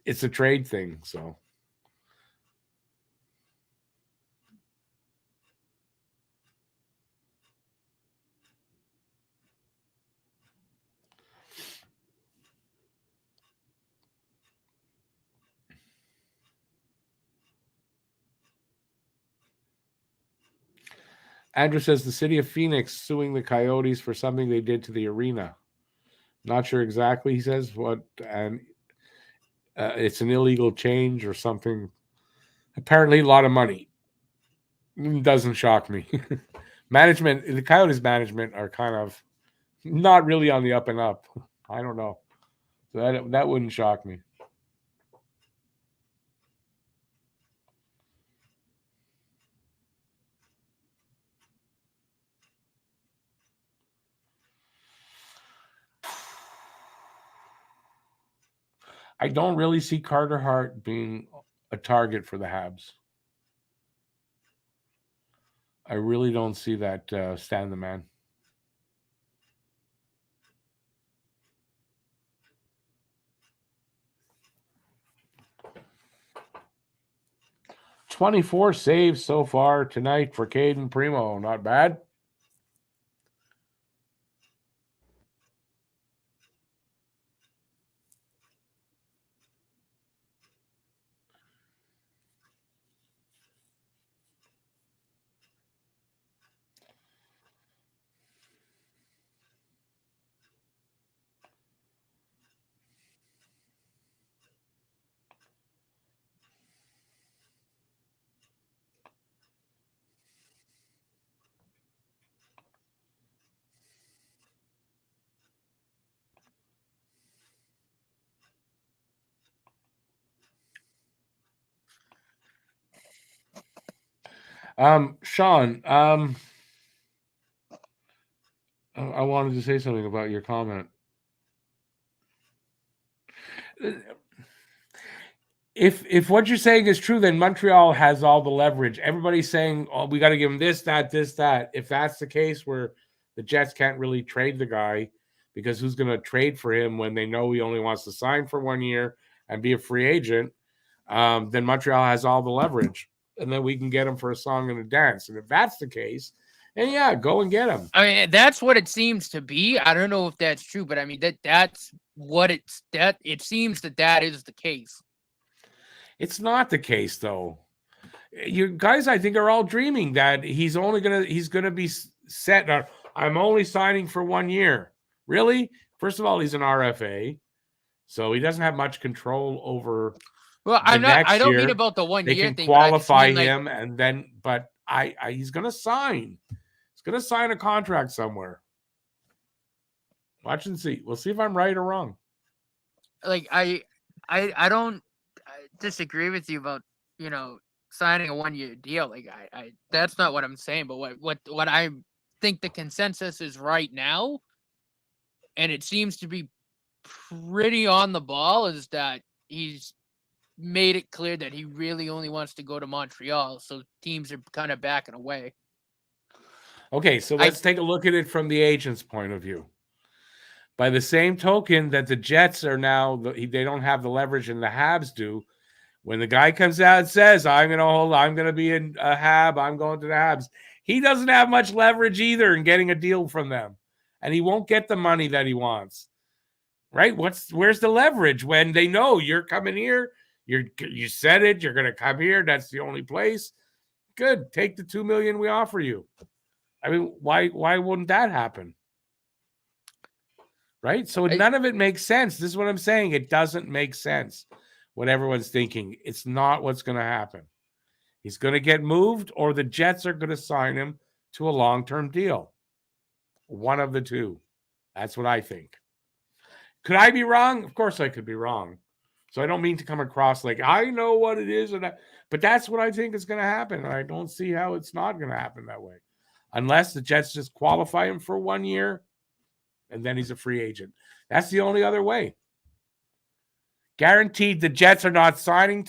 it's a trade thing. So Andrew says the city of Phoenix suing the Coyotes for something they did to the arena. Not sure exactly, he says, what, and it's an illegal change or something. Apparently, a lot of money. Doesn't shock me. Management, the Coyotes management are kind of not really on the up and up. I don't know. So that wouldn't shock me. I don't really see Carter Hart being a target for the Habs. I really don't see that Stan the Man. "24 saves so far tonight for Caden Primo. Not bad." Sean, I wanted to say something about your comment. If what you're saying is true, then Montreal has all the leverage. Everybody's saying, "Oh, we got to give him this, that, this, that." If that's the case, where the Jets can't really trade the guy because who's going to trade for him when they know he only wants to sign for 1 year and be a free agent? Then Montreal has all the leverage, and then we can get him for a song and a dance. And if that's the case, then yeah, go and get him. I mean, that's what it seems to be. I don't know if that's true, but I mean that's what it seems that is the case. It's not the case, though. You guys, I think, are all dreaming that he's gonna be set. I'm only signing for 1 year. Really? First of all, he's an RFA, so he doesn't have much control over. Well, I don't mean about the 1 year year thing. They thing. can qualify him, and then, but he's gonna sign. He's gonna sign a contract somewhere. Watch and see. We'll see if I'm right or wrong. Like I don't disagree with you about signing a 1 year deal. Like I that's not what I'm saying. But what I think the consensus is right now, and it seems to be pretty on the ball, is that he's made it clear that he really only wants to go to Montreal. So teams are kind of backing away. Okay, so let's take a look at it from the agent's point of view. By the same token that the Jets are now, they don't have the leverage and the Habs do. When the guy comes out and says, I'm going to be in a Hab, I'm going to the Habs, he doesn't have much leverage either in getting a deal from them. And he won't get the money that he wants. Right? Where's the leverage when they know you're coming here? You said it, you're going to come here. That's the only place. Good. Take the $2 million we offer you. I mean, why wouldn't that happen? Right? So none of it makes sense. This is what I'm saying. It doesn't make sense. what everyone's thinking. It's not what's going to happen. He's going to get moved, or the Jets are going to sign him to a long-term deal. One of the two. That's what I think. Could I be wrong? Of course I could be wrong. So I don't mean to come across like I know what it is, but that's what I think is going to happen. And I don't see how it's not going to happen that way. Unless the Jets just qualify him for 1 year and then he's a free agent. That's the only other way. Guaranteed the Jets are not signing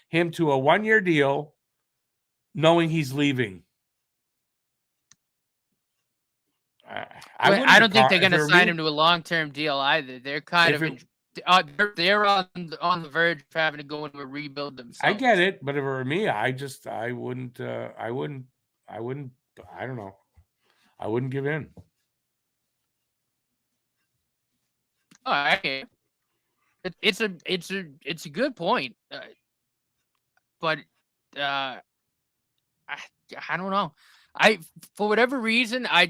him to a 1-year deal knowing he's leaving. I don't think they're going to sign him to a long-term deal either. They're kind of they're on the verge of having to go into a rebuild themselves. I get it, but if it were me, I wouldn't. I don't know. I wouldn't give in. Oh, okay. It's a good point, but I don't know. For whatever reason, I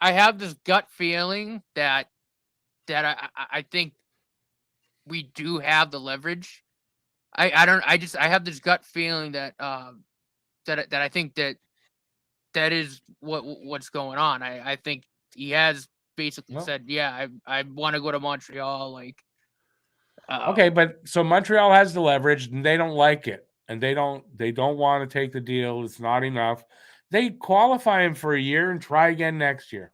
have this gut feeling that I think we do have the leverage. I have this gut feeling that that I think that is what's going on. I think he has basically said, yeah, I want to go to Montreal. Like, okay, but so Montreal has the leverage and they don't like it, and they don't want to take the deal. It's not enough. They qualify him for a year and try again next year,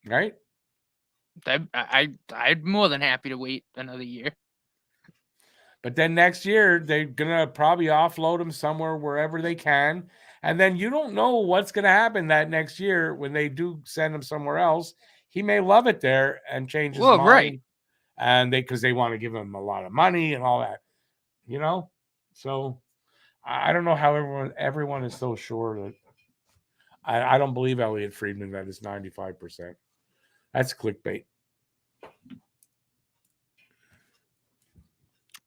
right? I'm more than happy to wait another year. But then next year they're gonna probably offload him somewhere wherever they can. And then you don't know what's going to happen that next year when they do send him somewhere else. He may love it there and change his mind. Right. And because they want to give him a lot of money and all that, you know? So I don't know how everyone is so sure that I don't believe Elliot Friedman that is 95%. That's clickbait.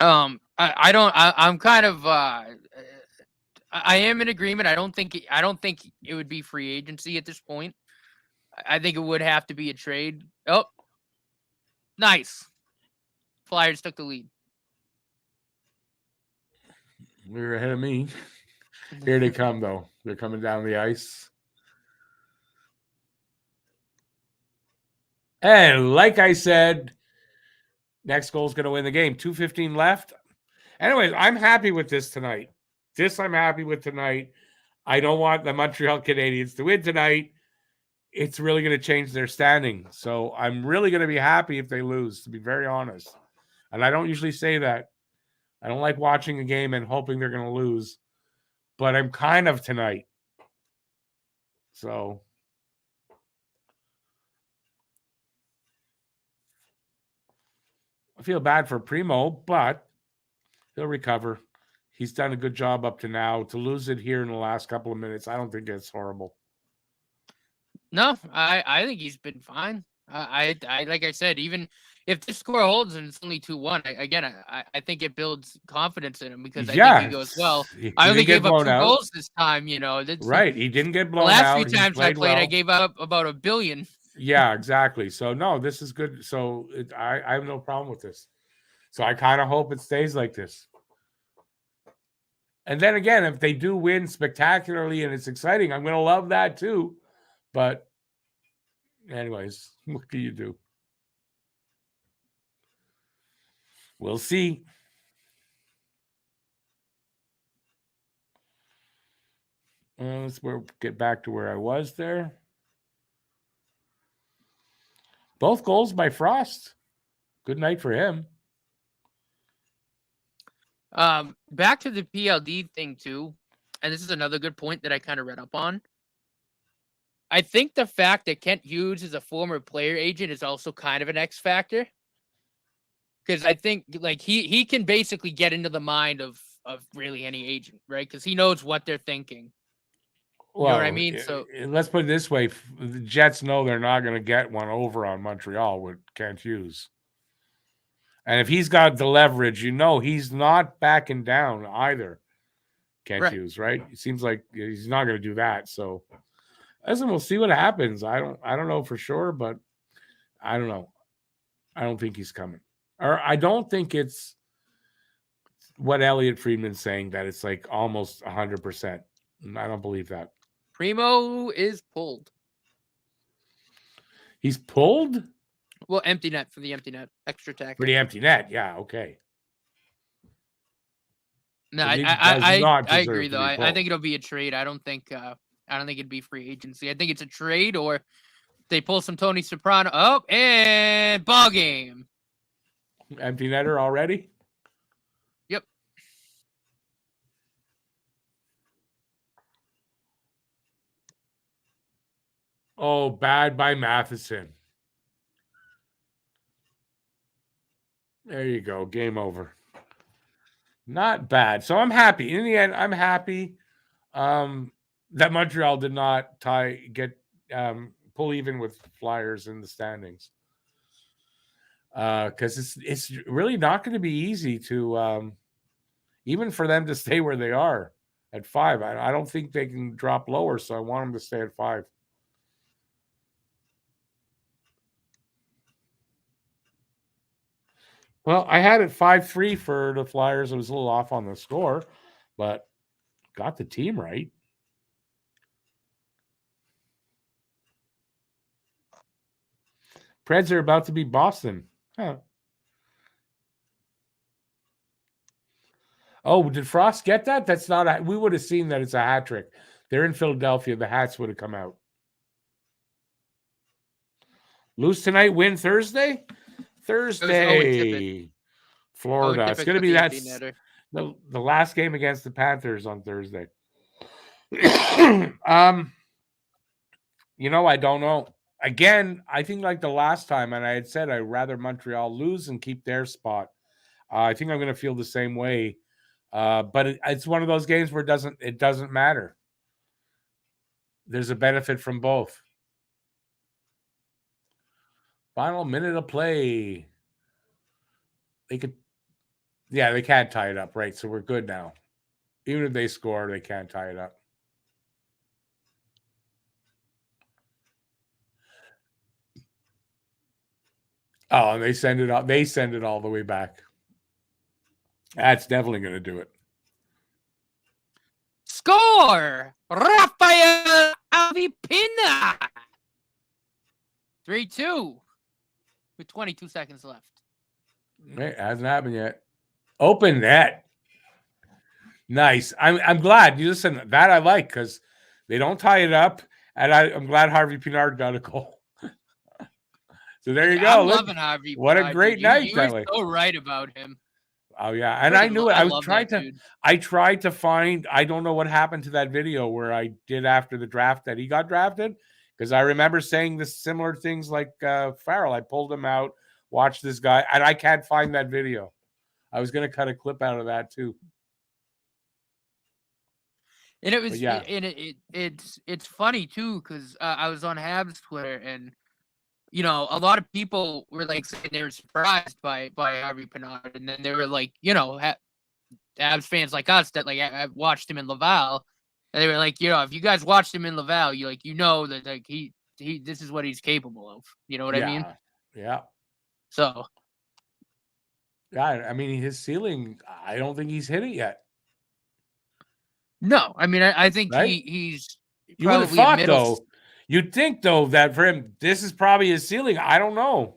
I'm kind of I am in agreement. I don't think it would be free agency at this point. I think it would have to be a trade. Oh, nice. Flyers took the lead. You're ahead of me. Here they come, though. They're coming down the ice. And like I said, next goal is going to win the game. 2:15 left. Anyways, I'm happy with this tonight. I'm happy with tonight. I don't want the Montreal Canadiens to win tonight. It's really going to change their standing. So I'm really going to be happy if they lose, to be very honest. And I don't usually say that. I don't like watching a game and hoping they're going to lose. But I'm kind of tonight. So I feel bad for Primo, but he'll recover. He's done a good job up to now. To lose it here in the last couple of minutes, I don't think it's horrible. No, I think he's been fine. I like I said, even if the score holds and it's only 2-1, I think it builds confidence in him because I think he goes, well, I only gave up 2 goals this time, you know. Right, he didn't get blown out. The last few times I played, I gave up about 1 billion. Yeah, exactly. So, no, this is good. So, I have no problem with this. So, I kind of hope it stays like this. And then again, if they do win spectacularly and it's exciting, I'm going to love that too. But anyways, what can you do? We'll see. Let's get back to where I was there. Both goals by Frost. Good night for him. Back to the PLD thing too, and this is another good point that I kind of read up on. I think the fact that Kent Hughes is a former player agent is also kind of an X factor. Because I think like he can basically get into the mind of really any agent, right? Because he knows what they're thinking. Well, you know what I mean? So let's put it this way: the Jets know they're not going to get one over on Montreal with Kent Hughes, and if he's got the leverage, you know he's not backing down either. Kent Hughes, right? It seems like he's not going to do that. So, listen, we'll see what happens. I don't know for sure, but I don't know. I don't think he's coming. Or I don't think it's what Elliot Friedman's saying, that it's like almost 100%. I don't believe that. Primo is pulled. He's pulled? Well, empty net for the empty net. Extra tack. For the empty net. Yeah, okay. No, He I does not I deserve agree to though. be I pulled. think it'll be a trade. I don't think it'd be free agency. I think it's a trade, or they pull some Tony Soprano. Oh, and ball game. Empty netter already? Yep. Oh, bad by Matheson. There you go. Game over. Not bad. So I'm happy. In the end, I'm happy that Montreal did not pull even with Flyers in the standings. Because it's really not going to be easy to even for them to stay where they are at 5. I don't think they can drop lower, so I want them to stay at 5. Well, I had it 5-3 for the Flyers. I was a little off on the score, but got the team right. Preds are about to beat Boston. Huh. Oh, did Frost get that? That's not we would have seen that it's a hat trick. They're in Philadelphia. The hats would have come out. Lose tonight, win Thursday? Thursday. Florida. It's going to be the last game against the Panthers on Thursday. I don't know. Again, I think like the last time, and I had said I'd rather Montreal lose and keep their spot. I think I'm going to feel the same way. But it's one of those games where it doesn't matter. There's a benefit from both. Final minute of play. They can't tie it up, right? So we're good now. Even if they score, they can't tie it up. Oh, and they send it up. They send it all the way back. That's definitely going to do it. Score! Rafael Avipina! 3-2 with 22 seconds left. It hasn't happened yet. Open net. Nice. I'm glad. You listen, that I like because they don't tie it up. And I'm glad Harvey Pinard got a goal. So there you go. I'm loving Harvey. What a great night that way. So right about him. Oh yeah, and I knew it. I tried to find. I don't know what happened to that video where I did after the draft that he got drafted, because I remember saying the similar things like Farrell. I pulled him out, watched this guy, and I can't find that video. I was going to cut a clip out of that too. And it was, it's funny too because I was on Habs Twitter and. A lot of people were like saying they were surprised by Harvey Pinard, and then they were like, Habs fans like us that like I watched him in Laval, and they were like, if you guys watched him in Laval, that like he this is what he's capable of. You know what I mean? Yeah. So. Yeah, I mean his ceiling. I don't think he's hit it yet. No, I mean I think right? he's. You would have thought though. You'd think, though, that for him, this is probably his ceiling. I don't know.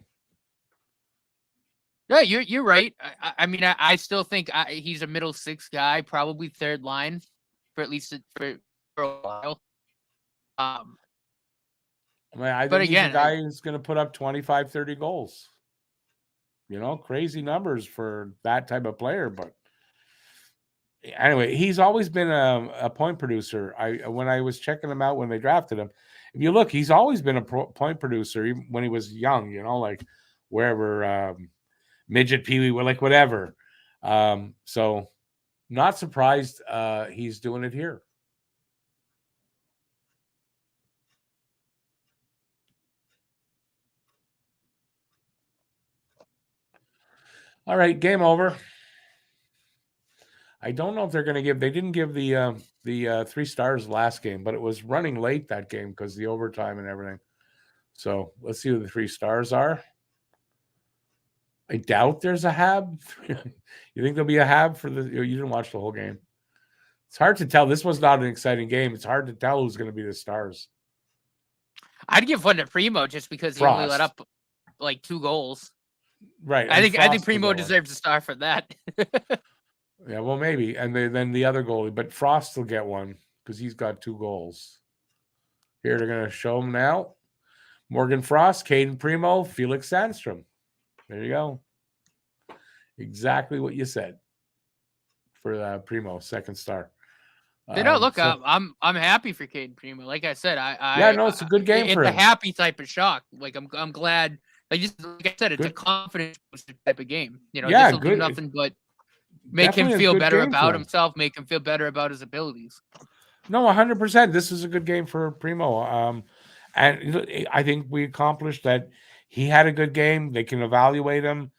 Yeah, you're right. I mean, I still think he's a middle 6 guy, probably third line for at least for a while. I think he's a guy who's going to put up 25, 30 goals. Crazy numbers for that type of player. But anyway, he's always been a point producer. When I was checking him out when they drafted him, if you look, he's always been a point producer, even when he was young, like wherever, midget, peewee, like whatever. So not surprised he's doing it here. All right, game over. I don't know if they're going to they didn't give the 3 stars last game, but it was running late that game because the overtime and everything. So let's see who the 3 stars are. I doubt there's a Hab. You think there'll be a Hab for the? You didn't watch the whole game. It's hard to tell. This was not an exciting game. It's hard to tell who's going to be the stars. I'd give one to Primo just because he only let up like 2 goals. Right. I think Primo deserves a star for that. Yeah, well, maybe. And then the other goalie, but Frost will get one because he's got 2 goals. Here, they're going to show him now. Morgan Frost, Caden Primo, Felix Sandstrom. There you go. Exactly what you said for Primo, 2nd star. Look, I'm happy for Caden Primo. Like I said, it's a good game for him. It's a happy type of shock. Like I'm glad. Like I said, it's a confidence type of game. This will do nothing but make him feel better about himself, make him feel better about his abilities. No, 100%. This is a good game for Primo. And I think we accomplished that. He had a good game. They can evaluate him.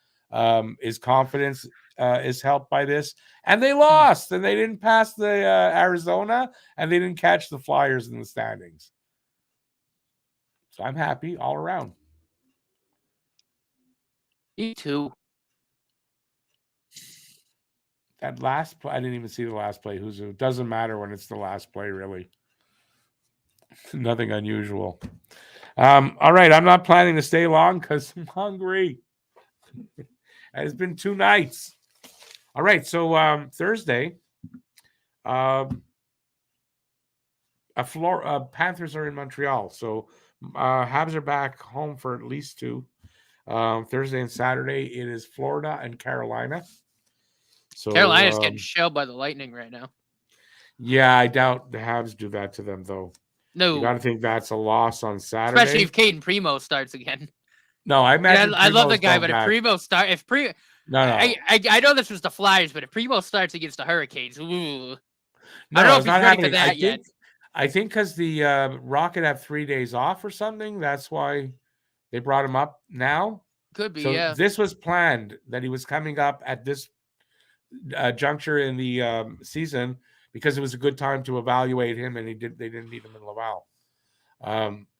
His confidence is helped by this. And they lost, and they didn't pass the Arizona, and they didn't catch the Flyers in the standings. So I'm happy all around. Me too. That last play, I didn't even see the last play. It doesn't matter when it's the last play, really. Nothing unusual. All right, I'm not planning to stay long because I'm hungry. It's been 2 nights. All right, so Thursday, Panthers are in Montreal. So Habs are back home for at least 2. Thursday and Saturday, it is Florida and Carolina. So Carolina's getting shelled by the Lightning right now. Yeah, I doubt the Habs do that to them, though. No. You got to think that's a loss on Saturday. Especially if Caden Primo starts again. No, I imagine I love the guy, but if Primo starts... No. I know this was the Flyers, but if Primo starts against the Hurricanes, ooh. No, I don't know if it's he's not ready happening. for that yet. I think because the Rocket have 3 days off or something. That's why they brought him up now. Could be, so yeah. This was planned that he was coming up at this juncture in the season because it was a good time to evaluate him, and they didn't need him in Laval.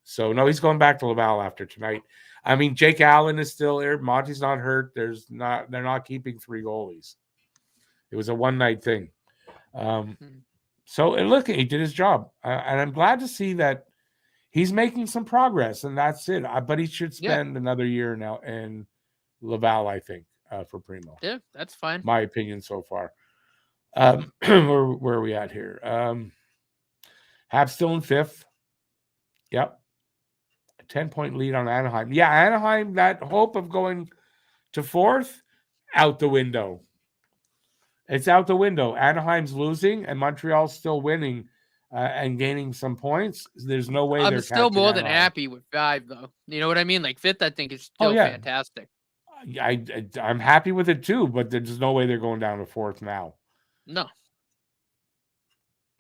So no, he's going back to Laval after tonight. I mean, Jake Allen is still there. Monty's not hurt. They're not keeping 3 goalies. It was a one-night thing. So and look, he did his job, and I'm glad to see that he's making some progress, and that's it. But he should spend another year now in Laval, I think, for Primo. Yeah, that's fine. My opinion so far. Where are we at here? Habs still in 5th. Yep. A 10-point lead on Anaheim. Yeah, Anaheim, that hope of going to 4th, out the window. It's out the window. Anaheim's losing, and Montreal's still winning and gaining some points. There's no way they're still more Anaheim. than happy with 5, though. You know what I mean? Like 5th, I think is still fantastic. I'm happy with it too, but there's no way they're going down to 4th now. No.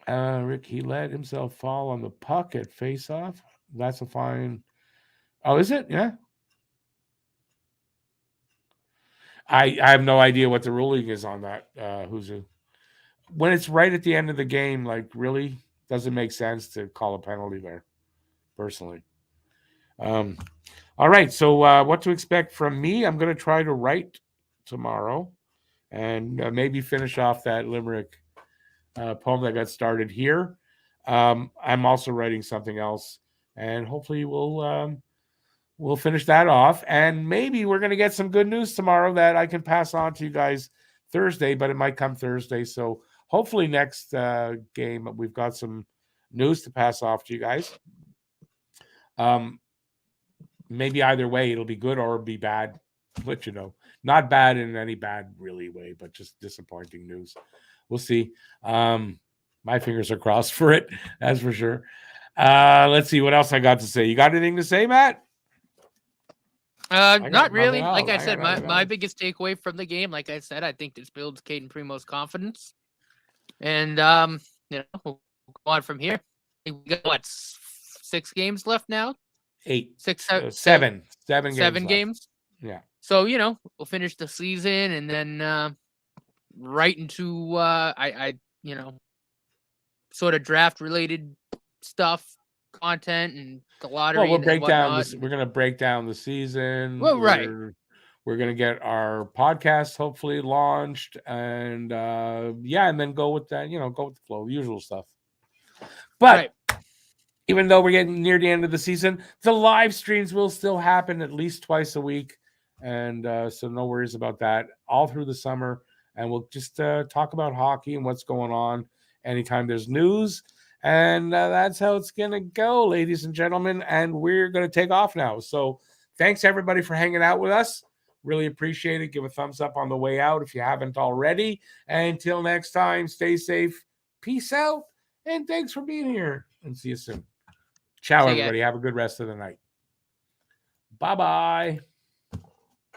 Rick, he let himself fall on the puck at face-off. That's a fine. Oh, is it? Yeah. I have no idea what the ruling is on that. When it's right at the end of the game, like really doesn't make sense to call a penalty there, personally. All right, so what to expect from me? I'm going to try to write tomorrow and maybe finish off that Limerick poem that got started here. I'm also writing something else, and hopefully we'll finish that off. And maybe we're going to get some good news tomorrow that I can pass on to you guys Thursday, but it might come Thursday. So hopefully next game we've got some news to pass off to you guys. Maybe either way, it'll be good or be bad. Let you know. Not bad in any bad really way, but just disappointing news. We'll see. My fingers are crossed for it. That's for sure. Let's see what else I got to say. You got anything to say, Matt? Not really. Like I said, my biggest takeaway from the game, like I said, I think this builds Caden Primo's confidence. And, we'll go on from here. We got, 6 games left now? 8. 6, 7. 7 games. Yeah. So, we'll finish the season and then right into, sort of draft-related stuff, content, and the lottery. Well, we're going to break down the season. Well, right. we're going to get our podcast hopefully launched, and and then go with that, go with the flow, usual stuff. But even though we're getting near the end of the season, the live streams will still happen at least twice a week. And so no worries about that all through the summer. And we'll just talk about hockey and what's going on anytime there's news. And that's how it's going to go, ladies and gentlemen. And we're going to take off now. So thanks, everybody, for hanging out with us. Really appreciate it. Give a thumbs up on the way out if you haven't already. And until next time, stay safe. Peace out. And thanks for being here. And see you soon. Ciao, everybody. Have a good rest of the night. Bye-bye.